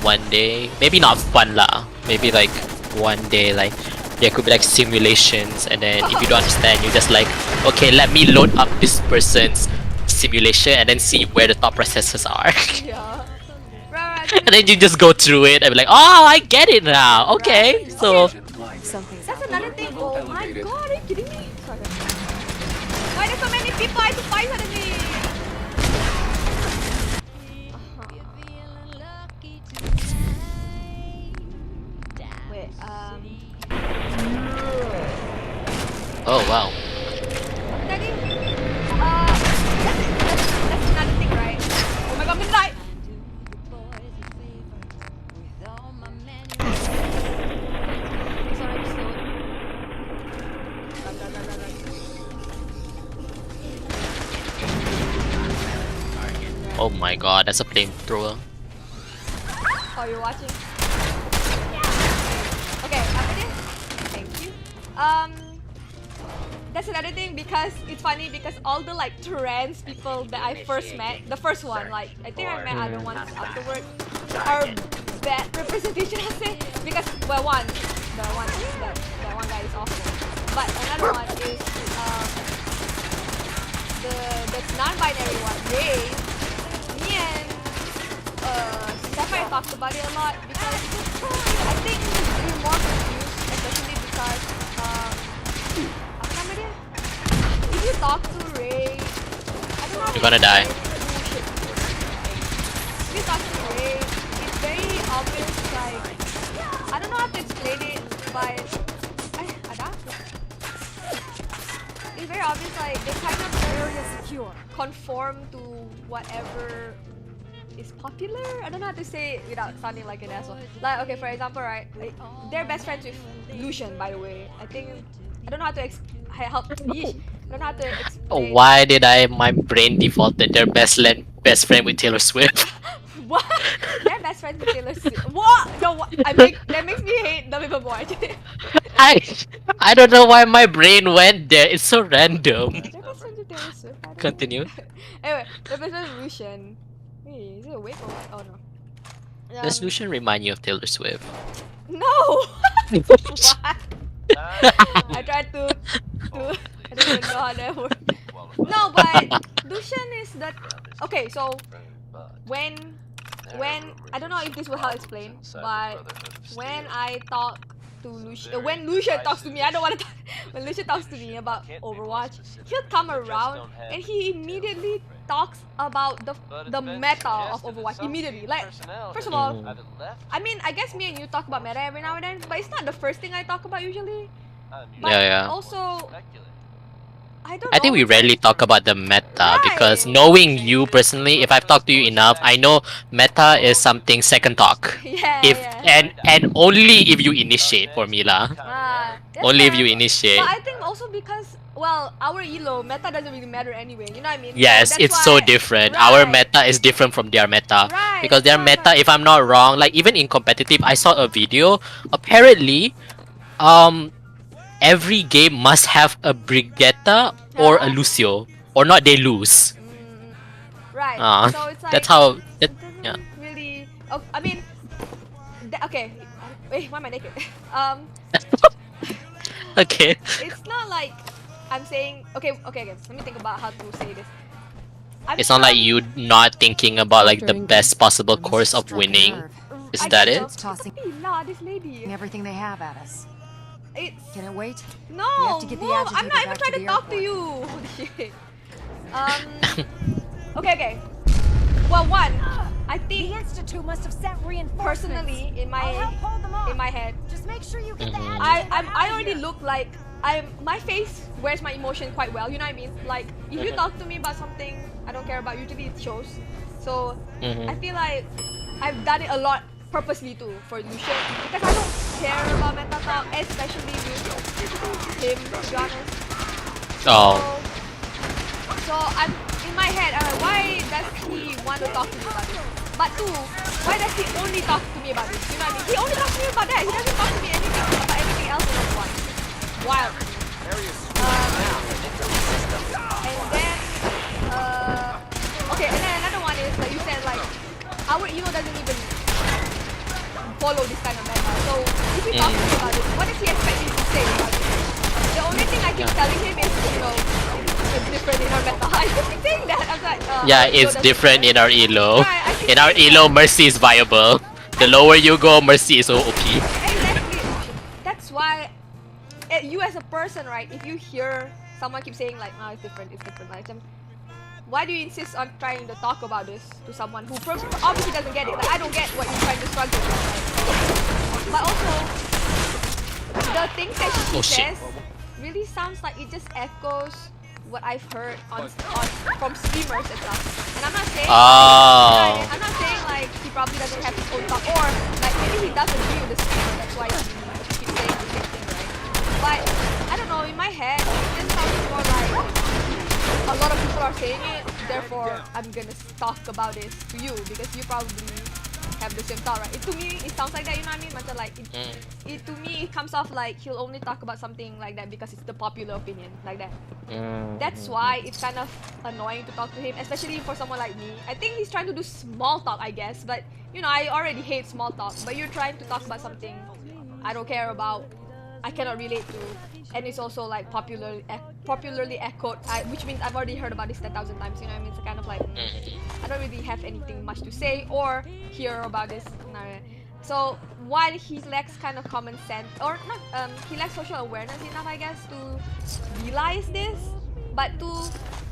one day, maybe not fun lah. Maybe like one day like there could be like simulations, and then if you don't understand, you just like, okay, let me load up this person's simulation and then see where the thought processes are. Yeah. And then you just go through it and be like, oh, I get it now. Okay, so That's another thing. Oh my god, are you kidding me? Sorry. Why there's so many people I have to fight suddenly? Wait, oh wow. Tadi, that's another thing, right? Oh my god, midnight! It's already slowed. Run. Oh my god, that's a flamethrower. Oh, you're watching? Okay, apa dia? Thank you. That's another thing because it's funny because all the like trans people that I first met, the first one, like I think I met other ones afterwards, are bad representation, I'll say, because well, that one guy is awful, but another one is the non-binary one, Ray. Me and Sapphire talked about it a lot because I think we're more confused, especially because apa nama dia? If you talk to Ray, I don't know how You're gonna die. If you talk to Ray, it's very obvious, like I don't know how to explain it, but it's very obvious, like they kind of conform to whatever is popular. I don't know how to say it without sounding like an asshole. Like, okay, for example, right? Like, they're best friends with Lucian, by the way. I don't know how to help. Yeesh. I don't know how to explain. Why did my brain defaulted their best friend with Taylor Swift? What? They're best friends with Taylor Swift. What? No, what? That makes me hate them even more. I don't know why my brain went there. It's so random. They're best friends with Taylor Swift. I don't Continue. know. Anyway, they're best friends with Lucian. Wait, is it awake or what? Oh no. Does Lucian remind you of Taylor Swift? No! What? I tried to I don't even know how that works. No, but Lucian is that. Okay, so when I don't know if this will help explain, but when I talk to Lucian, when Lucian talks to me, I don't want to. When Lucian talks to me about Overwatch, he'll come around and he immediately talks about the meta of Overwatch immediately. Like, first of all, I mean, I guess me and you talk about meta every now and then, but it's not the first thing I talk about usually. But Yeah. also, I don't know. I think we rarely talk about the meta because knowing you personally, if I've talked to you enough, I know meta is something second talk. And only if you initiate for me lah. Only if you initiate. But I think also because, well, our elo meta doesn't really matter anyway. You know what I mean? Yes, So it's that's so why- different. Right. Our meta is different from their meta. Right, Because that's their meta, if I'm not wrong, like even in competitive, I saw a video. Apparently, every game must have a Brigitte or a Lucio, or not they lose. Right. So it's like That's how. Yeah. really. Oh, I mean, okay. Wait, why am I naked? Okay. It's not like I'm saying. Okay. Let me think about how to say this. It's not like you not thinking about like the best possible course of winning. Is that it? Tossing Nah, this lady. everything they have at us. Can it wait? No, We have to get the move. I'm agitator not even back trying to to the talk to you. Holy shit. Okay. Well, one, I think The Institute must have sent reinforcements. personally in I'll help hold them off. my head, Just make sure you get the Mhm. agitator I already look like my face wears my emotion quite well. You know what I mean? Like if you talk to me about something I don't care about, usually it shows. So I feel like I've done it a lot purposely too for Lucian because I don't care about meta talk, especially with him. To be honest. Oh. So I'm in my head. I'm like, why does he want to talk to me about this? But two, why does he only talk to me about this? You know what I mean? He only talks to me about that. He doesn't talk to me about anything else was one. Wild. And then, okay, and then another one is like you said, like our ego doesn't even follow this kind of meta. So if you talk to him about it, what does he expect me to say about it? The only thing I keep telling him is, it's different in our meta. I just keep saying that. I'm like, Yeah, our ego it's doesn't different in our elo. Right, I keep In our saying elo, that. Mercy is viable. The lower you go, Mercy is OP. Exactly. That's why you as a person, right? If you hear someone keep saying like, "No, it's different," like, why do you insist on trying to talk about this to someone who obviously doesn't get it? Like, I don't get what you're trying to struggle with. Right? But also, the things that she says really sounds like it just echoes what I've heard on from streamers and stuff. And I'm not saying like, I'm not saying like he probably doesn't have his own thought, or like maybe he does agree with the streamer. That's why he keeps saying the same thing, right? But I don't know. In my head, it just sounds more like a lot of people are saying it. Therefore, I'm gonna talk about this to you because you probably have the same thought, right? To me, it sounds like that. You know what I mean? Macam like to me, it comes off like he'll only talk about something like that because it's the popular opinion, like that. That's why it's kind of annoying to talk to him, especially for someone like me. I think he's trying to do small talk, I guess, but I already hate small talk. But you're trying to talk about something I don't care about, I cannot relate to, and it's also like popularly echoed, which means I've already heard about this 10,000 times. You know what I mean? It's kind of like I don't really have anything much to say or hear about this. So while he lacks kind of common sense, or not, he lacks social awareness enough, I guess, to realize this. But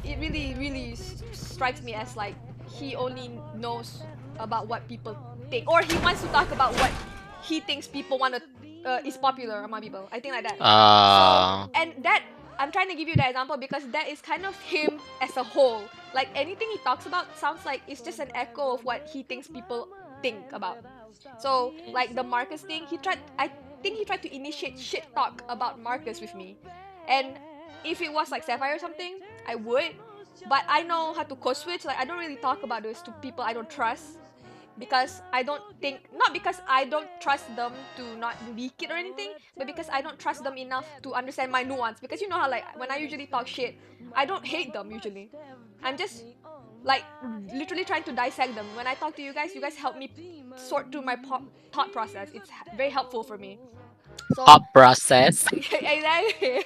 it really strikes me as like he only knows about what people think, or he wants to talk about what he thinks people want to is popular among people. I think like that. So and that I'm trying to give you that example because that is kind of him as a whole. Like anything he talks about sounds like it's just an echo of what he thinks people think about. So like the Marcus thing, I think he tried to initiate shit talk about Marcus with me. And if it was like Sapphire or something, I would. But I know how to code switch. Like I don't really talk about this to people I don't trust because I don't think, not because I don't trust them to not leak it or anything, but because I don't trust them enough to understand my nuance. Because you know how like when I usually talk shit, I don't hate them usually. I'm just like literally trying to dissect them. When I talk to you guys help me sort through my thought process. It's very helpful for me. So Thought process. exactly.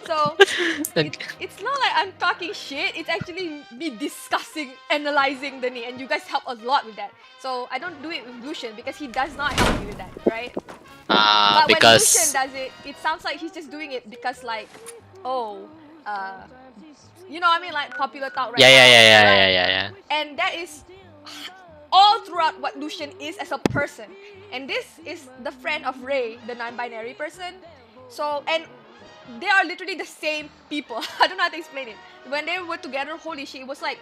So it's not like I'm talking shit. It's actually me discussing, analyzing the need, and you guys help a lot with that. So I don't do it with Lucian because he does not help me with that, right? But when Lucian does it, it sounds like he's just doing it because like, oh, you know what I mean, like popular talk right now. Yeah. And that is all throughout what Lucian is as a person. And this is the friend of Ray, the non-binary person. So, and they are literally the same people. I don't know how to explain it. When they were together, holy shit, it was like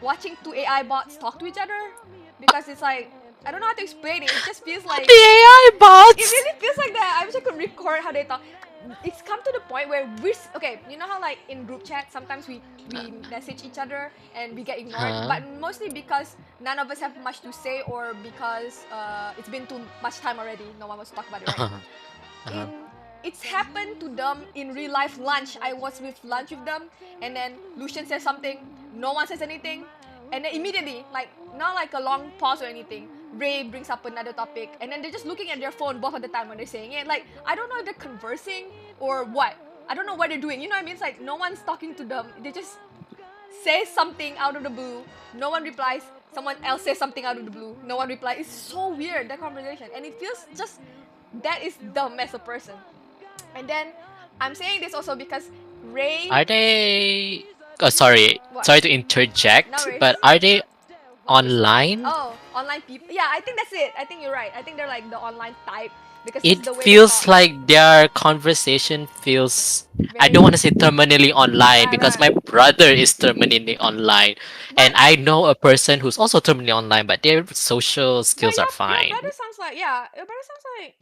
watching two AI bots talk to each other. Because it's like, I don't know how to explain it. It just feels like the AI bots. It really feels like that. I wish I could record how they talk. It's come to the point where okay, you know how like in group chat sometimes we message each other and we get ignored, but mostly because none of us have much to say or because it's been too much time already. No one wants to talk about it, right? It's happened to them in real life lunch. I was with lunch with them, and then Lucian says something, no one says anything, and then immediately, like not like a long pause or anything, Ray brings up another topic, and then they're just looking at their phone both of the time when they're saying it. Like I don't know if they're conversing or what. I don't know what they're doing. You know what I mean? It's like no one's talking to them. They just say something out of the blue. No one replies. Someone else says something out of the blue. No one replies. It's so weird, that conversation, and it feels just that is dumb as a person. And then I'm saying this also because Ray. Are they? Oh, sorry. What? Sorry to interject, No worries. but are they online? Oh, online people. Yeah, I think that's it. I think you're right. I think they're like the online type because It that's the way feels they talk. like their conversation feels. I don't want to say terminally online because my brother is terminally online, and I know a person who's also terminally online, but their social skills are fine. Your brother sounds like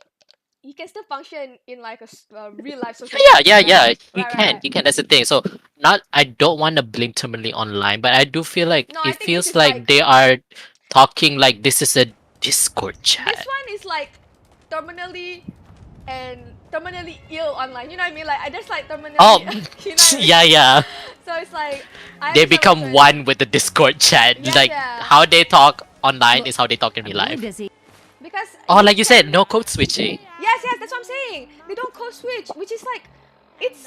he can still function in like a real life social. Yeah. He can. He can. That's the thing. So, not. I don't want to blame terminally online, but I do feel like No, I it think this feels is like they are talking like this is a Discord chat. This one is like terminally and terminally ill online. You know what I mean? Like I just like terminally, Oh, you know what I mean? yeah, yeah. So it's like I They understand what become you're trying to one say. with the Discord chat. Yeah, Like yeah. how they talk online Look, is how they talk in I'm real really life. busy. Because Oh, you like you can. said, no code switching. Yes, yes, that's what I'm saying. They don't code switch, which is like, it's.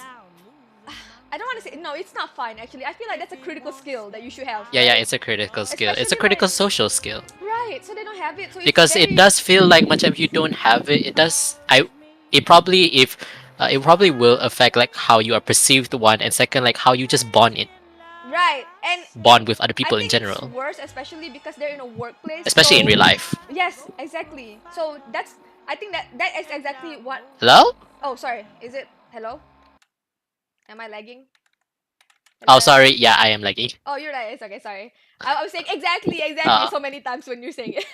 I don't want to say no. It's not fine actually. I feel like that's a critical skill that you should have, Yeah, yeah, right? it's a critical skill. It's a Especially like critical social skill. right. So they don't have it. So it's Because it very does feel like much if you don't have it, it does. It probably if it probably will affect like how you are perceived one, and second like how you just right. And bond with other I people in think it's general, worse, especially because they're in a workplace. especially in So real life. yes, exactly. So that's. I think that is exactly what. Hello? Oh, sorry. Is it hello? Am I lagging? Hello, Oh, sorry. hello. Yeah, I am lagging. Oh, you're right. It's okay. Sorry. I was saying exactly, exactly Uh, so many times when you're saying it.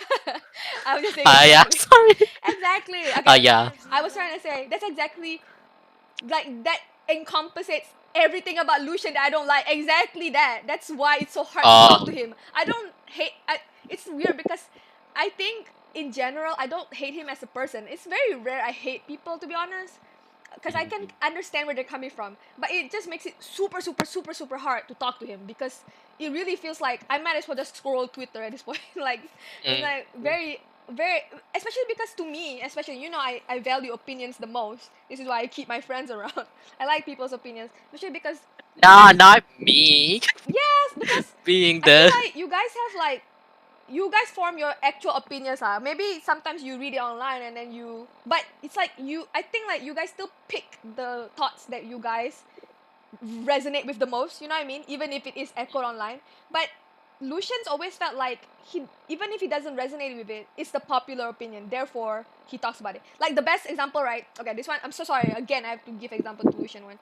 I was just saying yeah. exactly. Sorry. Exactly. Okay. Yeah. I was trying to say that's exactly like that encompasses everything about Lucian that I don't like. Exactly that. That's why it's so hard to talk to him. I don't hate. It's weird because I think in general I don't hate him as a person. It's very rare I hate people, to be honest, because I can understand where they're coming from, but it just makes it super, super, super, super hard to talk to him because it really feels like I might as well just scroll Twitter at this point. Like it's like very, very, especially because to me, especially I value opinions the most. This is why I keep my friends around. I like people's opinions, especially because Nah, not me. yes, because Being I feel the like you guys form your actual opinions. Maybe sometimes you read it online and then but it's like I think like you guys still pick the thoughts that you guys resonate with the most, you know what I mean, even if it is echoed online. But Lucian's always felt like even if he doesn't resonate with it, it's the popular opinion, therefore he talks about it. Like the best example, right? Okay, this one, I'm so sorry again, I have to give example to Lucian one.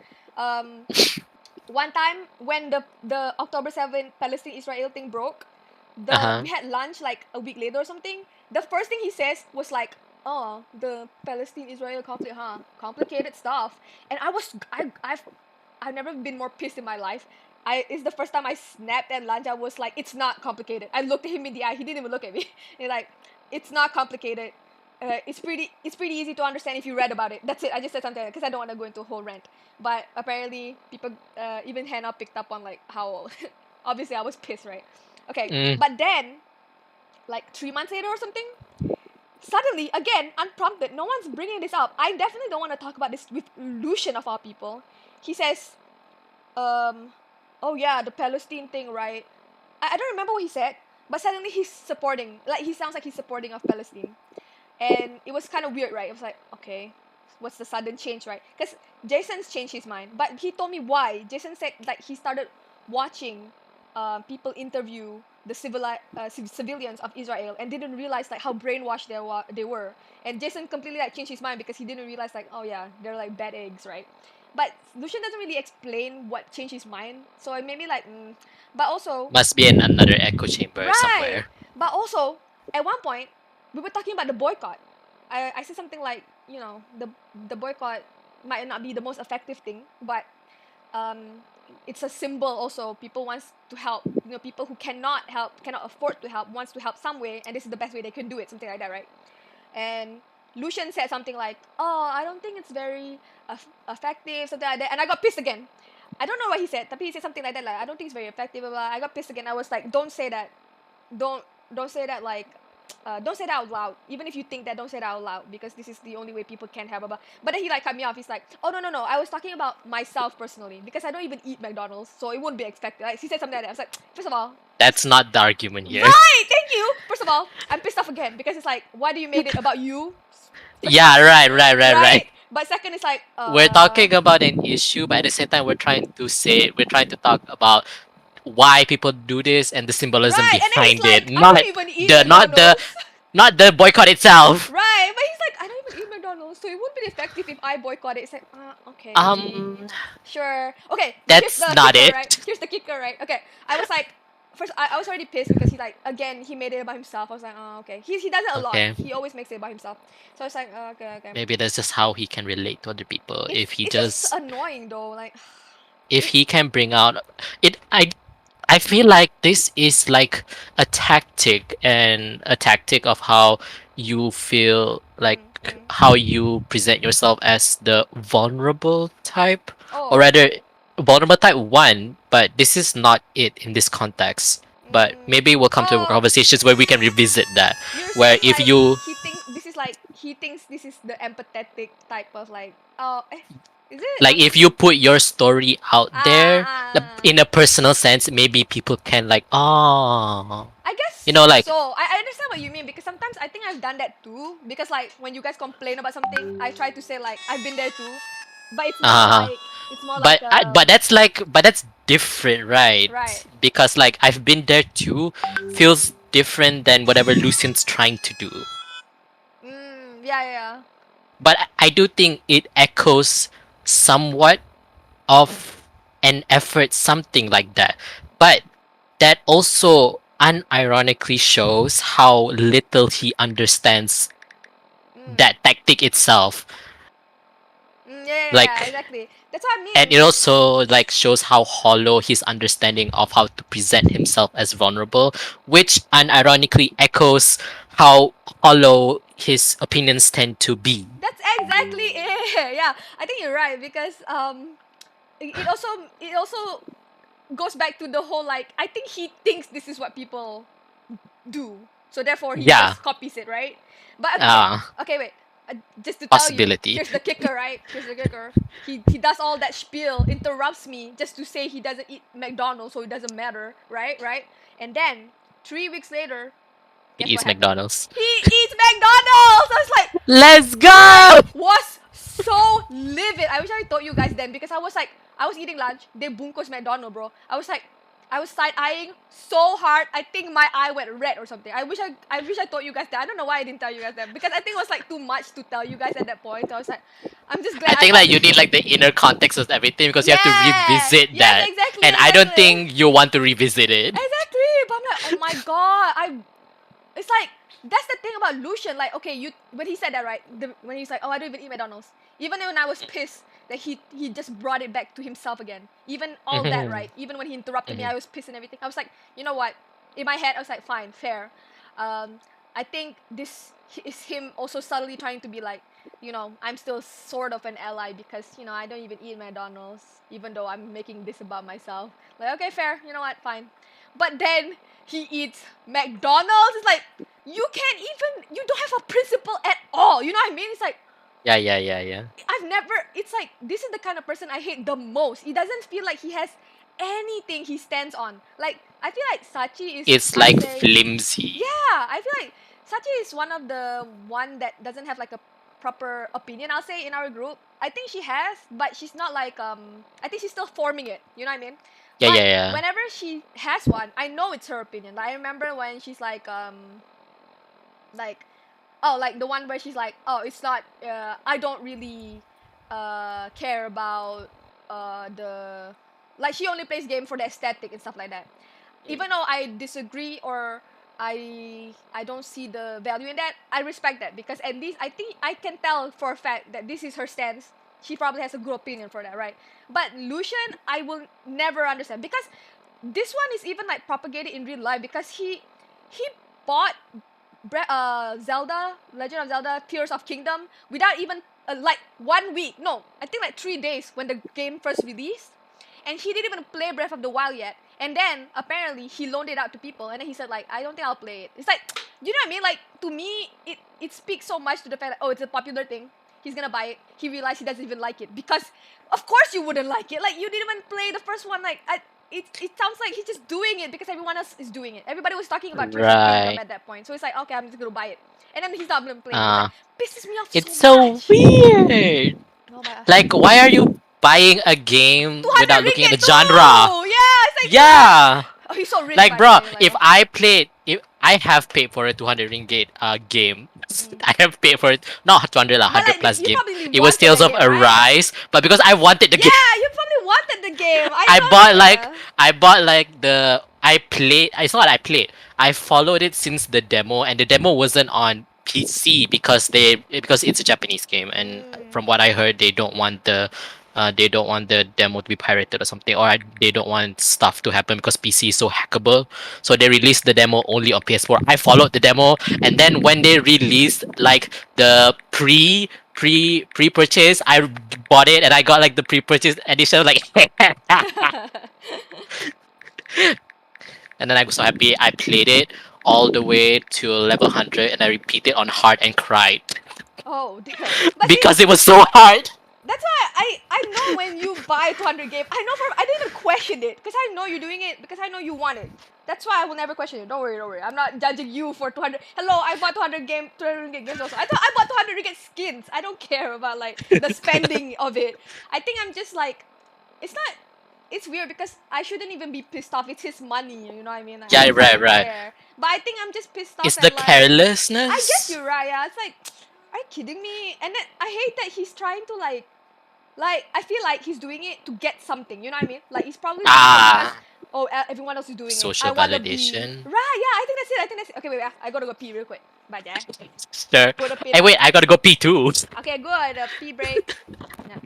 One time when the October 7th Palestine Israel thing broke, we had lunch like a week later or something. The first thing he says was like, "Oh, the Palestine Israel conflict, huh? Complicated stuff." And I've never been more pissed in my life. It's the first time I snapped at lunch. I was like, "It's not complicated." I looked at him in the eye. He didn't even look at me. He's like, "It's not complicated. It's pretty easy to understand if you read about it." That's it. I just said something because I don't want to go into a whole rant. But apparently, people, even Hannah picked up on like how obviously I was pissed, right? Okay, but then like 3 months later or something, suddenly again unprompted, no one's bringing this up. I definitely don't want to talk about this with Lucian of all people. He says, "Oh yeah, the Palestine thing, right?" I don't remember what he said, but suddenly he's supporting. Like he sounds like he's supporting of Palestine. And it was kind of weird, right? It was like, okay, what's the sudden change, right? Because Jason's changed his mind, but he told me why. Jason said like he started watching people interview the civilians of Israel and didn't realize like how brainwashed they were. And Jason completely like changed his mind because he didn't realize like, oh yeah, they're like bad eggs, right? But Lucian doesn't really explain what changed his mind, so it made me like, but also must be in another echo chamber right. somewhere. But also, at one point, we were talking about the boycott. I said something like, the boycott might not be the most effective thing, but it's a symbol also. People wants to help. People who cannot help, cannot afford to help, wants to help some way, and this is the best way they can do it. Something like that, right? And Lucian said something like, "Oh, I don't think it's very effective," something like that, and I got pissed again. I don't know what he said, but he said something like that, like, "I don't think it's very effective." Blah, blah. I got pissed again. I was like, "Don't say that. Don't say that like." Don't say that out loud. Even if you think that, don't say that out loud because this is the only way people can have a. But then he like cut me off. He's like, "Oh no. I was talking about myself personally because I don't even eat McDonald's, so it wouldn't be expected." Like he said something like that. I was like, first of all, That's not the argument here. right. Thank you. First of all, I'm pissed off again because it's like, why do you made it about you? Yeah, right. But second, it's like, We're talking about an issue, but at the same time, we're trying to talk about why people do this and the symbolism right. And then he's behind like, it, I don't even eat McDonald's. not the boycott itself. Right, but he's like, I don't even eat McDonald's, so it wouldn't be effective if I boycott it. It's like, okay. Sure. Okay, but here's That's the not kicker, it. right? Here's the kicker, right? Okay, I was like, first, I was already pissed because he like, again, he made it about himself. I was like, oh, okay. He does it a lot. Okay. He always makes it about himself. So I was like, okay. Maybe that's just how he can relate to other people. It's just annoying though, like. If he can bring out it, I feel like this is like a tactic of how you feel like like how you present yourself as the vulnerable type, or Oh. rather, vulnerable type 1, but this is not it in this context. But maybe we'll come to Oh. conversations where we can revisit that. You're Where saying if like you he thinks this is the empathetic type of like is it? like if you put your story out there Ah. in a personal sense, maybe people can like, oh, I guess you know, like, so. I understand what you mean because sometimes I think I've done that too. Because like when you guys complain about something, I try to say like I've been there too, but uh, it's more like but that's different, right? right. Because like I've been there too feels different than whatever Lucian's trying to do. Yeah, yeah. But I do think it echoes somewhat of an effort, something like that. But that also unironically shows how little he understands that tactic itself. Yeah, Like, exactly. That's what I mean. and it also like shows how hollow his understanding of how to present himself as vulnerable, which unironically echoes how hollow his opinions tend to be. That's exactly it. Yeah, I think you're right because it also goes back to the whole like I think he thinks this is what people do, so therefore he Yeah. just copies it, right? But okay, wait. Just to tell you, Possibility. here's the kicker, right? Here's the kicker. He does all that spiel, interrupts me just to say he doesn't eat McDonald's, so it doesn't matter, right? Right? And then 3 weeks later, He guess eats what happened? McDonald's. He eats McDonald's. I was like, Let's go! I was so livid. I wish I told you guys then because I was like, I was eating lunch. They bunkos McDonald's, bro. I was like, I was side eyeing so hard. I think my eye went red or something. I wish I told you guys that. I don't know why I didn't tell you guys that because I think it was like too much to tell you guys at that point. So I was like, I'm just glad. I think like you need like the inner context of everything because you have to revisit that. Exactly, and I don't think you want to revisit it. Exactly. But I'm like, oh my god, it's like that's the thing about Lucian. Like, okay, you when he said that, right? When he's like, oh, I don't even eat McDonald's. Even when I was pissed that he just brought it back to himself again. Even all that, right? Even when he interrupted me, I was pissed and everything. I was like, you know what? In my head, I was like, fine, fair. I think this is him also subtly trying to be like, you know, I'm still sort of an ally because you know I don't even eat McDonald's, even though I'm making this about myself. Like, okay, fair. You know what? Fine. But then he eats McDonald's. It's like you can't even. You don't have a principle at all. You know what I mean? It's like Yeah. I've never. It's like this is the kind of person I hate the most. He doesn't feel like he has anything he stands on. Like I feel like Sachi is. It's I'd like say- flimsy. Yeah, I feel like Sachi is one of the one that doesn't have like a proper opinion. I'll say in our group. I think she has, but she's not like I think she's still forming it. You know what I mean? Yeah, But yeah. whenever she has one, I know it's her opinion. Like, I remember when she's like like the one where she's like, oh, it's not I don't really care about the like she only plays game for the aesthetic and stuff like that. Even though I disagree or I don't see the value in that, I respect that because at least I think I can tell for a fact that this is her stance. She probably has a good opinion for that, right? But Lucian, I will never understand because this one is even like propagated in real life because he bought Zelda, Legend of Zelda, Tears of Kingdom without even like 1 week. No, I think like 3 days when the game first released, and he didn't even play Breath of the Wild yet. And then apparently he loaned it out to people, and then he said like, I don't think I'll play it. It's like, you know what I mean? Like to me, it speaks so much to the fact that oh, it's a popular thing. He's gonna buy it. He realized he doesn't even like it because, of course, you wouldn't like it. Like you didn't even play the first one. Like it sounds like he's just doing it because everyone else is doing it. Everybody was talking about Tears of Kingdom Right. at that point, so it's like okay, I'm just gonna buy it, and then he's not gonna play it. Uh, It's like, pisses me off it's so so weird. Oh my gosh. Like, why are you buying a game 200 without looking at the ringgit genre? too! Yeah, it's like Yeah. oh, he's so rich. Like, by bro, the way, like, if I played, if I have paid for a 200 ringgit game, I have paid for it, not 200, like 100 like, plus you game. probably It was wanted Tales the of game, right? Arise, but because I wanted the game, yeah, you probably wanted the game. I know, bought yeah. I bought like the I played. It's not I played. I followed it since the demo, and the demo wasn't on PC because it's a Japanese game, and from what I heard, they don't want the they don't want the demo to be pirated or something, or they don't want stuff to happen because PC is so hackable. So they released the demo only on PS4. I followed the demo, and then when they released like the pre purchase, I bought it and I got like the pre purchase edition, like, and then I was so happy. I played it all the way to level 100, and I repeated on hard and cried Oh damn! But see, because it was so hard. that's why I know when you buy 200 game, I know I didn't even question it because I know you're doing it because I know you want it. That's why I will never question it. Don't worry, don't worry. I'm not judging you for 200. Hello, I bought 200 games also. I thought I bought 200 ringgit skins. I don't care about like the spending of it. I think I'm just like, it's not. It's weird because I shouldn't even be pissed off. It's his money, you know what I mean? Like, Yeah, I right, don't right. care. But I think I'm just pissed off It's the and like, I guess carelessness. you're right. Yeah, it's like, are you kidding me? And then I hate that he's trying to like I feel like he's doing it to get something. You know what I mean? Like he's probably doing it because Ah, oh everyone else is doing it. I social wanna be validation. right. Yeah, I think that's it. I think that's it. Okay, wait, wait. I gotta go pee real quick. Bye, Jack. Sure. Put a pin Hey, on wait, it. I gotta go pee too. Okay, good. Pee break. Yeah.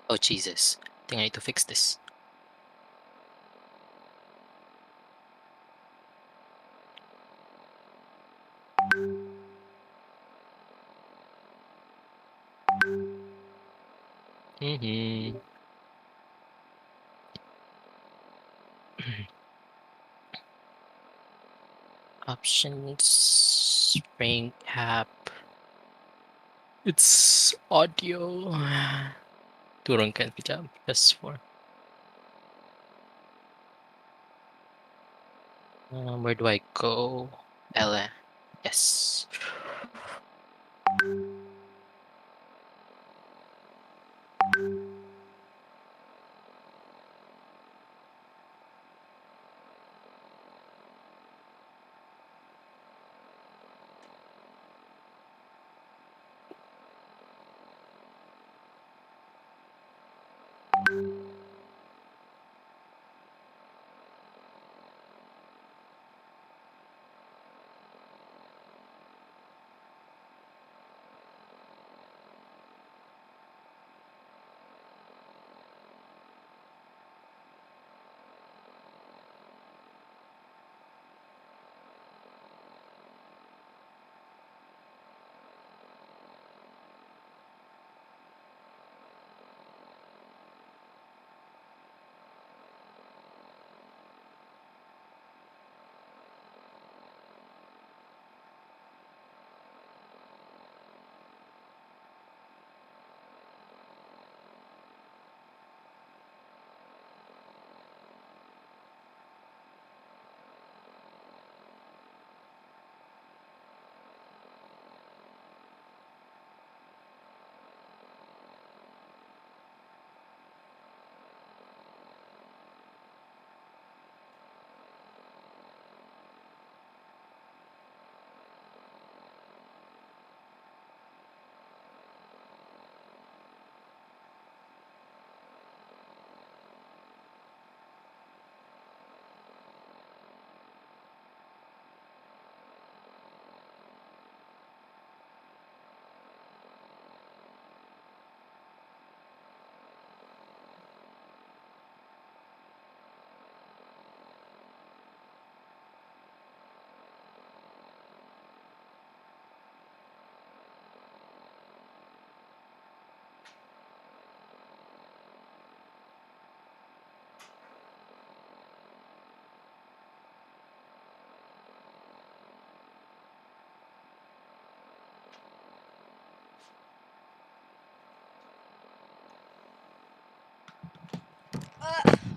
Oh Jesus! I think I need to fix this. Mm-hmm. Options. Ring cap. It's audio. Turunkan kejap. PS4. Where do I go? Ella. Yes.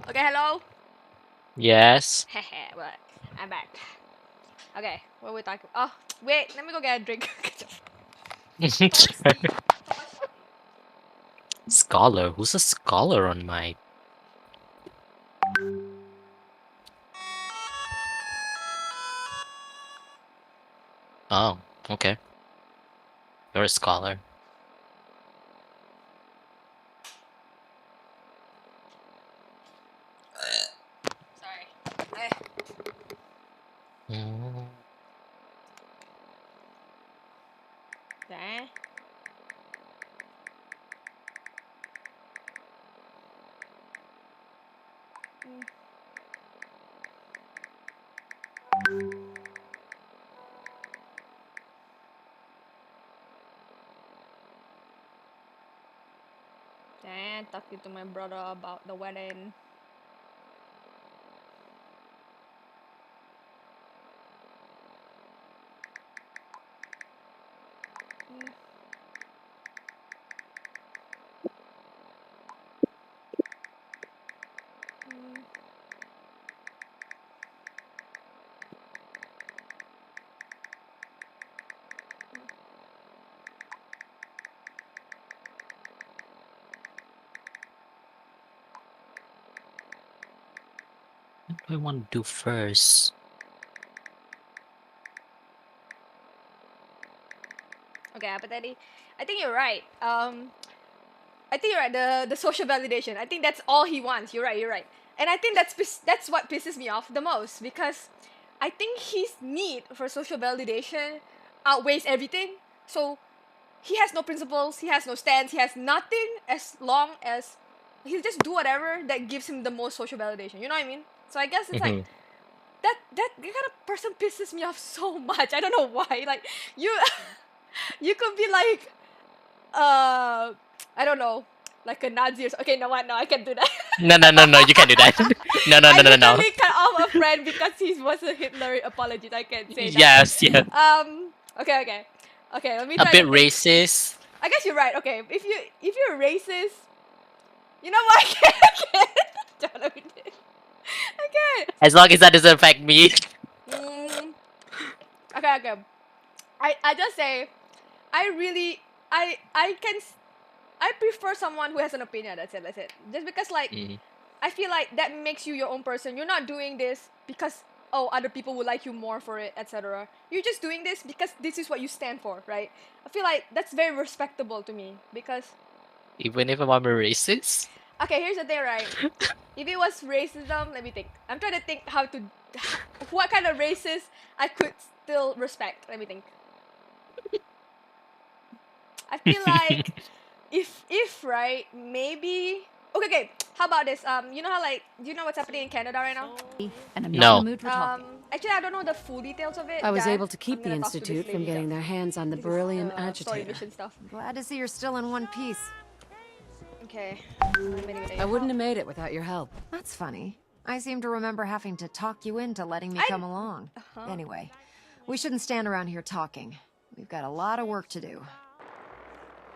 Okay, hello? Yes. Hehe, but I'm back. Okay, what are we talking? Oh, wait, let me go get a drink. Scholar? Who's a scholar on my... Oh, okay. You're a scholar. Sorry. Mm. Okay. Then talking to my brother about the wedding. What do I want to do first? Okay, apa tadi? I think you're right. I think you're right. The social validation. I think that's all he wants. You're right. You're right. And I think that's what pisses me off the most because I think his need for social validation outweighs everything. So he has no principles. He has no stance. He has nothing as long as he'll just do whatever that gives him the most social validation. You know what I mean? So I guess it's like Mhm. that kind of person pisses me off so much. I don't know why. Like you, you could be like, I don't know, like a Nazi or okay. No, what? No, I can't do that. No, you can't do that. No, I no. literally cut off a friend because he was a Hitler apologist. I can't say that. Yes, yeah. Okay. Let me A try bit to think. racist. I guess you're right. Okay, if you're racist, you know what? I can't. I can't. As long as that doesn't affect me. Mm, okay. I just say, I really, I can, I prefer someone who has an opinion. That's it. Just because like, Mm. I feel like that makes you your own person. You're not doing this because other people will like you more for it, etc. You're just doing this because this is what you stand for, right? I feel like that's very respectable to me because Even if I'm a racist. okay, here's the thing, right? If it was racism, let me think. I'm trying to think what kind of racist I could still respect. Let me think. I feel like if right, maybe okay. How about this? You know how like do you know what's happening in Canada right now? And I'm not in No. the mood for talking. Actually, I don't know the full details of it. I was Dad. able to keep the I'm gonna talk to this Institute from lady getting that- their hands on the this is, beryllium story agitator. mission stuff. Glad to see you're still in one piece. Okay. I wouldn't have made it without your help. That's funny. I seem to remember having to talk you into letting me come along. Anyway, we shouldn't stand around here talking. We've got a lot of work to do.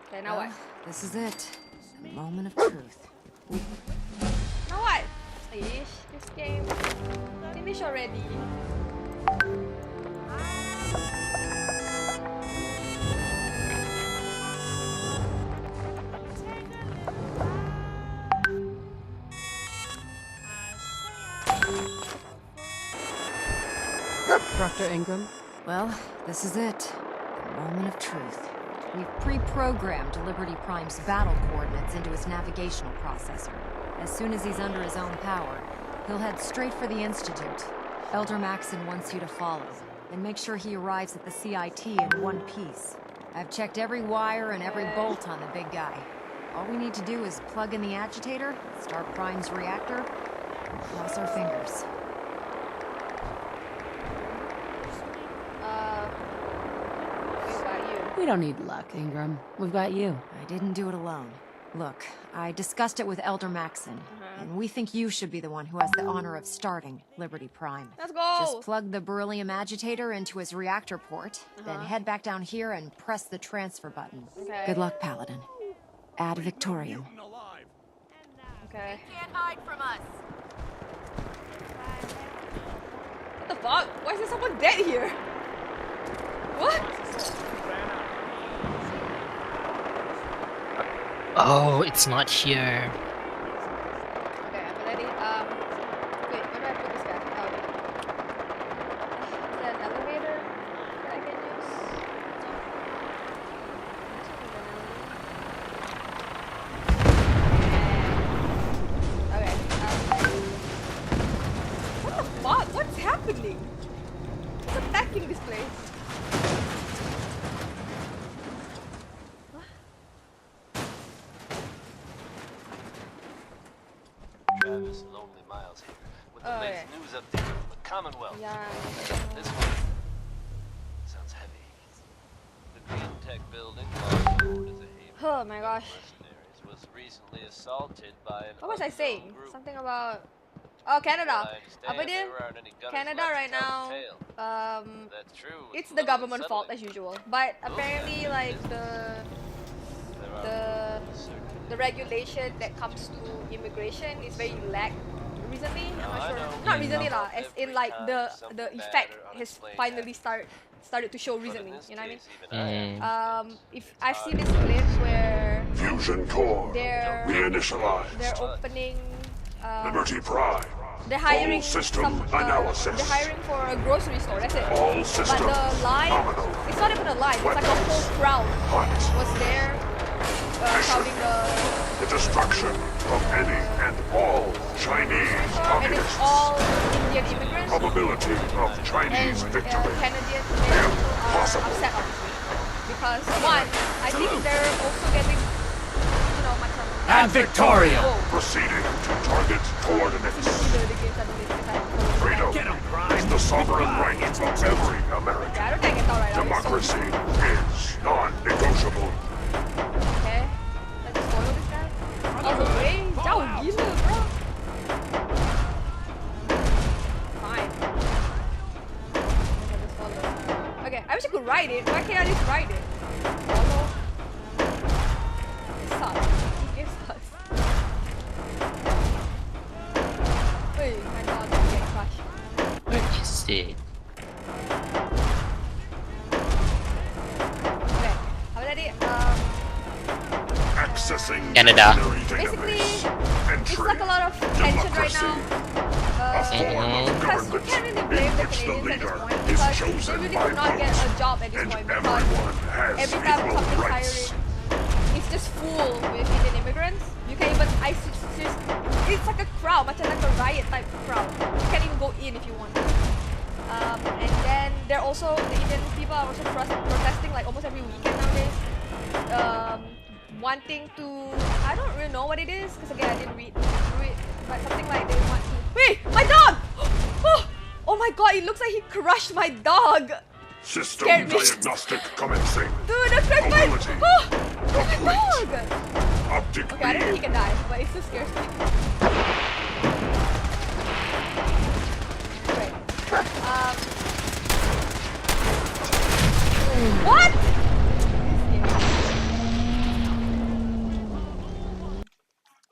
Okay, now what? This is it. The moment of truth. Now what? Ish, this game. Finish already. Dr. Ingram? Well, this is it. The moment of truth. We've pre-programmed Liberty Prime's battle coordinates into his navigational processor. As soon as he's under his own power, he'll head straight for the Institute. Elder Maxon wants you to follow, and make sure he arrives at the CIT in one piece. I've checked every wire and every bolt on the big guy. All we need to do is plug in the agitator, start Prime's reactor, and cross our fingers. We don't need luck, Ingram. We've got you. I didn't do it alone. Look, I discussed it with Elder Maxon, and we think you should be the one who has the honor of starting Liberty Prime. Let's go! Just plug the beryllium agitator into his reactor port, then head back down here and press the transfer button. Okay. Good luck, Paladin. Ad Victorium. Okay. Can't hide from us. there someone dead here? What? Oh, it's not here. Okay, I'm ready. Wait, where do I put this guy? Oh, okay. Is there an elevator that I can use? No? Okay. What the fuck? What's happening? What's attacking this place? Travis Lonely Miles here with the latest news update from the Commonwealth. Yeah. This one sounds heavy. The Green Tech building, long known as a haven Oh my gosh. mercenaries, was recently assaulted by an What was I unknown saying? group. Something about Canada. I understand Apa dia? there aren't any gunners Canada left right to tell now. the tale. That's true. It's the government fault as usual. But apparently, like the regulation that comes to immigration is very lax recently. I'm not sure. Not recently lah. As in like the effect has finally started to show recently. You know what I mean? If I've seen this clip where Fusion core. they're Reinitialized. opening. Liberty Prime. They're hiring Full system analysis. They're hiring for a grocery store. That's it. All But systems the line, it's not even a line. It's like a whole crowd was there, crowding The destruction of any and all Chinese and it's communists. all Indian immigrants. Probability of Chinese victory. Canadian people are upset obviously because one, I think they're also getting, macam. And Victoria! Proceeding to target coordinates. Freedom is the sovereign right of every American. Yeah, I don't think I can tell right now. Democracy is non-negotiable. Okay, let's spoil this guy. All the way? Jauh gila, bro. Fine. Okay, I wish I could ride it. Why can't I just ride it? Follow. This sucks. This game sucks. Wait, my dog is getting crushed. Where is it? Okay, apa tadi? Accessing Canada. Basically, it's like a lot of tension right now. Because you can't really blame the Canadians at this point because they really do not get a job at this point because every time something's hiring, it's just full with Indian immigrants. You can't even, it's like a crowd, macam like a riot type crowd. You can't even go in if you want. And then they're also, the Indian people are also protesting like almost every weekend nowadays. Wanting to, I don't really know what it is because again I didn't read but something like they want to. Wait, my dog! Oh my god, it looks like he crushed my dog. System diagnostic commencing. Dude, that crushed my dog. Optic Okay, I don't think he can die, but it still scares me. Right. What?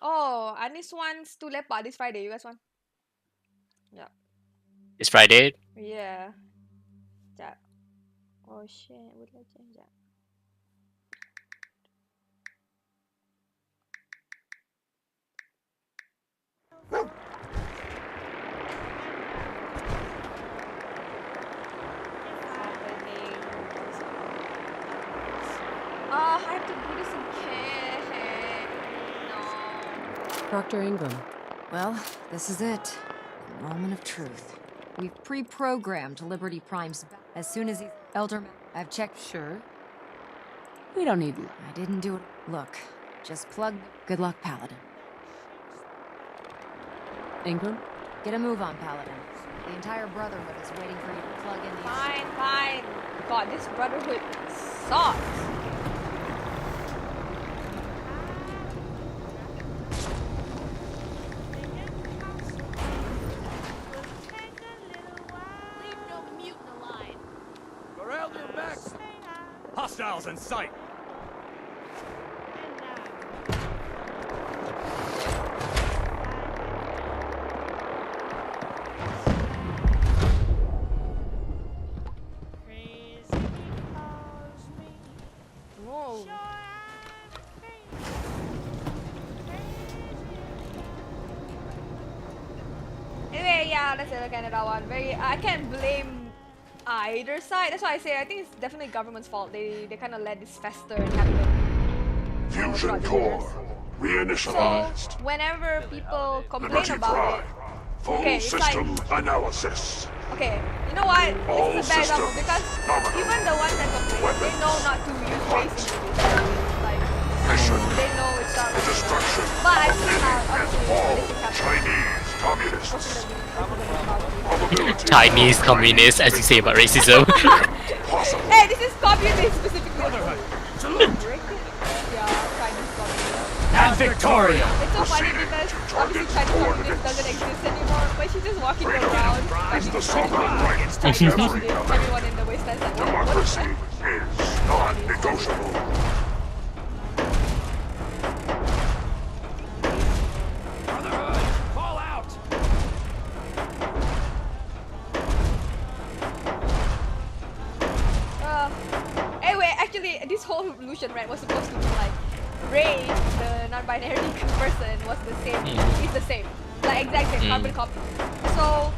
Oh, Anis wants to lepak this Friday. You guys want? Yeah. It's Friday. Yeah. Sekejap. Oh shit, what did I change that? I have to do this again. No. Dr. Ingram. Well, this is it. The moment of truth. We've pre-programmed Liberty Prime's as soon as he's Elder. I've checked. Sure. We don't need. I didn't do it. Look, just plug. Good luck, Paladin. Ingram? Get a move on, Paladin. The entire Brotherhood is waiting for you to plug in the. Fine. God, this Brotherhood sucks. Hostiles in sight! yeah, that's the Canada one. I can't blame either side. That's why I say I think it's definitely government's fault. They kind of let this fester and happen. Fusion core reinitialized. So whenever people complain Liberty about Prime. it, Full okay, it's system like analysis. okay, you know what? All This is a bad example systems because even the ones that complain, they know not to use racing to do this. Like they know it's not right. Destruction But I've of seen living how and obviously all this thing happens. Chinese communists. Chinese communists, as you say about racism. Hey, this is communist specifically. Yeah, Chinese communist. And Victoria! It's so funny because obviously Chinese communist doesn't exist anymore, but she's just walking around. The sovereign rights of Chinese every communist. Everyone in the wasteland's like, democracy is non-negotiable. Fall out! Anyway, actually, this whole revolution, right, was supposed to be like Ray, the non-binary person, was the same. Is the same, like exact same carbon copy. So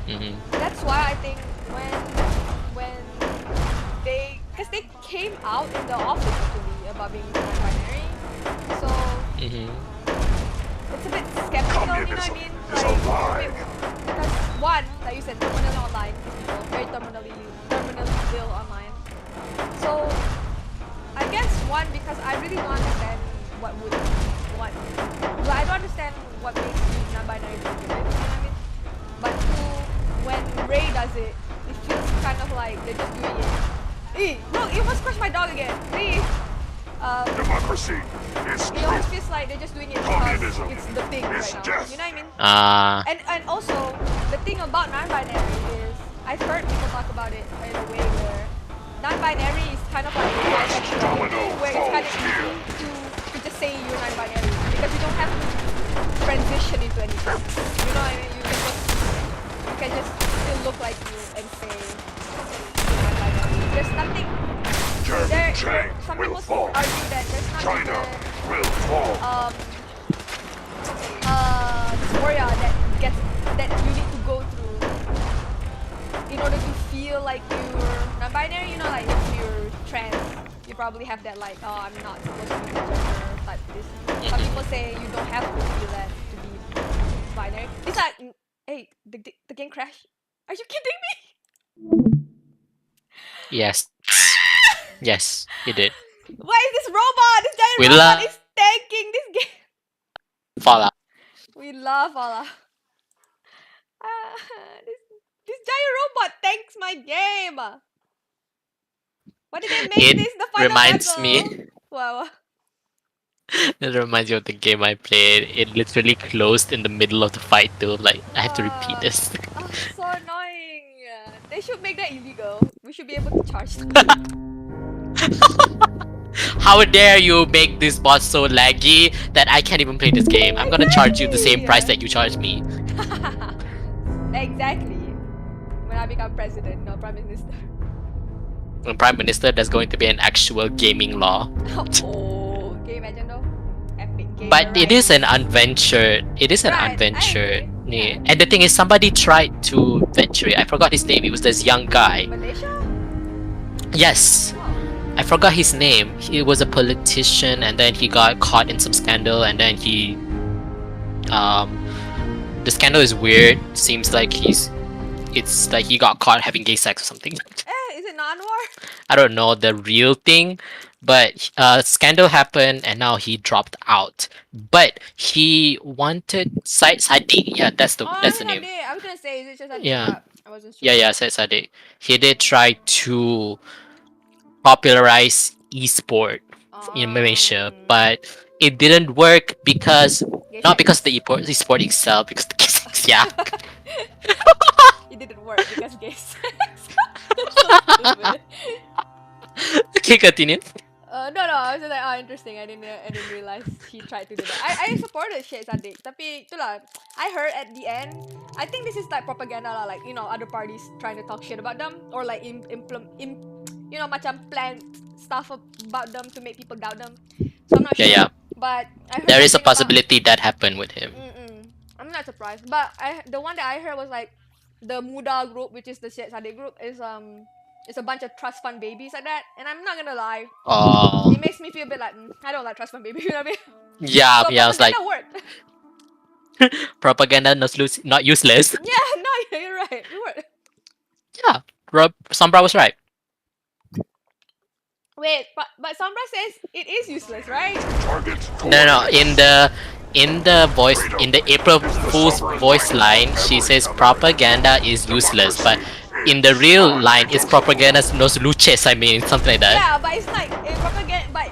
that's why I think when because they came out in the office actually about being non-binary, so it's a bit skeptical. You know what I mean? Like, because one, like you said, terminally online, these people very terminally ill online. So I guess one, because I really don't understand what I don't understand what makes you non-binary to begin with, you know what I mean? But two, when Ray does it, it feels kind of like they're just doing it. Look, you almost crushed my dog again. Democracy is it almost feels like they're just doing it because it's the thing right now. death. You know what I mean? And also the thing about non-binary is I've heard people talk about it in a way where non-binary is kind of like bisexual, where it's kind of easy to just say you're non-binary because you don't have to transition into anything. You know what I mean? You can just still look like you and say you're non-binary. There's nothing. Some people argue that there's not China will fall. Dysphoria that you need to go through in order to feel like you're non-binary. You know, like if you're trans, you probably have that like, oh, I'm not supposed to be the gender type this. Some people say you don't have to feel that to be binary. It's like, hey, the game crashed. Are you kidding me? Yes. Yes, it did. Why is this robot? This giant We robot love is tanking this game. Fallout. We love Fallout. This giant robot tanks my game. Why did they make this the final reminds level? me. Wow. It reminds me of the game I played. It literally closed in the middle of the fight though. Like I have to repeat this. Oh, so annoying. They should make that illegal. We should be able to charge them. How dare you make this bot so laggy that I can't even play this game? I'm gonna charge you the same price that you charge me. Exactly. When I become president, no prime minister. When prime minister, there's going to be an actual gaming law. Oh, can you imagine though? Epic game. But it is an unventured. It is an unventured. Yeah. And the thing is, somebody tried to venture it. I forgot his name. It was this young guy. Malaysia? Yes. I forgot his name. He was a politician, and then he got caught in some scandal, and then he. The scandal is weird. Seems like it's like he got caught having gay sex or something. Is it Nanwar? I don't know the real thing, but scandal happened and now he dropped out. But he wanted Sadiq. Yeah, that's the name. I was gonna say, is it just Sadiq? Yeah. I wasn't sure. Yeah, Sadiq. He did try to popularize esport in Malaysia, but it didn't work because not because the esport itself, because the gay sex. Yeah. It didn't work because gay sex. That's so stupid. Okay, continue. No, I was just like, oh, interesting. I didn't realize he tried to do that. I supported Syed Sadiq, tapi itulah. I heard at the end, I think this is like propaganda lah, like you know other parties trying to talk shit about them or like macam plan stuff about them to make people doubt them. So I'm not sure. Yeah. But I heard there is a possibility that happened with him. I'm not surprised. But the one that I heard was like the Muda group, which is the Syed Sadek group, is it's a bunch of trust fund babies like that. And I'm not gonna lie, Oh. it makes me feel a bit like I don't like trust fund babies. You know what I mean? Yeah, So yeah. I was like, propaganda worked. propaganda not useless. Yeah, no, you're right. It worked. Yeah, Sombra was right. Wait, but Sombra says it is useless, right? No, no. In the April Fool's voice line, she says propaganda is useless, but in the real line, it's propaganda nos luces. I mean, something like that. Yeah, but it's like propaganda. But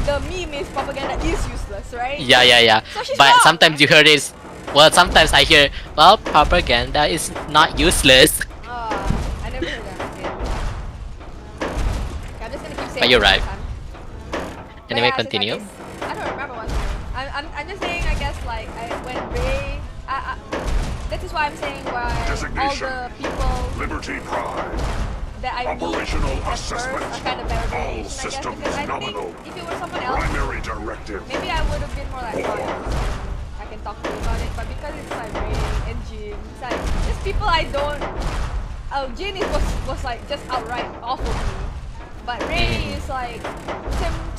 the meme is propaganda is useless, right? Yeah, yeah, yeah. So she's But wrong. sometimes you hear this. Well, sometimes I hear, well, propaganda is not useless. I never heard that. Okay, I'm just gonna keep saying. But you're right. But Anyway, yeah, continue. I don't remember what's I'm just saying. I guess like when Ray. This is why I'm saying why all the people Liberty Pride. that I meet Operational at first assessment. are kind of better All variation, I guess, systems because I nominal. think if it were someone else, Primary directive. maybe I would have been more like, I can talk to you about it. But because it's like Ray and Jin, it's like just people I don't. Jin was like just outright awful to me, but Ray is like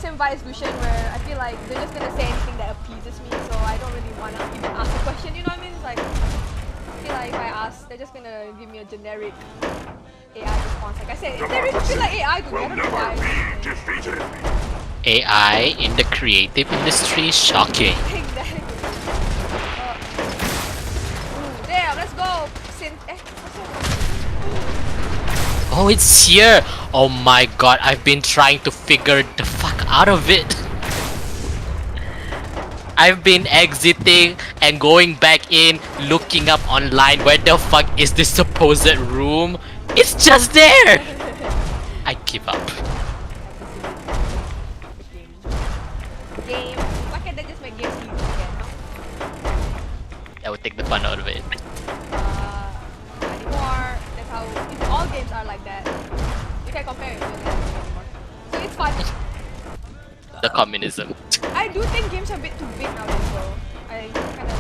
same vice Lucian where I feel like they're just gonna say anything that appeases me, so I don't really wanna even ask a question. You know what I mean? It's like I feel like if I ask, they're just gonna give me a generic AI response. Like I said, they really feel like AI to me. I don't know why. AI in the creative industry, shocking. Exactly. Damn, let's go. Oh, it's here! Oh my god, I've been trying to figure the fuck out of it. I've been exiting and going back in, looking up online where the fuck is this supposed room. It's just there! I give up. Game. Why can't they just make games easy again? That would take the fun out of it. Anymore. That's how. If all games are like that, you can't compare it with them anymore. So it's fun. The communism. I do think games are a bit too big nowadays, though. I kind of.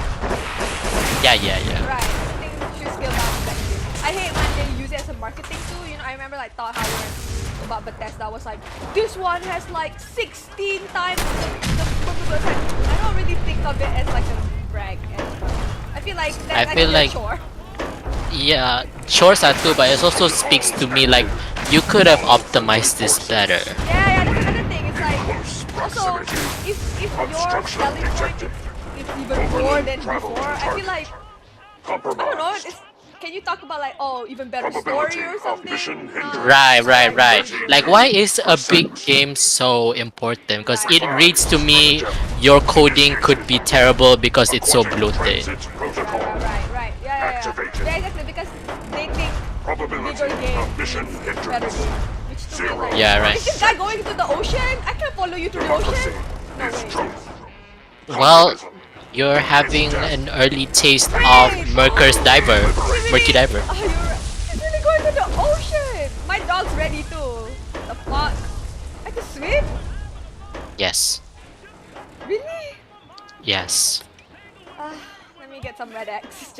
Yeah, yeah, yeah. Right. I think we should scale down that game. I hate when they use it as a marketing tool. You know, I remember like Todd Howard about Bethesda was like, this one has like 16 times the I don't really think of it as like a brag. I feel like that's a chore. Yeah, chores are too, but it also speaks to me like you could have optimized this better. Yeah, that's another thing. It's like also if your selling point is even more than before, I feel like I don't know. Can you talk about like even better story or something? Right. Like, why is a big game so important? Because it reads to me your coding could be terrible because it's so bloated. Right. Yeah, exactly. Because they think bigger game means better game. Which to me, like, Yeah, right. is this guy going into the ocean? I can't follow you to the ocean. No way. Well, you're having an early taste of Murky Diver. He's really going to the ocean. My dog's ready too. The fuck? I can swim? Yes. Really? Yes. Let me get some red X.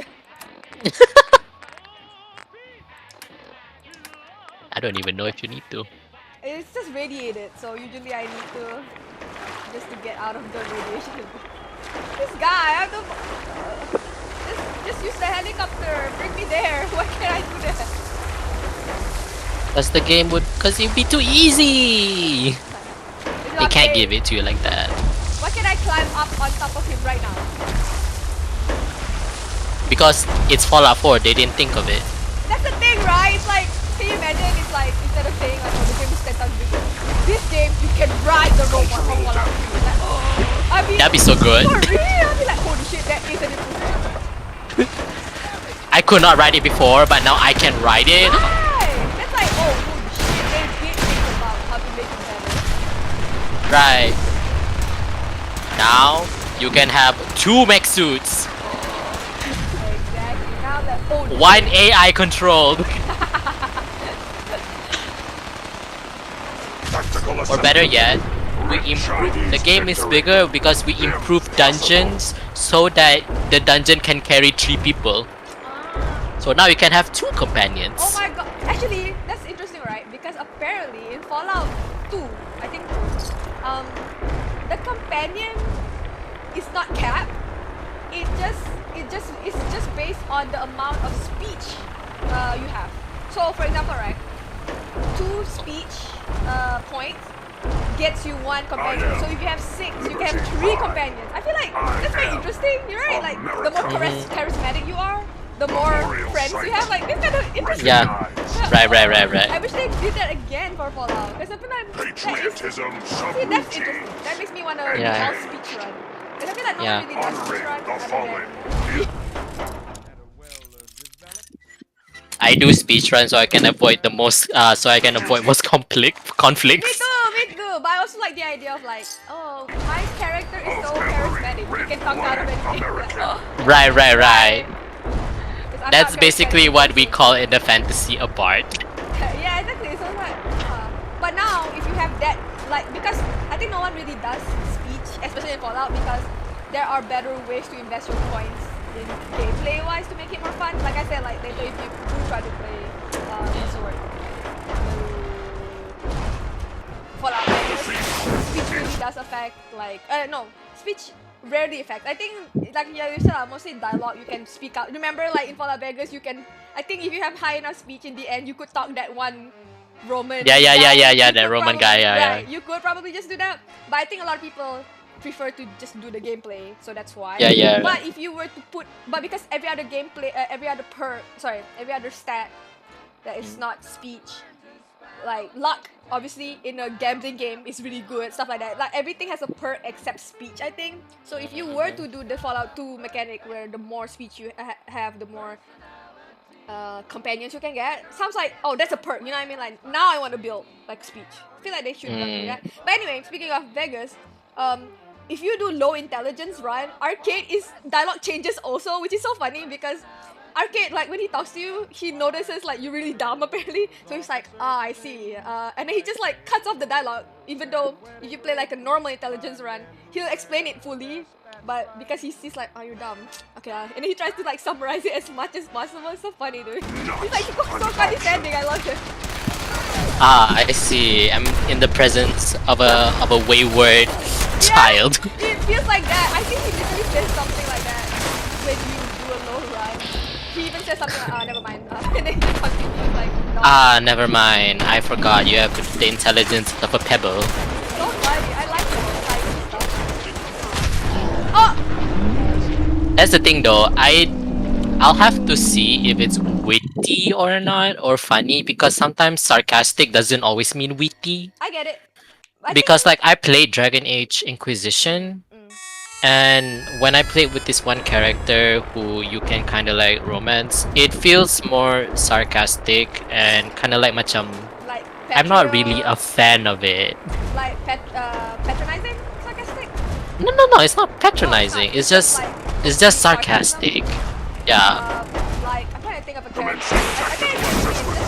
I don't even know if you need to. It's just radiated, so usually I need to just to get out of the radiation. This guy, I have to just use the helicopter. Bring me there. Why can't I do that? Because it'd be too easy. They can't give it to you like that. Why can't I climb up on top of him right now? Because it's Fallout 4, they didn't think of it. That's the thing, right? It's like, can you imagine? It's like instead of saying like, oh, the game is 10 times bigger. This game, you can ride the robot from Fallout 3. Like, I mean, That'd be so good. For real? I'd be like, holy shit, that is an improvement. I could not ride it before, but now I can ride it. Right. That's like, oh, holy shit, they did think about how to make it better. Right. Now you can have 2 mech suits. Exactly. Now that one AI controlled. Or better yet, the game is bigger because we improve dungeons so that the dungeon can carry 3 people. So now you can have 2 companions. Oh my god! Actually, that's interesting, right? Because apparently in Fallout 2, I think, the companion is not capped. It's just based on the amount of speech you have. So for example, right, 2 speech points gets you 1 companion. So if you have 6, you can have 3 companions. I feel like that's very interesting. You're right. Like the more charismatic you are, the more friends you have. Like this kind of interesting. Yeah. Right. I wish they did that again for Fallout. Because I feel like Patriotism see, that's interesting. That makes me want to do all speech run. Because I feel like no one really does speech run other than I do speedrun so I can avoid the most most conflicts. Me too. But I also like the idea of like, oh, my character is so charismatic. You can talk out of anything. Right. 'Cause I'm That's not very basically what we call in the fantasy a bard. Yeah, exactly. So it's like, but now if you have that, like, because I think no one really does speech, especially in Fallout, because there are better ways to invest your points in gameplay wise to make it more fun. Like I said, like later if you do try to play Sword, Fallout, speech really does affect like no, speech rarely affects. I think like you said, mostly dialogue you can speak out. Remember like in Fallout Vegas you can, I think if you have high enough speech in the end you could talk that one Roman guy. That Roman guy, Right, you could probably just do that. But I think a lot of people prefer to just do the gameplay, so that's why. Yeah. But if you were to put, but because every other gameplay, every other stat that is not speech, like luck, obviously in a gambling game is really good, stuff like that. Like everything has a perk except speech, I think. So if you were to do the Fallout 2 mechanic where the more speech you have, the more companions you can get, sounds like, oh, that's a perk, you know what I mean? Like now I want to build like speech. I feel like they should do that. But anyway, speaking of Vegas, if you do low intelligence run, arcade is dialogue changes also, which is so funny because arcade, like when he talks to you, he notices like you're really dumb apparently, so he's like, I see, and then he just like cuts off the dialogue, even though if you play like a normal intelligence run, he'll explain it fully, but because he sees like, oh, you're dumb, okay, and then he tries to like summarize it as much as possible. It's so funny, dude. He's like so condescending. I love it. I see. I'm in the presence of a wayward child. It feels like that. I think he literally says something like that when you do a low run. He even says something like, never mind. And then he continues like, no. Never mind. I forgot you have the intelligence of a pebble. So funny. I like it. Oh! That's the thing though. I'll have to see if it's witty or not, or funny, because sometimes sarcastic doesn't always mean witty. I get it. Because like I played Dragon Age Inquisition, and when I played with this one character who you can kind of like romance, it feels more sarcastic and kind of like macam. Like I'm not really a fan of it. Like patronizing, sarcastic. No, it's not patronizing. It's just sarcastic. Yeah. Like I'm trying to think of a character. I think it's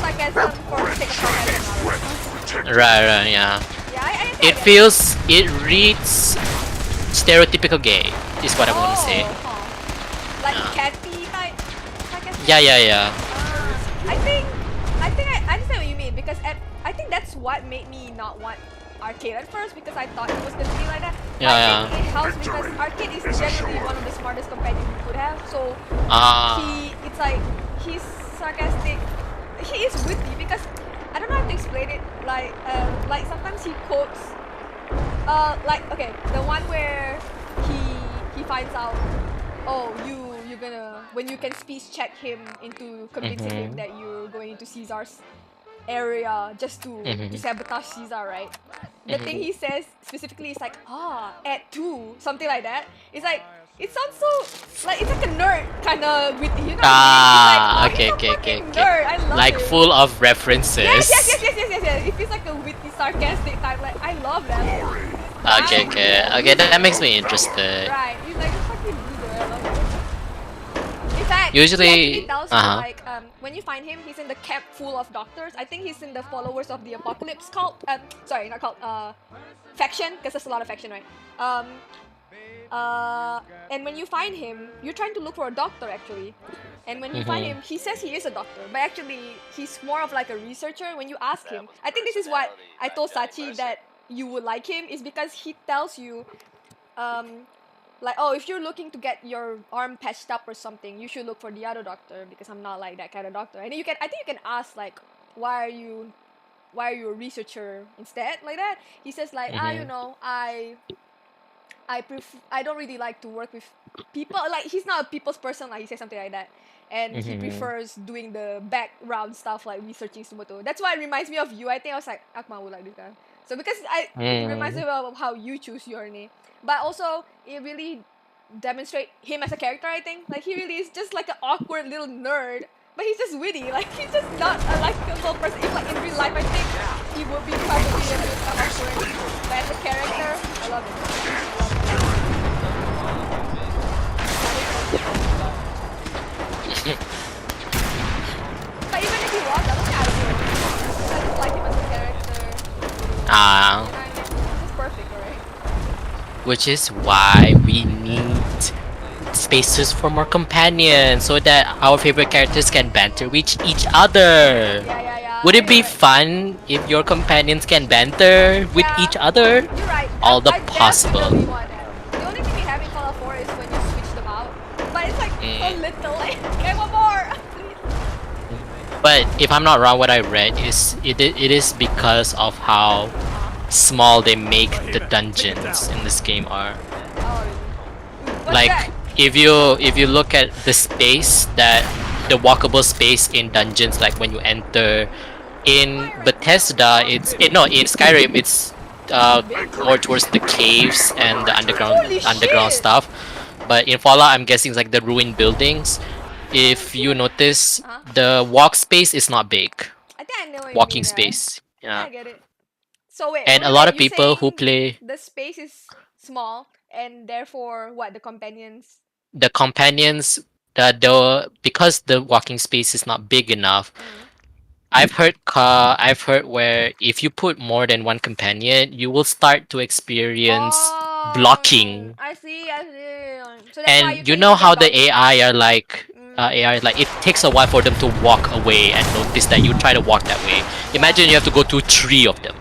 sarcasm for the sake of sarcasm. Right, yeah. It reads stereotypical gay, is what I want to say. Like catty type sarcasm. Yeah. I understand what you mean, because I think that's what made me not want arcade at first, because I thought it was gonna be like that. I think it helps because arcade is generally one of the smartest companions you could have. So it's like he's sarcastic. He is witty because I don't know how to explain it. Like sometimes he quotes. Like okay, the one where he finds out, oh, you're gonna, when you can speech check him into convincing him that you're going into Caesar's area just to sabotage Caesar, right? The thing he says specifically is like, at 2, something like that. It's like, it sounds so, like, it's like a nerd kind of witty, you know what I mean? It's like, okay. Nerd. I love like it. Full of references. Yes. It feels like a witty, sarcastic type. Like, I love that. Okay, that makes me interested. Right, he's like a fucking loser. I love it. In fact, Usually, he tells you, like, when you find him, he's in the camp full of doctors. I think he's in the followers of the Apocalypse cult. Sorry, not cult. Faction, because there's a lot of faction, right? And when you find him, you're trying to look for a doctor actually. And when you find him, he says he is a doctor, but actually he's more of like a researcher. When you ask him, I think this is what I told Sachi that you would like him, is because he tells you, like, oh, if you're looking to get your arm patched up or something, you should look for the other doctor because I'm not like that kind of doctor. And then I think you can ask like, why are you a researcher instead, like that. He says like, you know, I don't really like to work with people. Like, he's not a people's person, like he says something like that. And he prefers doing the background stuff like researching Sumoto. That's why it reminds me of you. I think I was like, Akma would like this guy. So because it reminds me of how you choose your name. But also it really demonstrate him as a character, I think. Like, he really is just like an awkward little nerd. But he's just witty, like he's just not a likable person. If like in real life, I think he would be probably a bit awkward. But as a character, I love him. But even if he was, I don't think I would. I just like him as a character. He's just perfect, alright? Which is why we need spaces for more companions so that our favorite characters can banter with each other. Would it be fun if your companions can banter with each other? You're right. All the I possible. definitely want that. The only thing we have in Fallout 4 is when you switch them out. But it's like so little. Like, okay, one more. But if I'm not wrong, what I read is it is because of how small they make the dungeons in this game are. Like, if you look at the space, that the walkable space in dungeons, like when you enter in Bethesda, in Skyrim it's more towards the caves and the underground stuff. But in Fallout, I'm guessing it's like the ruined buildings. If you notice, the walk space is not big. I think I know what Walking you mean, space, yeah. I get it. So wait, And a lot of people who play the space is small, and therefore what, the companions? the companions, because the walking space is not big enough. I've heard where if you put more than one companion, you will start to experience blocking. I see. So that's why And you know how the AI are like, it takes a while for them to walk away and notice that you try to walk that way. Imagine you have to go to 3 of them.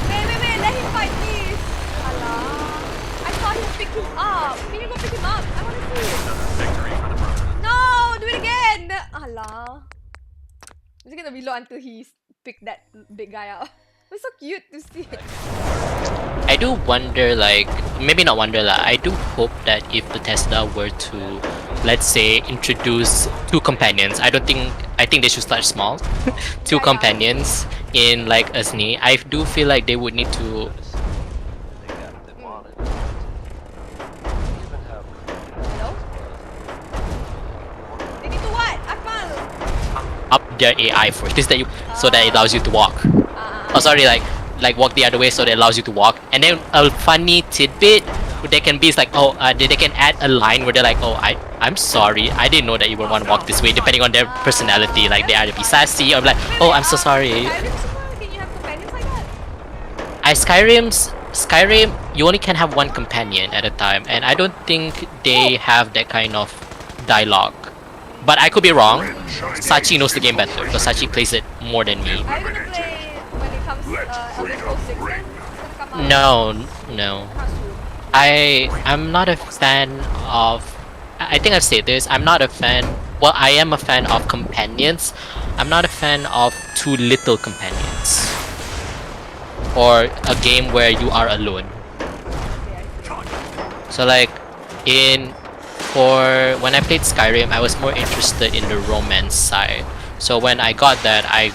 Wait, let him fight, please. I thought he picked him up. Can you go pick him up? I want to see. No, do it again. Allah. I'm just gonna reload until he picked that big guy up. It was so cute to see. I do wonder, like, maybe not wonder, like, I do hope that if Bethesda were to, let's say, introduce 2 companions, I think they should start small. 2 companions in like Asni. I do feel like they would need to They need to what? Akmal! up their AI first, so that it allows you to walk. Oh, sorry, like walk the other way so that it allows you to walk. And then a funny tidbit they can be is like, they can add a line where they're like, I'm sorry, I didn't know that you would want to walk this way, depending on their personality. Like, they either be sassy or like, I'm so sorry. Can you have companions like that? Skyrim, you only can have 1 companion at a time, and I don't think they have that kind of dialogue. But I could be wrong. Sachi knows the game better because Sachi plays it more than me. Are you gonna play when it comes Elder Scrolls 6 then? It's gonna come out. No. I'm not a fan of. I think I've said this. I'm not a fan. Well, I am a fan of companions. I'm not a fan of too little companions. Or a game where you are alone. So like, when I played Skyrim, I was more interested in the romance side. So when I got that, I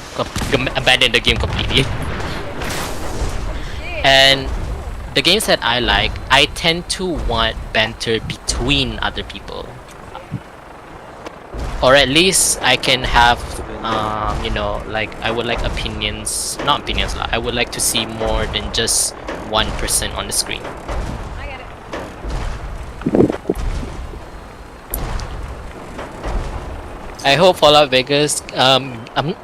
abandoned the game completely. And the games that I like, I tend to want banter between other people. Or at least I can have, like, I would like not opinions, I would like to see more than just one person on the screen. I get it. I hope Fallout Vegas. I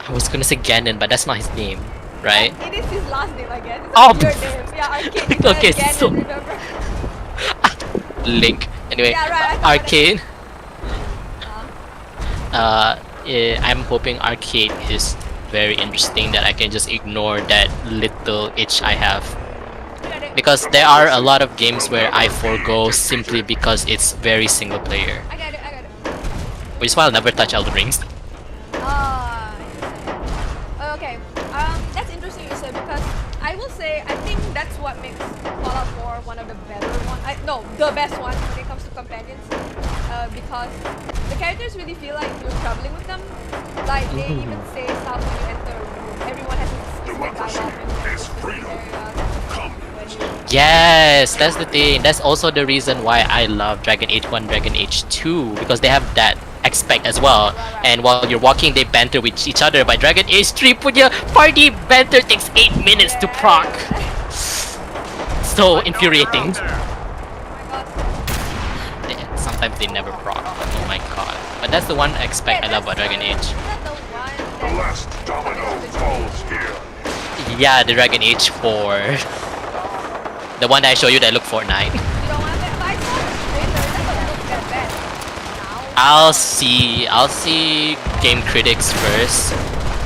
was gonna say Ganon, but that's not his name, right? It is his last name, I guess. It's Oh, a weird name. Yeah, Arcade. It's okay, Ganon, so remember? Link. Anyway, Yeah, right. I thought Arcade. Uh, I'm hoping Arcade is very interesting. That I can just ignore that little itch I have. Because there are a lot of games where I forego simply because it's very single player. I got it. Which is why I'll never touch Elden Rings. Okay. That's interesting you said because I will say I think that's what makes Fallout 4 one of the better one. No, the best one when it comes to companions. Because the characters really feel like you're traveling with them. Like they even say stuff when you enter a room. Everyone has a specific dialogue when you enter specific areas. Yes, that's the thing. That's also the reason why I love Dragon Age 1, Dragon Age 2, because they have that aspect as well. And while you're walking, they banter with each other. But Dragon Age 3 punya party banter takes 8 minutes to proc. So infuriating. Sometimes they never proc. Oh my god. But that's the one aspect I love about Dragon Age. The last domino falls here. Yeah, the Dragon Age 4. The one that I showed you that looked Fortnite. I'll see game critics first,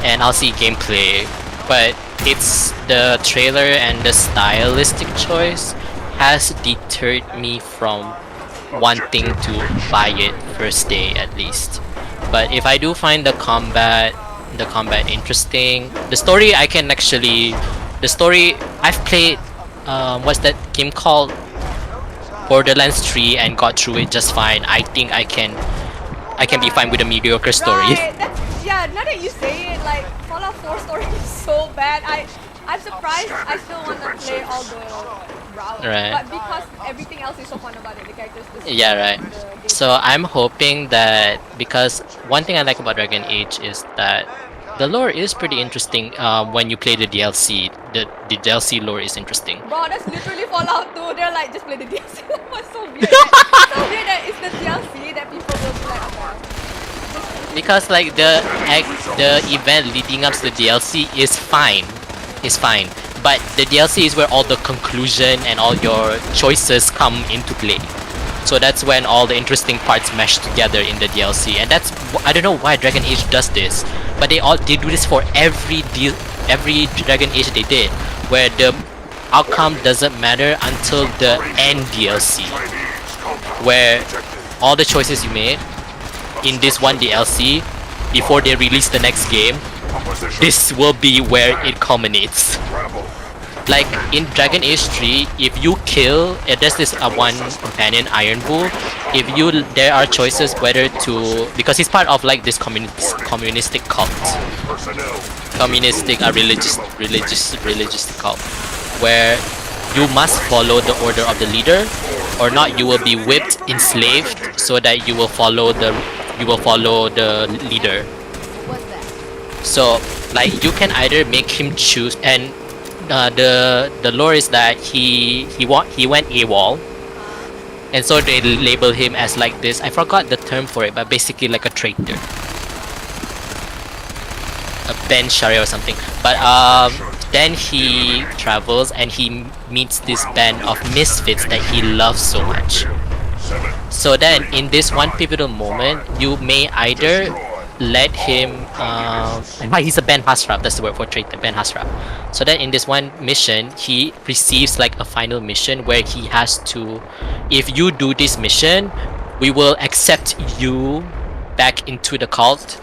and I'll see gameplay. But it's the trailer and the stylistic choice has deterred me from wanting to buy it first day at least. But if I do find the combat interesting, the story I can actually, I've played what's that game called? Borderlands 3 and got through it just fine. I think I can be fine with a mediocre story. Right, yeah, now that you say it, like Fallout 4 story is so bad. I'm surprised I still want to play all the routes. Right. But because everything else is so fun about it, the characters. Yeah, right. So I'm hoping that, because one thing I like about Dragon Age is that the lore is pretty interesting when you play the DLC. The DLC lore is interesting. Bro, that's literally Fallout 2. They're like, just play the DLC. What's so weird? So weird that it's the DLC that people will be like, okay. Because like the event leading up to the DLC is fine. But the DLC is where all the conclusion and all your choices come into play. So that's when all the interesting parts mesh together in the DLC, and that's, I don't know why Dragon Age does this, but they do this for every Dragon Age they did, where the outcome doesn't matter until the end DLC, where all the choices you made in this one DLC before they release the next game, this will be where it culminates. Like in Dragon Age 3, if you kill, there's this one companion, Iron Bull. There are choices whether to, because he's part of like this communistic cult, religious cult, where you must follow the order of the leader, or not you will be whipped, enslaved, so that you will follow the leader. So like you can either make him choose, and the lore is that he went AWOL, and so they label him as like this. I forgot the term for it, but basically like a traitor, a Ben Sharia or something. But then he travels and he meets this band of misfits that he loves so much. So then in this one pivotal moment, you may either let him he's a Ben Hasraf, that's the word for traitor, Ben Hasraf. So then in this one mission, he receives like a final mission where he has to, if you do this mission, we will accept you back into the cult,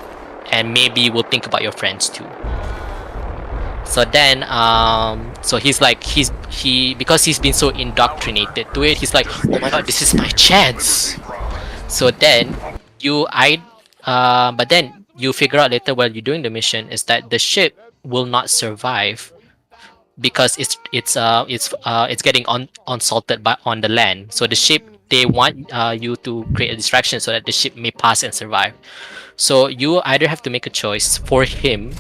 and maybe we'll think about your friends too. So then so he's like, because he's been so indoctrinated to it, he's like, oh my god, this is my chance. So then but then you figure out later while you're doing the mission is that the ship will not survive because it's getting unsalted on the land. So the ship, they want you to create a distraction so that the ship may pass and survive. So you either have to make a choice for him,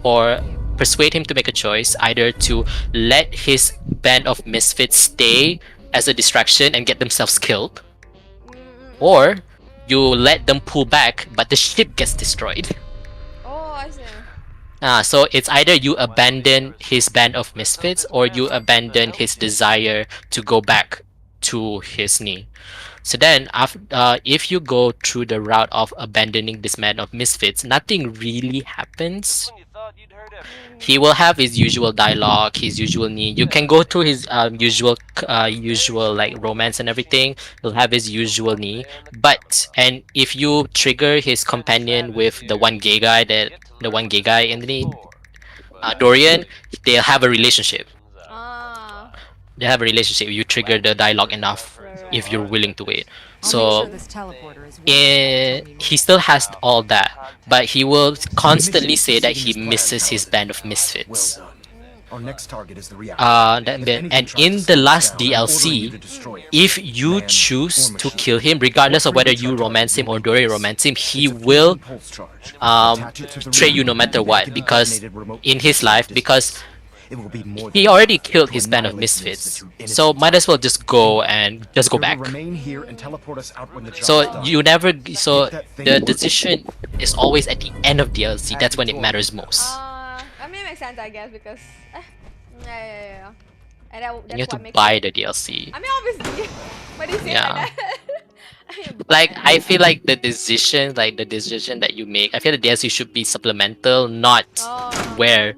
or persuade him to make a choice, either to let his band of misfits stay as a distraction and get themselves killed, or you let them pull back, but the ship gets destroyed. Oh, I see. So it's either you abandon his band of misfits or you abandon his desire to go back to his knee. So then, if you go through the route of abandoning this man of misfits, nothing really happens. He will have his usual dialogue, his usual need. You can go through his usual like romance and everything. He'll have his usual need, but and if you trigger his companion with the one gay guy in the need, Dorian, they'll have a relationship. They have a relationship. You trigger the dialogue enough if you're willing to wait. So he still has all that, but he will constantly say that he misses his band of misfits. Our next target is the reactor. And in the last DLC, if you choose to kill him, regardless of whether you romance him or Dori romance him, he will betray you no matter what. Because in his life, because he already killed his band of misfits, so might as well just go and just go back. So you never. So the decision is always at the end of DLC. That's when it matters most. I mean, it makes sense, I guess, because yeah. And that's You have to what makes buy it. the DLC. I mean, obviously, but you say Yeah. like that. I mean, Like I feel like the decision that you make, I feel the DLC should be supplemental, not where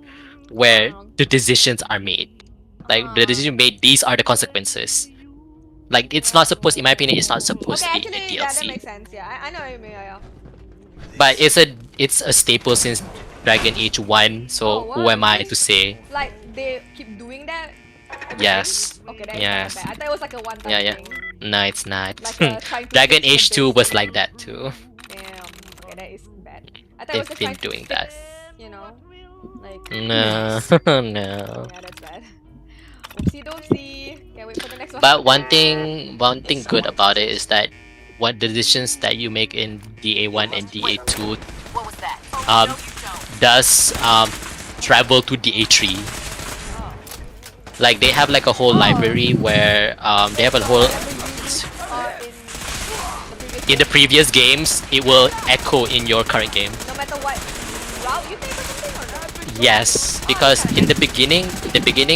the decisions are made. Like the decision made, these are the consequences. Like it's not supposed, in my opinion, it's not supposed okay, to be actually, a that DLC. makes sense. Yeah, I know what you mean. Yeah. But it's a staple since Dragon Age 1. So who am I to say? Like they keep doing that. Yes. Okay, that is Yes. not bad. I thought it was like a one-time Yeah. thing. No, it's not. Like, trying to Dragon fix Age the 2 was base. like that too. Damn. Okay, that is bad. I thought it was They've like been trying to doing fix, that. you know, like. No, no. Yeah, that's bad. Oopsie doopsie. Can't wait for the next one. But one thing good about it is that what the decisions that you make in DA1 and DA2 does travel to DA3. Like they have like a whole library where they have a whole in the previous games it will echo in your current game. No matter what route you take or something, or no? Yes, because in the beginning,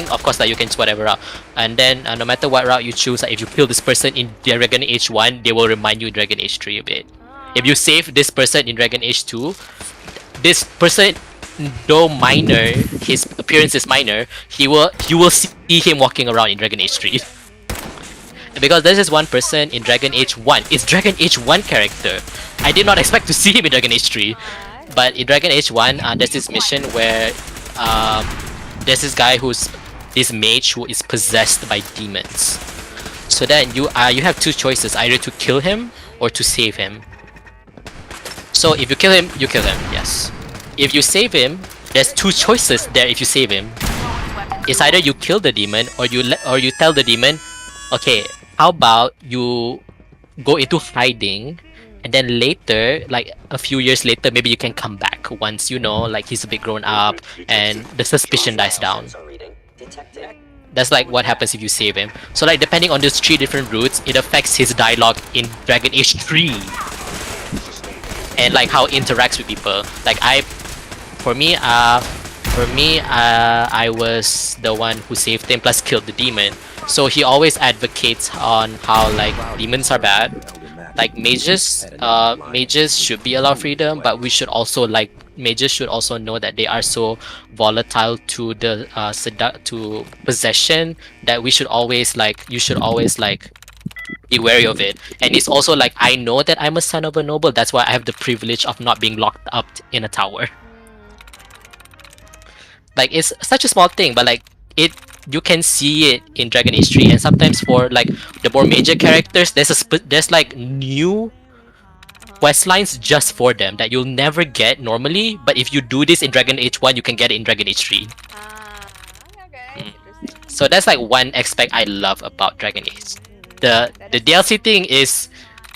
of course, like you can choose whatever route, and then no matter what route you choose, like if you kill this person in Dragon Age 1, they will remind you in Dragon Age 3 a bit. If you save this person in Dragon Age 2, this person, though minor, his appearance is minor, you will see him walking around in Dragon Age 3. Because this is one person in Dragon Age 1. It's Dragon Age 1 character. I did not expect to see him in Dragon Age 3. But in Dragon Age 1, there's this mission where there's this guy this mage who is possessed by demons. So then you have two choices, either to kill him or to save him. So if you kill him, yes. If you save him, there's two choices there if you save him. It's either you kill the demon or you tell the demon, okay, how about you go into hiding, and then later, like a few years later, maybe you can come back once you know, like he's a bit grown up and the suspicion dies down. That's like what happens if you save him. So like depending on those three different routes, it affects his dialogue in Dragon Age 3. And like how he interacts with people. Like for me, I was the one who saved him plus killed the demon. So he always advocates on how like demons are bad. Like mages should be allowed freedom, but mages should also know that they are so volatile to the to possession that you should always be wary of it. And it's also like, I know that I'm a son of a noble, that's why I have the privilege of not being locked up in a tower. Like it's such a small thing, but like you can see it in Dragon Age 3, and sometimes for like the more major characters, there's like new quest lines just for them that you'll never get normally, but if you do this in Dragon Age 1, you can get it in Dragon Age 3. So that's like one aspect I love about Dragon Age. The DLC thing is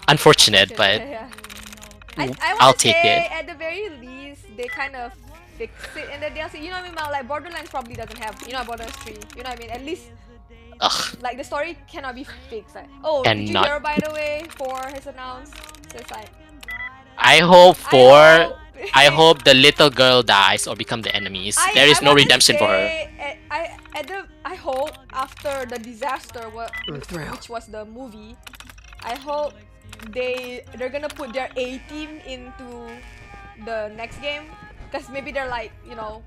unfortunate, but I'll take it. At the very least, they kind of fix it in the DLC. You know what I mean? Like Borderlands probably doesn't have, Borderlands 3. You know what I mean? At least Ugh. Like the story cannot be fixed. Like, oh, did you Cannot. hear by the way? 4 has announced. So it's like I hope I I hope hope the little girl dies or become the enemies. There I is no wanna redemption for her. say I hope after the disaster which was the movie, I hope they're gonna put their A team into the next game, because maybe they're like,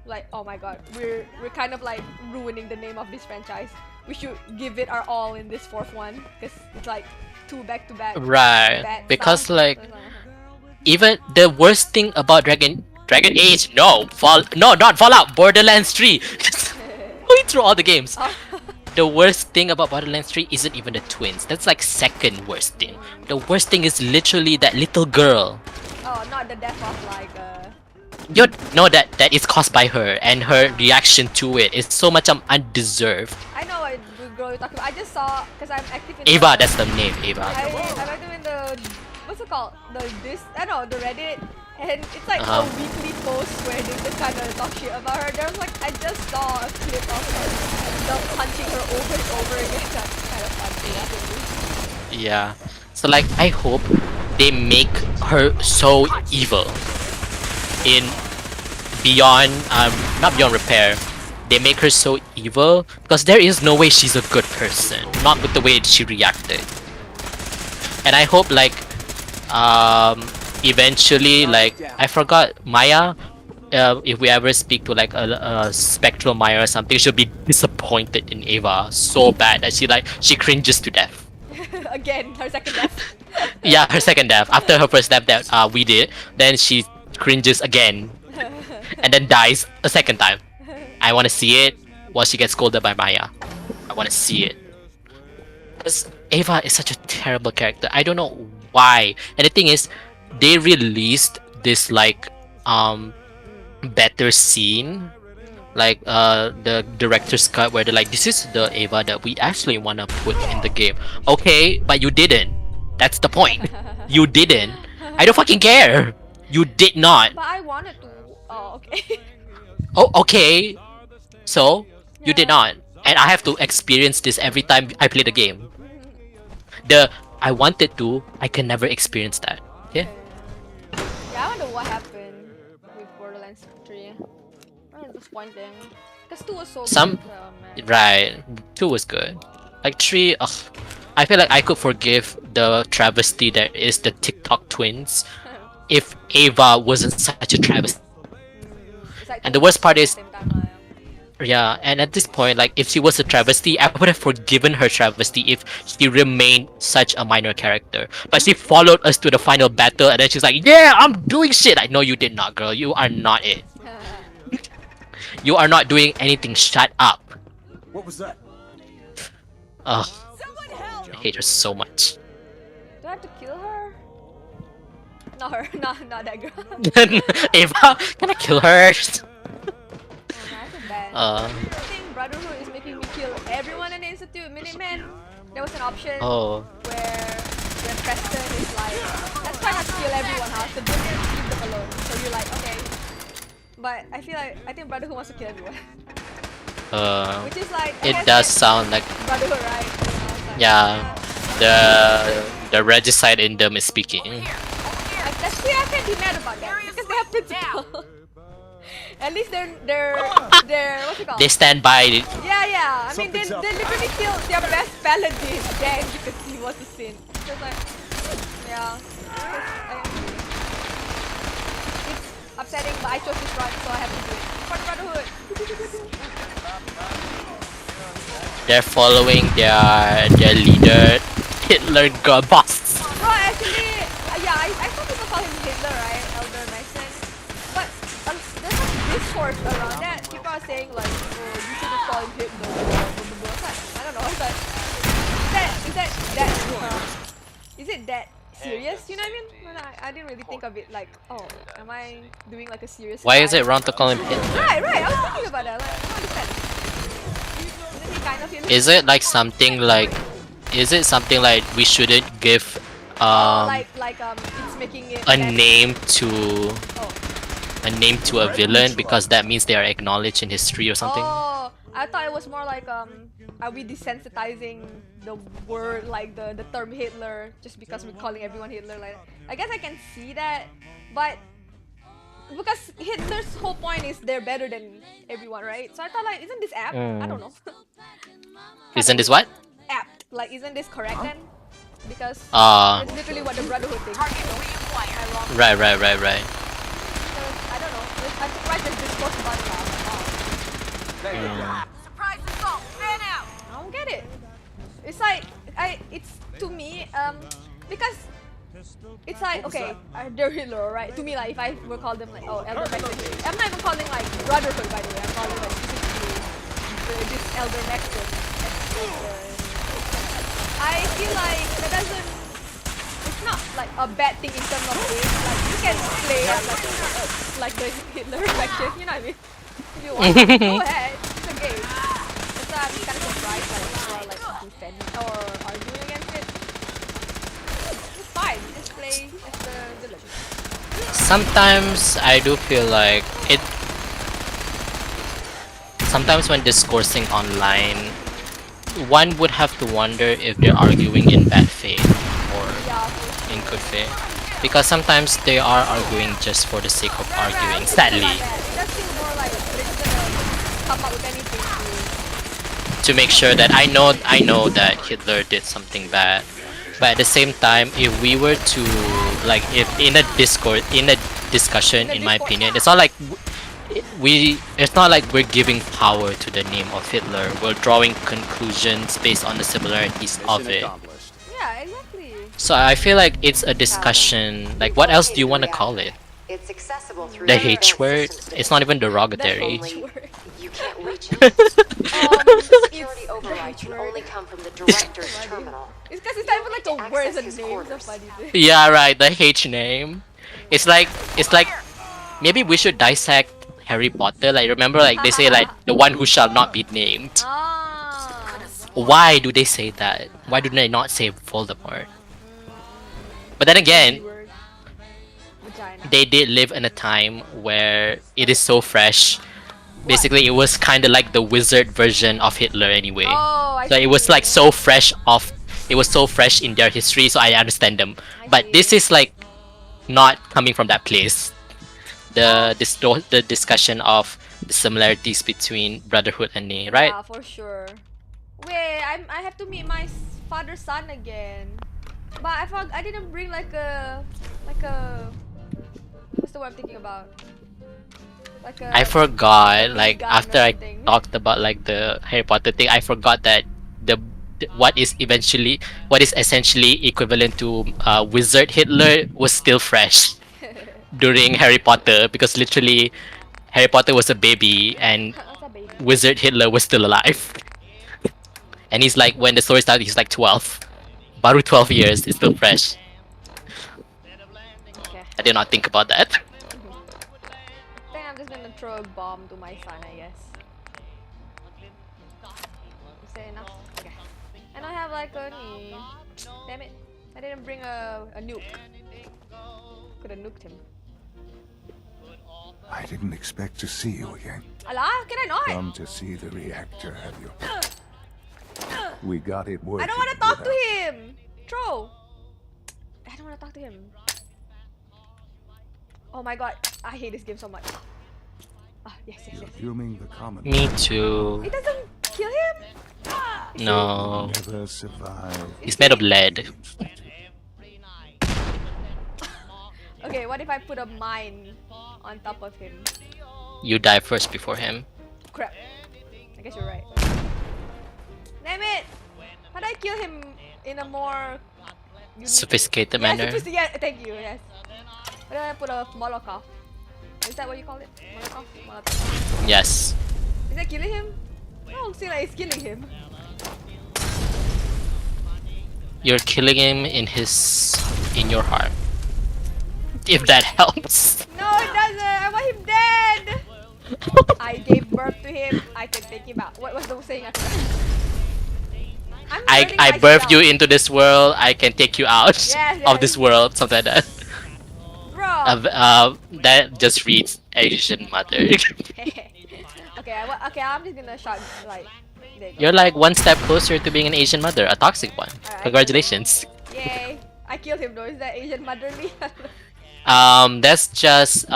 like, oh my god, we're kind of like ruining the name of this franchise. We should give it our all in this fourth one, because it's like 2 back-to-back Right. bad Because stuff. like So it's like, even the worst thing about Dragon Age, no, not Fallout, Borderlands 3. Going through all the games. The worst thing about Borderlands 3 isn't even the twins. That's like second worst thing. The worst thing is literally that little girl. oh, not the death of like You know that is caused by her, and her reaction to it is so much undeserved. I know what girl you're talking about. I just saw, because I'm active in Ava, that's the name, Ava. I'm active in the, what's it called? The Reddit, and it's like a weekly post where they just kind of talk shit about her. There's like, I just saw a clip of her punching her over and over again. That's kind of funny. Yeah. So like, I hope they make her so evil in Beyond, not Beyond Repair. They make her so evil because there is no way she's a good person, not with the way she reacted. And I hope like, eventually, like, I forgot Maya. If we ever speak to like a spectral Maya or something, she'll be disappointed in Ava so bad that she cringes to death. Again, her second death. Yeah, her second death. After her first death that we did, then she cringes again, and then dies a second time. I want to see it while she gets scolded by Maya. I want to see it. Because Ava is such a terrible character. I don't know why. And the thing is, they released this like better scene, like the director's cut, where they're like, this is the Ava that we actually want to put in the game. Okay, but you didn't. That's the point. You didn't. I don't fucking care. You did not. But I wanted to. Oh, okay. Oh, okay. So you did not, and I have to experience this every time I play the game. I wanted to, I can never experience that. Yeah. Yeah, I wonder what happened with Borderlands 3. It's disappointing. Because 2 was so good. Oh, man. Right. 2 was good. Like 3, ugh. I feel like I could forgive the travesty that is the TikTok twins if Ava wasn't such a travesty. Like and the worst part is, yeah, and at this point, like, if she was a travesty, I would have forgiven her travesty if she remained such a minor character. But she followed us to the final battle, and then she's like, yeah, I'm doing shit! Like, no, you did not, girl. You are not it. You are not doing anything. Shut up. What was that? Ugh. I hate her so much. Do I have to kill her? Not her. Not that girl. Ava, can I kill her? I think Brotherhood is making me kill everyone in the Institute. Minutemen, there was an option where Preston is like, let's try not to kill everyone, huh? So just leave them alone. So you're like, okay. But I think Brotherhood wants to kill everyone. Which is like, it does sound like Brotherhood, right? Yeah, the regicide in them is speaking. I can't be mad about that because they have principle. At least they're what's it called? They stand by. Yeah. I mean, they literally killed their best paladin again because he was a sin. So it's like, yeah, it's upsetting, but I chose this run, so I have to do it for the Brotherhood. They're following their leader, Hitler God boss. Bro, actually, yeah, I saw people call him Hitler, right? Elder Mason. But there's some discourse around that. People are saying like, oh, you shouldn't call him Hitler. I don't know. But is it that serious? You know what I mean? I didn't really think of it like, oh, am I doing like a serious? Why is it wrong to call him Hitler? Right. I was thinking about that. Like, I don't understand. Is it like something like? Is it something like we shouldn't give it's making it a name to a villain because that means they are acknowledged in history or something? Oh, I thought it was more like are we desensitizing the word, like the term Hitler, just because we're calling everyone Hitler? Like, I guess I can see that, but because Hitler's whole point is they're better than everyone, right? So I thought, like, isn't this apt? I don't know. Isn't this what? Apt. Like, isn't this correct then? Because it's literally what the Brotherhood thinks. Am I wrong? Right. Because, I don't know. I'm surprised there's discourse about it now. Surprise assault! Fan out! I don't get it. It's like, it's to me, because it's like, okay, they're Hitler, right? To me, like, if I were call them like, oh, Elder Mexican, I'm not even calling like Brotherhood, by the way. I'm calling like specifically this Elder Mexican. I feel like that doesn't. It's not like a bad thing in terms of age. Like, you can play as like the Hitler faction, you know what I mean? If you want, go ahead. It's a game. That's why I'm kind of surprised like people are like defending or arguing against it. It's fine. Just play as the villain. Sometimes I do feel like it. Sometimes when discoursing online, one would have to wonder if they're arguing in bad faith or in good faith. Because sometimes they are arguing just for the sake of arguing, sadly. To make sure that I know that Hitler did something bad. But at the same time, if we were to, like, if in a discussion, in my opinion, it's not like it's not like we're giving power to the name of Hitler. We're drawing conclusions based on the similarities of it. Yeah, exactly. So I feel like it's a discussion. Like, what else do you want to call it? It's accessible through The H word? It's not even derogatory. You can't reach it. Security override can only come from the director's terminal. It's because it's not even like a word, it's a name. It's a funny thing. Yeah, right. The H name. It's like maybe we should dissect Harry Potter. Like, remember, like they say like the one who shall not be named. Why do they say that? Why do they not say Voldemort? But then again, they did live in a time where it is so fresh. Basically, it was kind of like the wizard version of Hitler anyway. So it was like so fresh it was so fresh in their history, so I understand them. But this is like not coming from that place. The discussion of the similarities between Brotherhood and Ney, right? Yeah, for sure. Wait, I have to meet my father's son again. But I didn't bring like a what's the word I'm thinking about? Like a I forgot, like after I talked about like the Harry Potter thing, I forgot that what is essentially equivalent to Wizard Hitler was still fresh during Harry Potter, because literally Harry Potter was a baby and Wizard Hitler was still alive. And he's like, when the story started, he's like 12. Baru 12 years, it's still fresh. I did not think about that. I think I'm just gonna throw a bomb to my son, I guess. Is that enough? Okay. And I have like a knee. Damn it. I didn't bring a nuke. Could have nuked him. I didn't expect to see you again. Allah, can I not? Come to see the reactor, have you? We got it working. I don't want to talk to him! Throw! I don't want to talk to him. Oh my god, I hate this game so much. Ah, yes. Fuming the common. Me too. It doesn't kill him? No. Never survive. He's made of lead. Okay, what if I put a mine on top of him? You die first before him. Crap. I guess you're right. Damn it! How do I kill him in a more sophisticated manner? Yeah, thank you, yes. How do I put a Molotov? Is that what you call it? Molotov? Yes. Is that killing him? Oh, see, like it's killing him. You're killing him in your heart. If that helps. No, it doesn't. I want him dead. I gave birth to him. I can take him out. What was the saying after that? I birthed you into this world. I can take you out of this world. Something like that. Bro. That just reads Asian mother. Okay, Okay, I'm just gonna shot like. There you go. You're like one step closer to being an Asian mother, a toxic one. Congratulations. Yay! I killed him though. Is that Asian motherly? That's just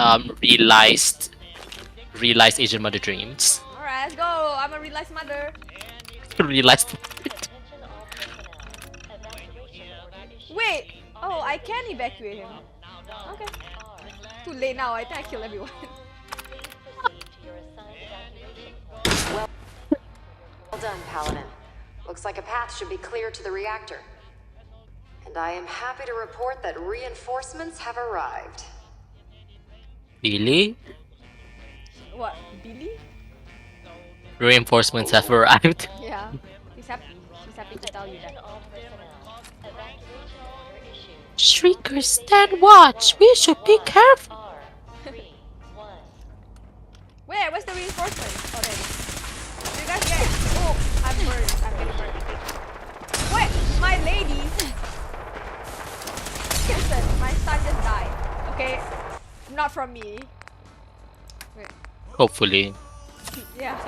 realized Asian mother dreams. Alright, let's go. I'm a realized mother. Realized. Wait. Oh, I can evacuate him. Okay. Too late now. I think I killed everyone. Well done, Paladin. Looks like a path should be clear to the reactor. And I am happy to report that reinforcements have arrived. Really? What? Billy? Reinforcements have arrived. Yeah. He's happy. She's happy to tell you that. Shriekers, stand watch. We should be careful. Where? Where's the reinforcement? Oh, there it is. You guys get. Oh, I'm burned. I'm getting burned. Wait, my lady. Listen, my son just died. Okay, not from me. Wait. Hopefully. Yeah.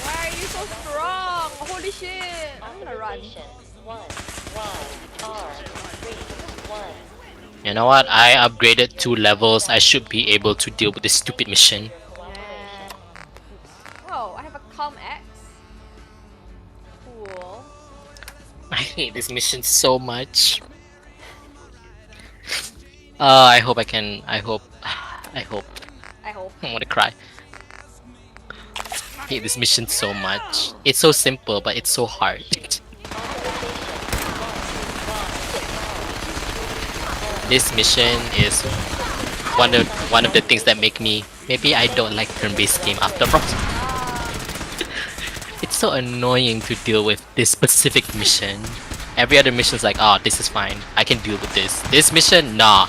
Why are you so strong? Holy shit! I'm gonna run. You know what? I upgraded 2 levels. I should be able to deal with this stupid mission. Whoa, I have a calm X. Cool. I hate this mission so much. I hope I can. I hope. I hope. I hope. I want to cry. I hate this mission so much. It's so simple, but it's so hard. This mission is one of the things that make me. Maybe I don't like turn-based game after all. It's so annoying to deal with this specific mission. Every other mission is like, oh, this is fine. I can deal with this. This mission, nah.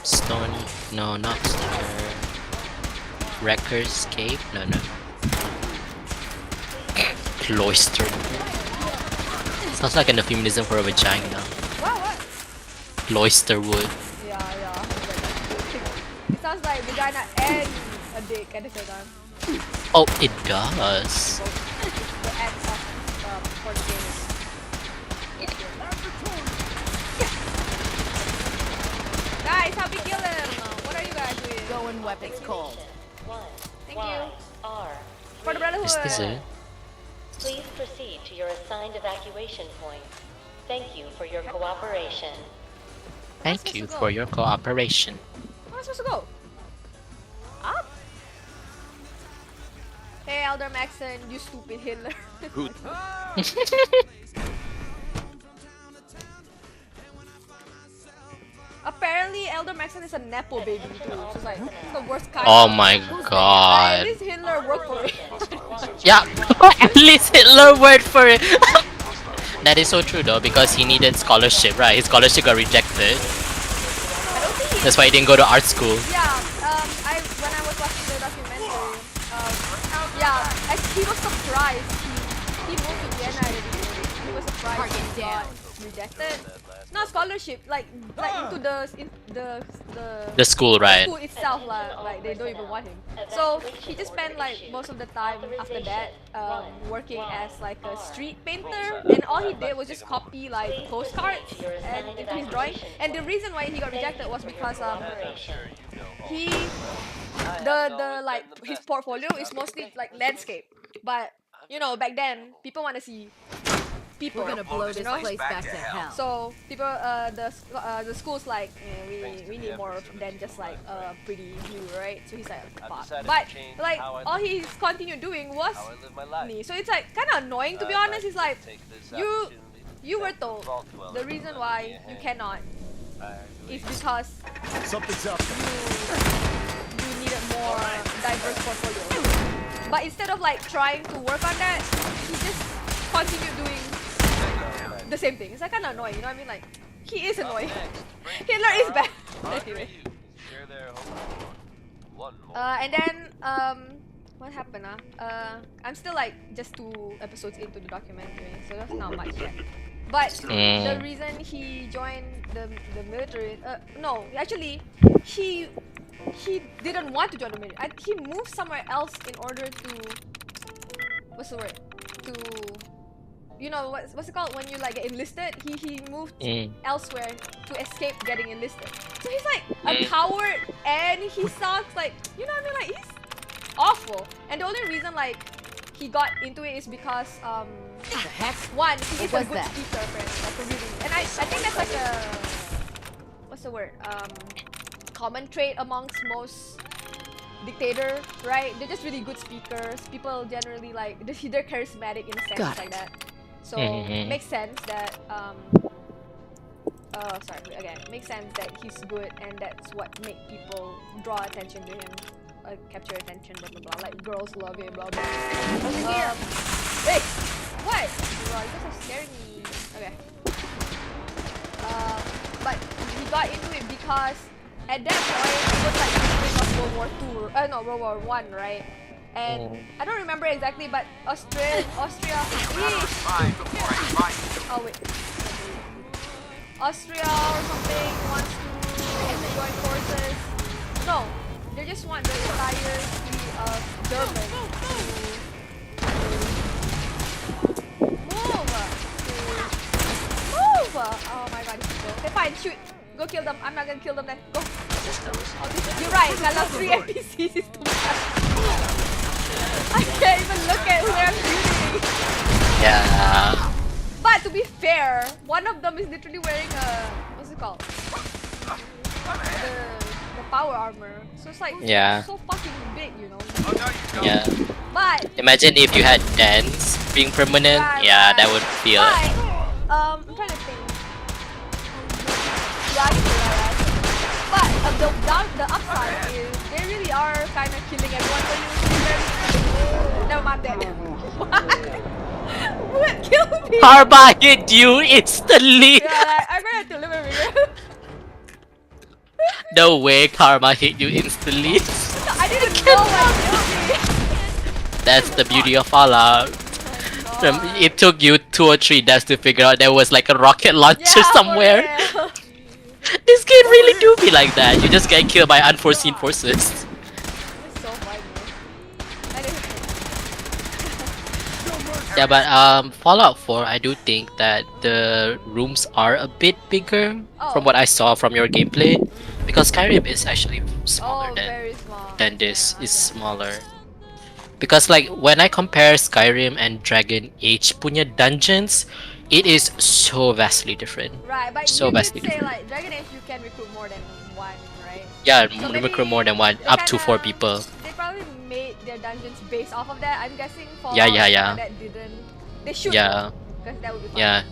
Stone. No, not Stone. Wrecker's Cave? No. Cloister. Sounds like an euphemism for a vagina. What? Cloister wood. Yeah. It sounds like vagina and a dick at the same time. Oh, it does. The X of for the game. Guys, help me kill him! What are you guys doing? Going weapons cold. Thank you. For the Brotherhood. Is this it? Please proceed to your assigned evacuation point. Thank you for your cooperation. Thank you for your cooperation. Where am I supposed to go? Up? Hey, Elder Maxon, you stupid Hitler. Apparently, Elder Maxon is a nepo baby too. So it's like he's the worst kind. Oh my At god. least Hitler worked for it. Yeah, at least Hitler worked for it. That is so true though, because he needed scholarship, right? His scholarship got rejected. That's why he didn't go to art school. Yeah, when I was watching the documentary, he was surprised. He moved to Vienna already. He was surprised he got rejected. Not scholarship, like into The school, right? The school itself, like they don't even want him. So he just spent like most of the time after that working as like a street painter, and all he did was just copy like postcards and into his drawing. And the reason why he got rejected was because he his portfolio is mostly like landscape, but you know back then people want to see people. We're gonna blow this place back to hell. So people, the school's like, we need more than just like pretty view, right? So he's like, fuck. But like all he's continued doing was me. So it's like kind of annoying to be honest. It's like you were told the reason why you cannot is because something's up. You needed more diverse portfolio. But instead of like trying to work on that, he just continued doing the same thing. It's like kind of annoying, you know what I mean? Like, he is annoying. Hitler is bad. Anyway. And then, what happened? I'm still like just 2 episodes into the documentary, so that's not much yet. But the reason he joined the military, no, actually, he didn't want to join the military. He moved somewhere else in order to, what's the word? To, you know, what's it called when you like get enlisted? He moved elsewhere to escape getting enlisted. So he's like a coward and he sucks. Like, you know what I mean? Like, he's awful. And the only reason like he got into it is because one, he is a good speaker apparently, like a really, and I think that's like a, what's the word, common trait amongst most dictator, right? They're just really good speakers. People generally like, they're charismatic in a sense like that. So makes sense that makes sense that he's good, and that's what make people draw attention to him, capture attention, blah blah blah. Like girls love him, blah blah. Wait, what? Bro, you guys are scaring me. Okay. But he got into it because at that point it was like the beginning of World War II, no, World War I, right? And I don't remember exactly, but Austria. Oh wait. Austria or something wants to join forces. No, they just want the entire city of German to move. Oh my god, these people. Okay, fine, shoot. Go kill them. I'm not gonna kill them then. Go. Oh, you're right. I love 3 NPCs is too much. I can't even look at who I'm shooting. Yeah. But to be fair, one of them is literally wearing a, what's it called? The power armor. So it's like so fucking big, you know. Yeah. But imagine if you had dance being permanent. Yeah, that would feel. But, I'm trying to think. Yeah, I can do that. But the upside is they really are kind of killing everyone when you. Never mind that. What killed me? Karma hit you instantly. Yeah, like, I'm gonna have to live with it. No way, Karma hit you instantly. I didn't know what killed me. That's the beauty of Fallout. It took you 2 or 3 deaths to figure out there was like a rocket launcher somewhere. This game really do be like that. You just get killed by unforeseen forces. It's so funny. Yeah, but Fallout 4, I do think that the rooms are a bit bigger from what I saw from your gameplay, because Skyrim is actually smaller than this. Is smaller. Because like when I compare Skyrim and Dragon Age punya dungeons, it is so vastly different. Right, but so you vastly did say different. like Dragon Age you can recruit more than one, right? Yeah, so recruit more than one, up to 4 people. They probably made their dungeons based off of that. I'm guessing Fallout Yeah. that didn't. They should. Yeah. Because that would be fun.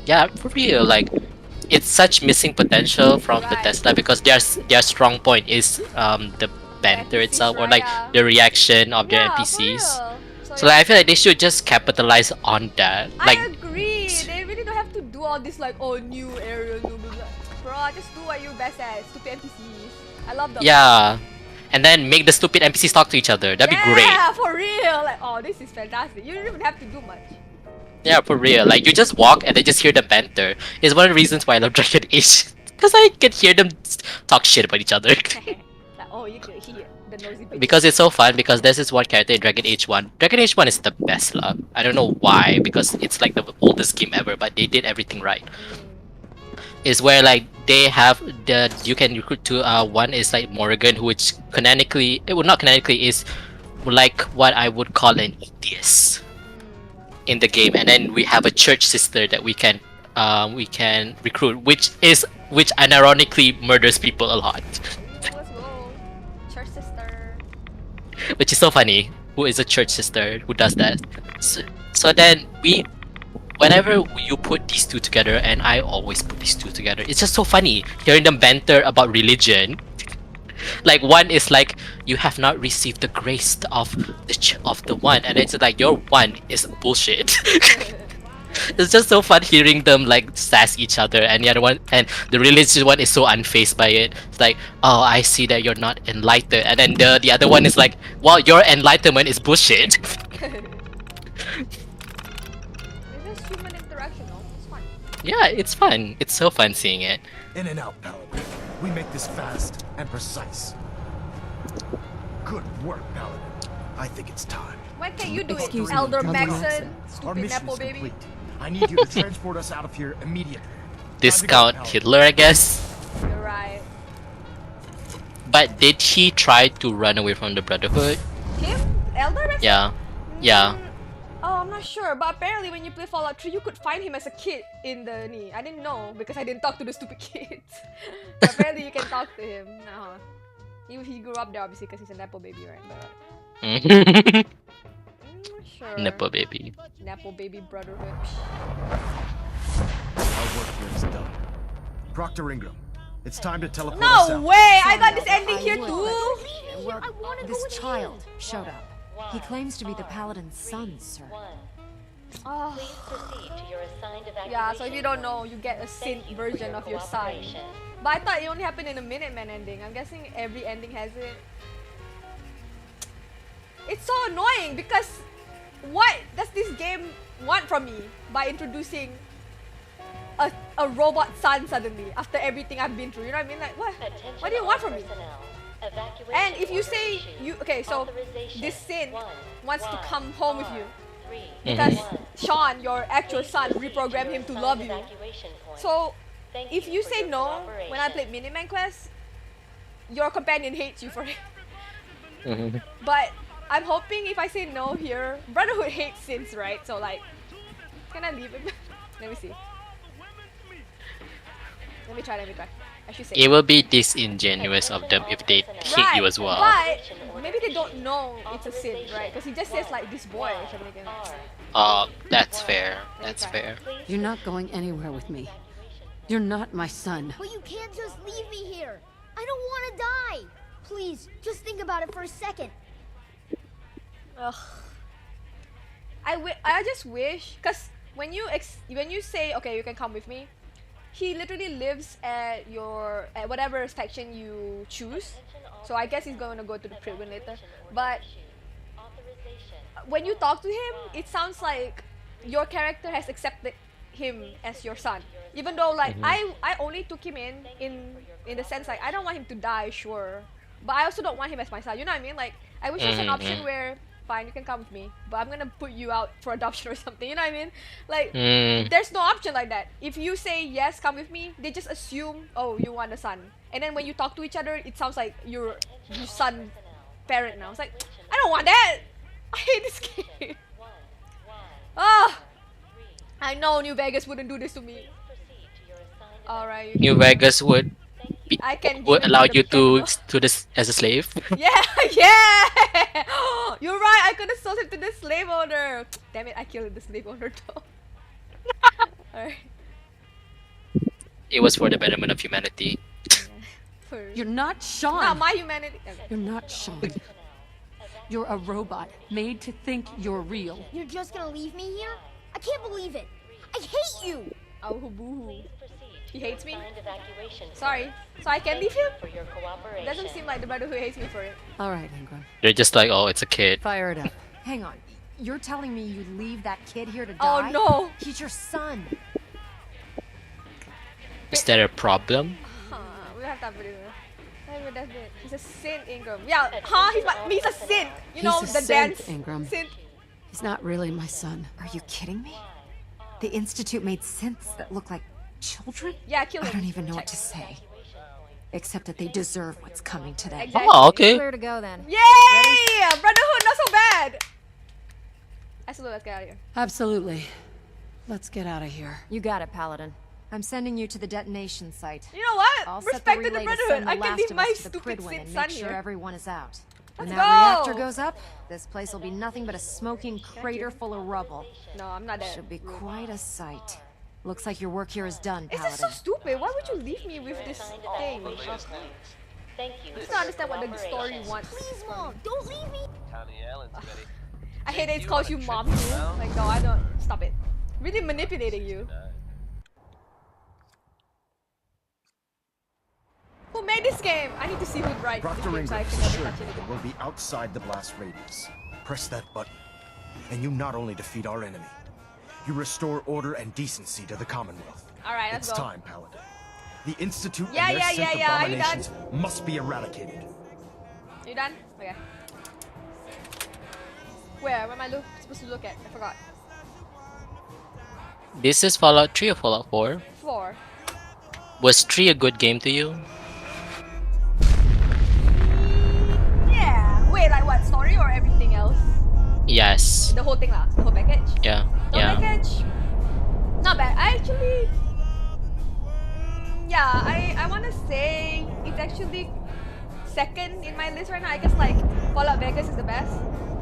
Yeah, for real. Like, it's such missing potential from Bethesda because their strong point is the banter itself, or like the reaction of their NPCs. So like, I feel like they should just capitalize on that. Like, I agree. They really don't have to do all this like new area, blah, blah, blah. Bro, just do what you're best at. Stupid NPCs. I love them. yeah. And then make the stupid NPCs talk to each other. That'd be great. Yeah, for real. Like, oh, this is fantastic. You don't even have to do much. Yeah, for real. Like, you just walk and then just hear them banter. It's one of the reasons why I love Dragon Age. Because I can hear them talk shit about each other. Like, oh, you can hear the nosy bitch. Because it's so fun, because there's this one character in Dragon Age 1. Dragon Age 1 is the best, love. I don't know why, because it's like the oldest game ever, but they did everything right. Is where like they have you can recruit to one is like Morrigan, which canonically, not canonically, is like what I would call an atheist in the game, and then we have a church sister that we can recruit, which unironically murders people a lot. Let's go. Church sister. Which is so funny. Who is a church sister who does that? So then whenever you put these two together, and I always put these two together, it's just so funny hearing them banter about religion. Like, one is like, you have not received the grace of the one, and it's like, your one is bullshit. It's just so fun hearing them like sass each other, and the other one, and the religious one is so unfazed by it. It's like, oh, I see that you're not enlightened, and then the other one is like, well, your enlightenment is bullshit. It's just human interaction, no? It's fun. Yeah, it's fun. It's so fun seeing it. In and out, Paladin. We make this fast and precise. Good work, Paladin. I think it's time. When can you do it, Excuse me, Elder Elder Maxon? Maxon. Our Stupid mission Nepo is baby. complete. I need you to transport us out of here immediately. Discount Hitler, I guess. You're right. But did he try to run away from the Brotherhood? Him? Elder Maxon? Yeah. Yeah. Oh, I'm not sure, but apparently when you play Fallout 3, you could find him as a kid in the knee. I didn't know because I didn't talk to the stupid kids. But apparently you can talk to him. He grew up there obviously because he's a Nepo baby, right? But I'm not sure. Nepo baby. Nepo baby Brotherhood. Our work here is done. Proctor Ingram, it's time to teleport us No out. way! I got this ending here too! Well, this child showed up. He claims to be the Paladin's son, sir. Oh. Please proceed to your assigned evacuation. Yeah, so if you don't know, you get a synth version of your son. But I thought it only happened in a Minuteman ending. I'm guessing every ending has it. It's so annoying because what does this game want from me by introducing a robot son suddenly after everything I've been through? You know what I mean? Like what? What do you want from me? And if you say you so this synth wants to come home with you because Sean, your actual son, reprogrammed him to love you. So if you say no when I played Minuteman Quest, your companion hates you for it. But I'm hoping if I say no here, Brotherhood hates synths, right? So like, can I leave him? Let me see. Let me try. I should say It will be disingenuous of them if they hate you as well. But maybe they don't know it's a synth, right? Because he just says like this boy or something like that. That's fair. That's fair. You're not going anywhere with me. You're not my son. But you can't just leave me here. I don't want to die. Please, just think about it for a second. Ugh. I just wish, cause when you say okay you can come with me, he literally lives at whatever faction you choose. So I guess he's going to go to the Pridwin later. But when you talk to him, it sounds like your character has accepted him as your son. Even though like I only took him in the sense like I don't want him to die, sure. But I also don't want him as my son. You know what I mean? Like I wish there's an option where fine, you can come with me, but I'm gonna put you out for adoption or something. You know what I mean? Like, there's no option like that. If you say yes, come with me, they just assume, oh, you want a son. And then when you talk to each other, it sounds like you're son parent now. It's like, I don't want that. I hate this game. I know New Vegas wouldn't do this to me. Alright. New Vegas would allow you to this as a slave. Yeah, yeah. You're right. I could have sold him to the slave owner. Damn it! I killed the slave owner though. Alright. It was for the betterment of humanity. You're not Sean. Not my humanity. Okay. You're not Sean. You're a robot made to think you're real. You're just gonna leave me here? I can't believe it. I hate you. Oh, boo-hoo. He hates me? Sorry. So I can leave him? Doesn't seem like the Brotherhood hates me for it. Alright, Ingram. They're just like, oh, it's a kid. Fire it up. Hang on. You're telling me you'd leave that kid here to Oh die? no! He's your son. Is there a problem? We don't have time for this. That's it. He's a synth, Ingram. Yeah, he's a synth. You know, He's a the synth, dance Ingram. synth. He's not really my son. Are you kidding me? The Institute made synths that look like children? Yeah, kill him. I don't even know what to say. Except that they deserve what's coming to them. Exactly. Oh, okay. Clear to go then. Yay! Brotherhood, not so bad! Absolutely, let's get out of here. Absolutely. Let's get out of here. You got it, Paladin. I'm sending you to the detonation site. You know what? I'll Respect set the to the relay to Brotherhood. send the I can last leave of my us to the stupid Pridwin synth and son make sure here. everyone is out. When Let's that go! reactor goes up, this place will be nothing but a smoking crater full of rubble. No, I'm not dead. Should be quite a sight. Looks like your work here is done, It's Paladin. just so stupid. Why would you leave me with this thing? Thank you. I just don't understand what the story wants. Please, Mom, don't leave me. Connie Allen's ready. I hate that it calls you mom too. Like, no, I don't. Stop it. Really manipulating you. Who made this game? I need to see who writes this Proctor game so I Ingram can never assured touch you it it again. will be outside the blast radius. Press that button, and you not only defeat our enemy, you restore order and decency to the Commonwealth. Alright, let's It's go. time, Paladin. The Institute Yeah, and their yeah, synth yeah, you done? abominations must be eradicated. You done? Okay. Where am I supposed to look at? I forgot. This is Fallout 3 or Fallout 4? 4. Was 3 a good game to you? Yeah. Wait, like what? Story or everything else? Yes. The whole thing lah. The whole package. Yeah. The whole package. Not bad. I actually. Yeah. I wanna say it's actually second in my list right now. I guess like Fallout Vegas is the best.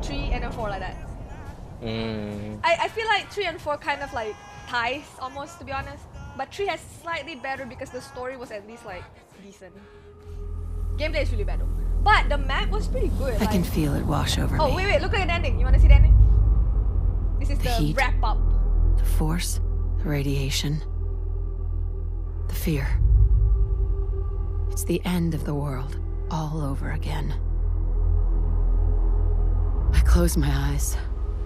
3 and then 4 like that. I feel like 3 and 4 kind of like ties almost, to be honest. But 3 has slightly better because the story was at least like decent. Gameplay is really bad though. But the map was pretty good. I can feel it wash over me. Oh wait, look at the ending. You wanna see the ending? This is the heat. wrap up. The force, the radiation, the fear. It's the end of the world all over again. I close my eyes.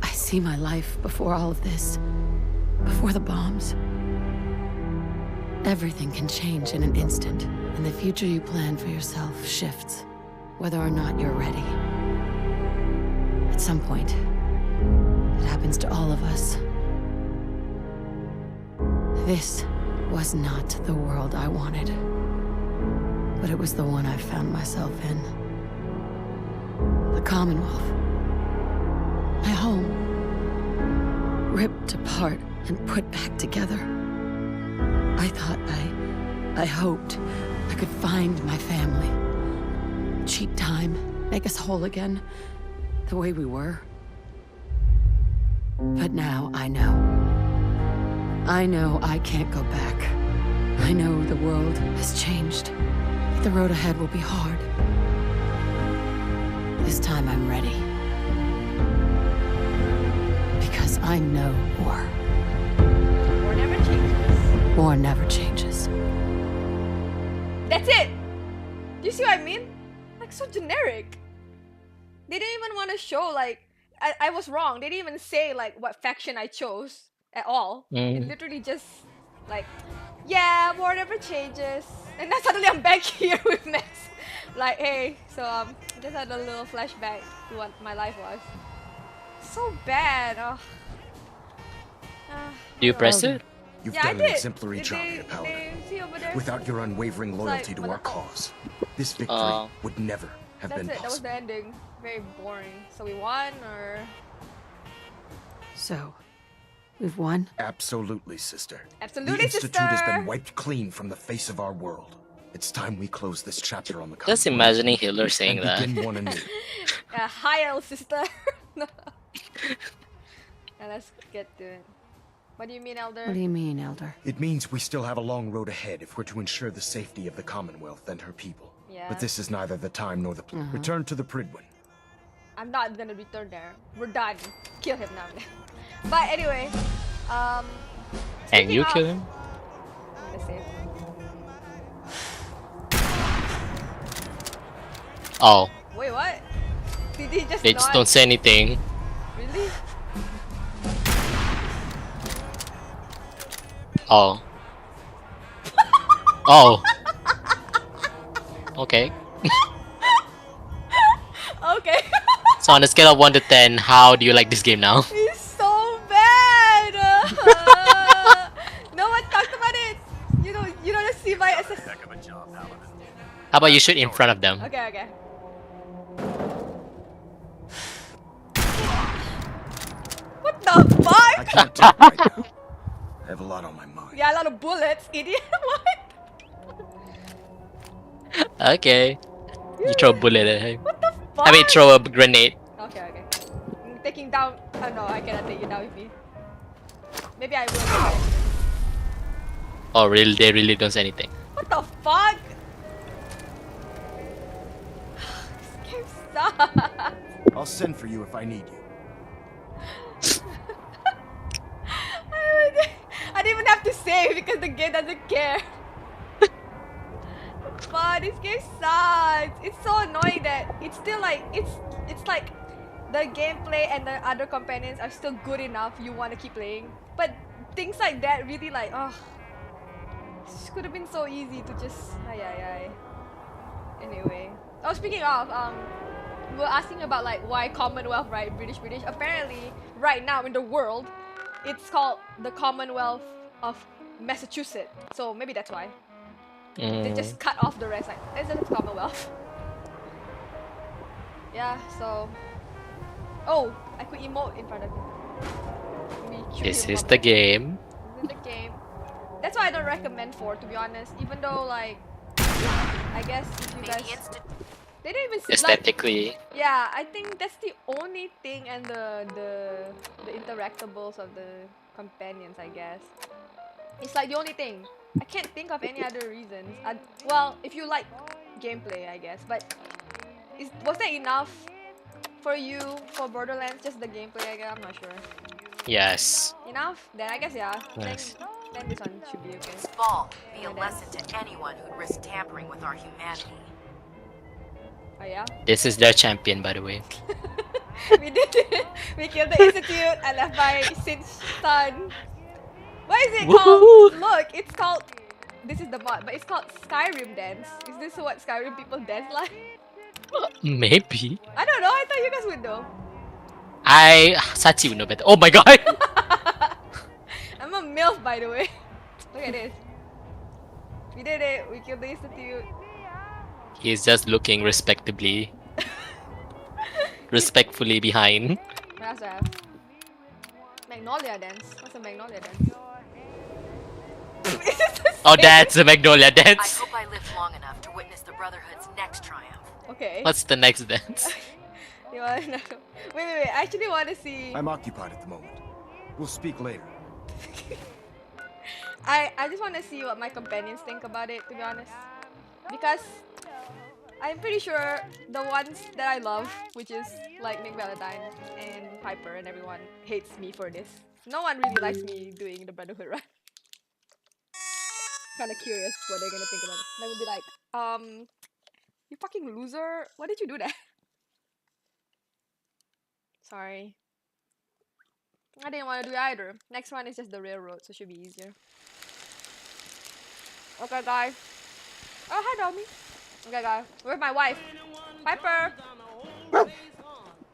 I see my life before all of this. Before the bombs. Everything can change in an instant, and the future you plan for yourself shifts, whether or not you're ready. At some point, it happens to all of us. This was not the world I wanted, but it was the one I found myself in. The Commonwealth. My home. Ripped apart and put back together. I thought I hoped I could find my family. Cheat time, make us whole again, the way we were. But now I know. I know I can't go back. I know the world has changed. The road ahead will be hard. This time I'm ready. Because I know war. War never changes. War never changes. That's it! Do you see what I mean? Like, so generic. They didn't even want to show, like, I was wrong. They didn't even say, like, what faction I chose at all. It literally just, like, yeah, war never changes. And then suddenly I'm back here with Max. Like, hey, so, I just had a little flashback to what my life was. So bad. Oh. Do you press it? You've Yeah, I done an did. exemplary job here, Paladin. See over there? Without your unwavering loyalty to our cause, this victory would never have That's been it. That was possible. the ending. Very boring. So we won, or So, we've won? Absolutely, sister. Absolutely, the Institute sister. has been wiped clean from the face of our world. It's time we close this chapter on the Just imagining Hitler saying and that. begin one anew. hi, little sister. No. Now let's get to it. What do you mean, Elder? What do you mean, Elder? It means we still have a long road ahead if we're to ensure the safety of the Commonwealth and her people. Yeah. But this is neither the time nor the place. Return to the Pridwin. I'm not gonna return there. We're done. Kill him now. But anyway, And speaking you of- kill him? Let's save. Oh, Wait, what? Did he just they just not? don't say anything. Really? Oh. Oh. Okay. Okay. So on a scale of 1 to 10, how do you like this game now? He's so bad. No one talked about it. You don't see my SS. How about you shoot in front of them? Okay, okay. What the fuck? I can't talk right now. I have a lot on my mind. Yeah, a lot of bullets, idiot. What? Okay. You throw a bullet at him. What the I mean, fuck? throw a grenade. Okay, okay. Taking down. Oh no, I cannot take you down with me. Maybe I will. Oh, really? They really don't say anything. What the fuck? This game sucks. I'll send for you if I need you. I don't even have to save because the game doesn't care. But this game sucks. It's so annoying that it's still like it's like the gameplay and the other companions are still good enough. You want to keep playing, but things like that really like this could have been so easy to just ay. Anyway, oh speaking of we were asking about like why Commonwealth, right? British. Apparently, right now in the world, it's called the Commonwealth of Massachusetts. So maybe that's why. They just cut off the rest. Like, it's just Commonwealth. Yeah, so. Oh, I could emote in front of him. Maybe shoot This him is from the there. game. This is the game. That's why I don't recommend 4, to be honest. Even though, like, I guess if you guys. They don't even like. Aesthetically. Yeah, I think that's the only thing, and the interactables of the companions, I guess. It's like the only thing. I can't think of any other reasons. Well, if you like gameplay, I guess. But was that enough for you for Borderlands? Just the gameplay, I guess. I'm not sure. Yes. Enough? Then I guess yeah. Yes. Then this one should be okay. This fall, be a lesson to anyone who'd risk tampering with our humanity. Oh yeah? This is their champion, by the way. We did it! We killed the Institute and left by Sin's son. What is it called? Look, it's called. This is the mod, but it's called Skyrim Dance. Is this what Skyrim people dance like? Maybe. I don't know. I thought you guys would know. Sachi would know better. Oh my god! I'm a MILF, by the way. Look at this. We did it. We killed the Institute. He's just looking respectably. Respectfully behind. What else do I have? Magnolia Dance. What's a Magnolia Dance? Oh, that's the Magnolia I dance. hope I live long enough to witness the Brotherhood's next triumph. Okay. What's the next dance? You want to wait. I actually want to see. I'm occupied at the moment. We'll speak later. I just want to see what my companions think about it, to be honest. Because I'm pretty sure the ones that I love, which is like Nick Valentine and Piper and everyone, hates me for this. No one really likes me doing the Brotherhood run. Kind of curious what they're gonna think about it. They will be like, you fucking loser! Why did you do that? Sorry. I didn't want to do it either. Next one is just the railroad, so it should be easier. Okay, guys. Oh, hi, Domi. Okay, guys. Where's my wife? Piper!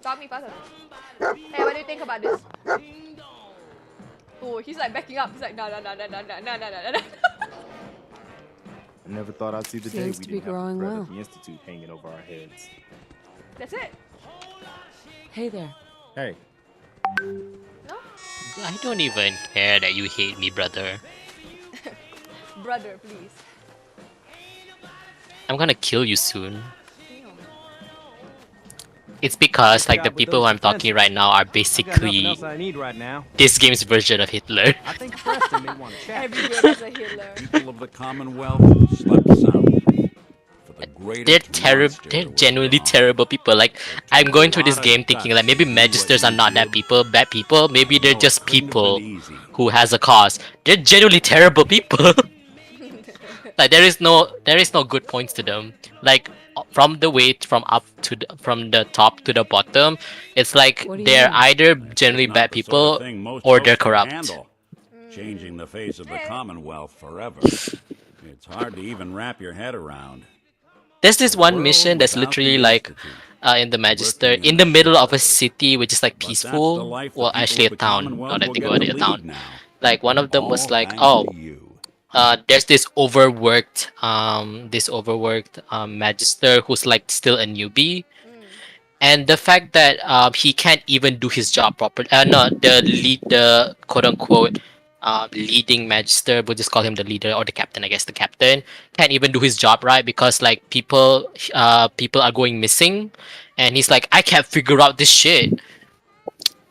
Domi, faster. Hey, what do you think about this? Oh, he's like backing up. He's like, no. I never thought I'd see the day we Seems to be didn't have the growing threat well. of the Institute hanging over our heads. That's it. Hey there. Hey, No? I don't even care that you hate me, brother. Brother, please. I'm gonna kill you soon. It's because like the people who I'm talking right now are I got nothing basically else I need right now. this game's version of Hitler. I think Preston may want to chat. Every game is a Hitler. People of the Commonwealth slept soundly. For the greater They're to terrible. monster They're was genuinely gone. terrible people. Like I'm going through this lot of game thinking like guts maybe to do what magisters are you not that did. people, bad people. Maybe they're No, it just couldn't have people been easy. who has a cause. They're genuinely terrible people. Like there is no good points to them. Like from the weight from up to from the top to the bottom, it's like What do you they're mean? either generally Not bad the sort of people thing most or folks they're can corrupt. handle. Changing the face of the Commonwealth forever. It's hard to even wrap your head around. There's this A one world mission that's without literally the like Institute. in the Magister, Working in in the the middle of a shadows. city which is like But that's the peaceful. life the Well, people actually of a the town. Now Commonwealth that I will think get about to it, a town. lead now. Like one of them was All like, thanks oh, to you. there's this overworked magister who's like still a newbie, and the fact that he can't even do his job properly. No, the quote unquote leading magister, we'll just call him the leader or the captain. I guess the captain can't even do his job right because like people are going missing, and he's like, I can't figure out this shit,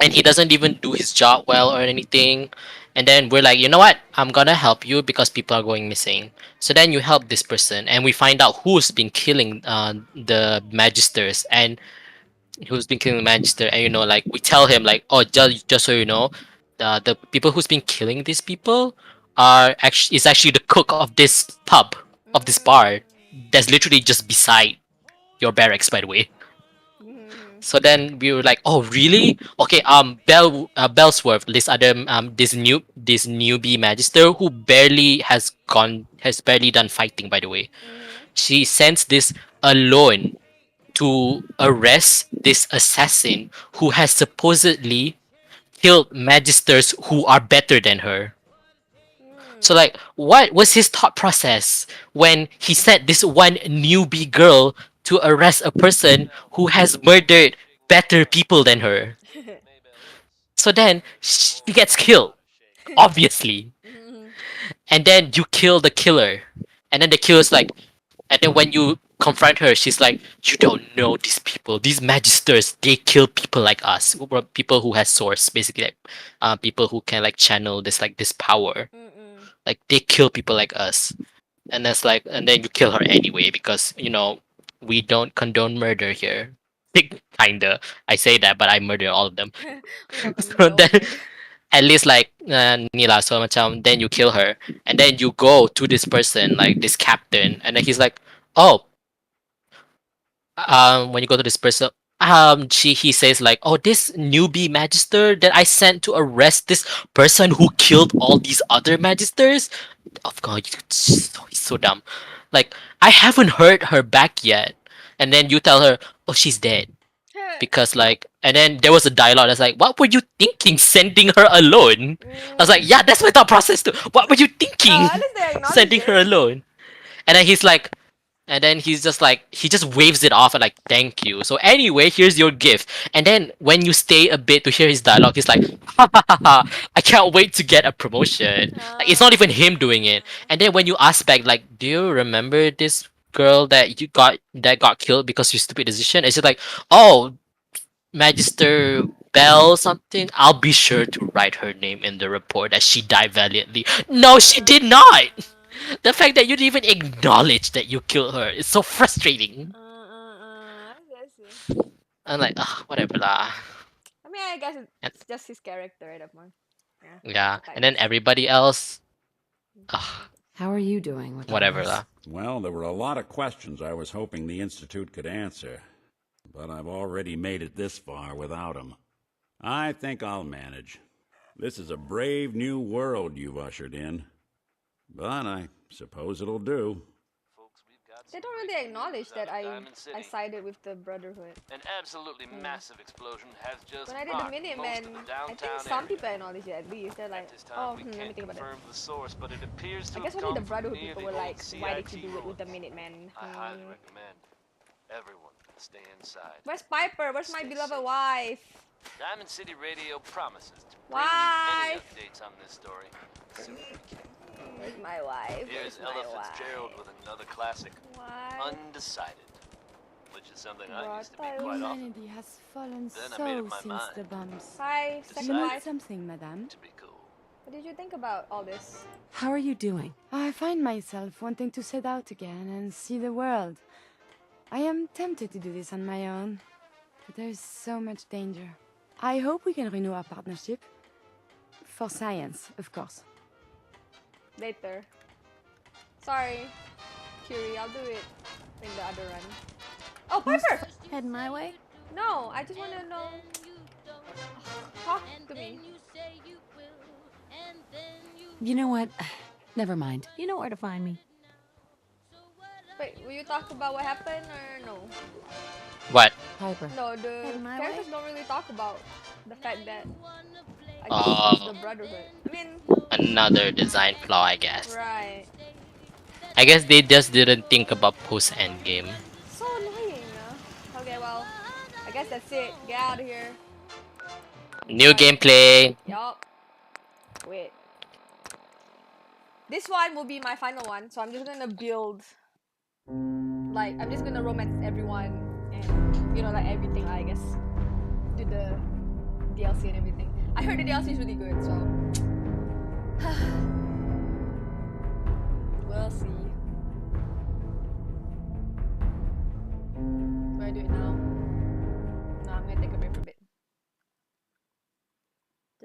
and he doesn't even do his job well or anything. And then we're like, you know what? I'm gonna help you because people are going missing. So then you help this person, and we find out who's been killing the magisters and who's been killing the magister. And like we tell him like, oh, just so you know, the people who's been killing these people is actually the cook of this pub, of this bar that's literally just beside your barracks, by the way. So then we were like, oh really? Okay, Bellsworth, this newbie magister who has barely done fighting, by the way. She sends this alone to arrest this assassin who has supposedly killed magisters who are better than her. So like, what was his thought process when he sent this one newbie girl to arrest a person who has murdered better people than her? So then she gets killed, obviously, and then you kill the killer, and then the killer's like, and then when you confront her, she's like, "You don't know these people. These magisters, they kill people like us, people who has source, basically, like, people who can like channel this power. Like they kill people like us." And that's like, and then you kill her anyway because we don't condone murder here. Kinda, I say that, but I murder all of them. So then, at least like Nila, so macam, then you kill her, and then you go to this person, like this captain, and then he's like, oh, when you go to this person, he says like, oh, this newbie magister that I sent to arrest this person who killed all these other magisters. Of course, he's so dumb. Like, I haven't heard her back yet, and then you tell her, oh, she's dead. Because like, and then there was a dialogue that's like, what were you thinking sending her alone? I was like, yeah, that's my thought process too. What were you thinking sending her alone? And then he's like, and then he's just like, he just waves it off and like, thank you. So anyway, here's your gift. And then when you stay a bit to hear his dialogue, he's like, ha ha ha ha, I can't wait to get a promotion. Like, it's not even him doing it. And then when you ask back, like, do you remember this girl that got killed because of your stupid decision? It's just like, oh, Magister Bell something. I'll be sure to write her name in the report that she died valiantly. No, she did not. The fact that you didn't even acknowledge that you killed her is so frustrating. I'm like, whatever lah. I mean, I guess it's just his character at that point. Yeah, and then everybody else, How are you doing with all whatever this? lah. Well, there were a lot of questions I was hoping the Institute could answer, but I've already made it this far without them. I think I'll manage. This is a brave new world you've ushered in, but I suppose it'll do. They don't really acknowledge that I sided with the Brotherhood. An absolutely massive explosion has just When I did the rocked Minutemen, most of the I downtown think some area. people acknowledge it at least. They're like, oh, let me think about it. The source, but it appears to I guess have only the come from Brotherhood near people the were old like, why did you CIT do it with the ruins. Minutemen? I highly recommend everyone stay inside. Where's Piper? Where's my beloved wife? Diamond City Radio promises to bring Wife! you any updates on this story as soon as we can. Where's my wife? Here's Where's Ella my wife? Fitzgerald with another classic, Why? Undecided, which is something I used to be What quite often. humanity has fallen Then I made up so my since mind. the bombs. Hi, second You need wife. something, madame? What did you think about all this? How are you doing? I find myself wanting to set out again and see the world. I am tempted to do this on my own, but there is so much danger. I hope we can renew our partnership. For science, of course. Later. Sorry, Curie, I'll do it in the other run. Oh, Piper! Head my way? No, I just want to know. Talk to me. You know what? Never mind. You know where to find me. Wait, will you talk about what happened or no? What? Piper. No, the Head my characters way? don't really talk about the fact that I guess the Brotherhood. I mean, Another design flaw, I guess. right. I guess they just didn't think about post endgame. So annoying. Okay, well, I guess that's it. Get out of here. New gameplay. Yup. Wait. This one will be my final one, so I'm just gonna build. Like, I'm just gonna romance everyone and, like everything, I guess. Do the DLC and everything. I heard the DLC is really good, so. We'll see. Do I do it now? No, I'm gonna take a break for a bit.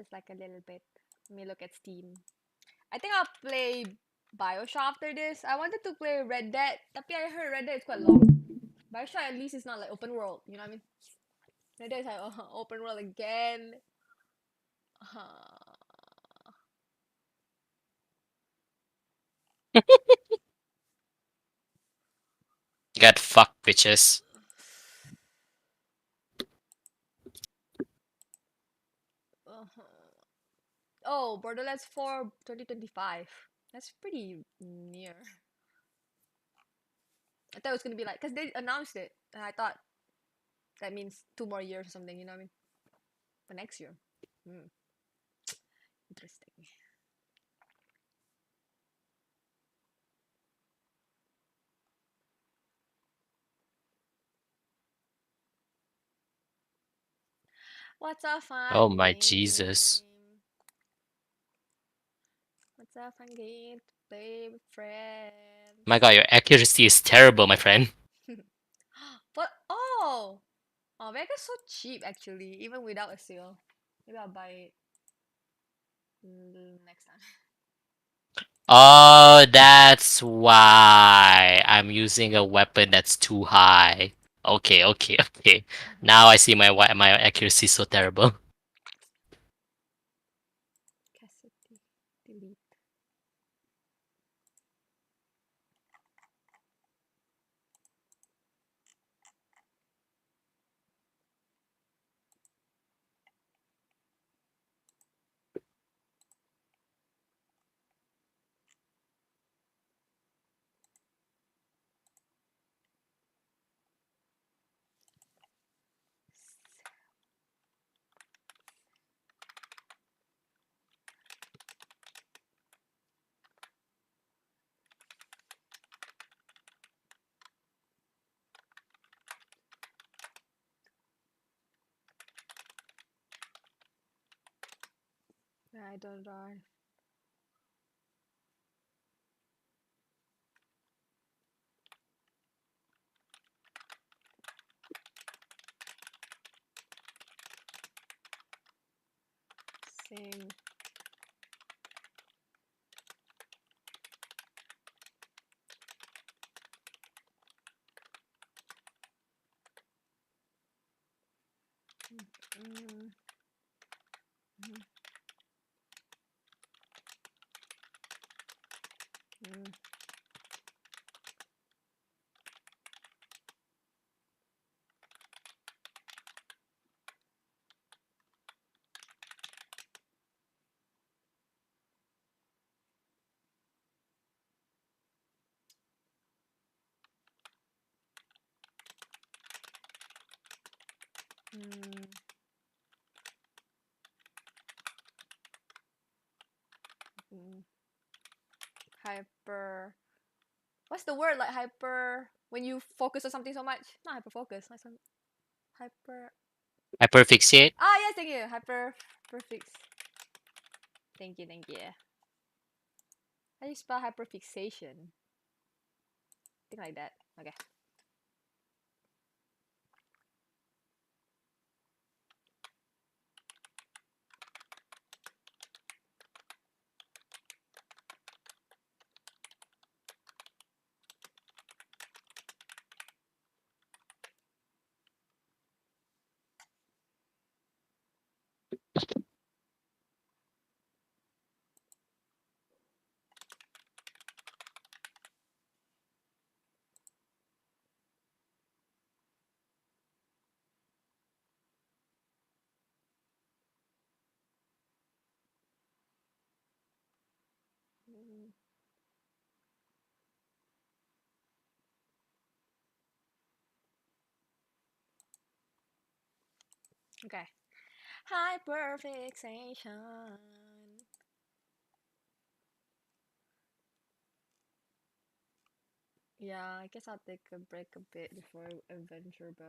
just like a little bit. Let me look at Steam. I think I'll play Bioshock after this. I wanted to play Red Dead, tapi I heard Red Dead is quite long. Bioshock at least is not like open world, you know what I mean? Red Dead is like open world again. Get fucked, bitches. Oh, Borderlands 4 2025. That's pretty near. I thought it was gonna be like, cause they announced it, and I thought that means 2 more years or something. You know what I mean? For next year. Hmm. Interesting. What's a Oh fun my game? Jesus. What's a fun game to play with friends? My god, your accuracy is terrible, my friend. But oh, Vega's so cheap actually, even without a sale. Maybe I'll buy it next time. Oh, that's why I'm using a weapon that's too high. Okay, okay, okay. Now I see my accuracy is so terrible. Cassidy, delete. I don't drive. Same. Mm. Mm. Mm. Mm. Mm. Hyper. What's the word like hyper when you focus on something so much? Not hyper focus. Like some hyper. Hyperfixate? Ah yes, thank you. Hyper perfect. Thank you, thank you. How do you spell hyperfixation? Thing like that. Okay. Mm. Okay. Hyperfixation. Yeah, I guess I'll take a break a bit before adventure, but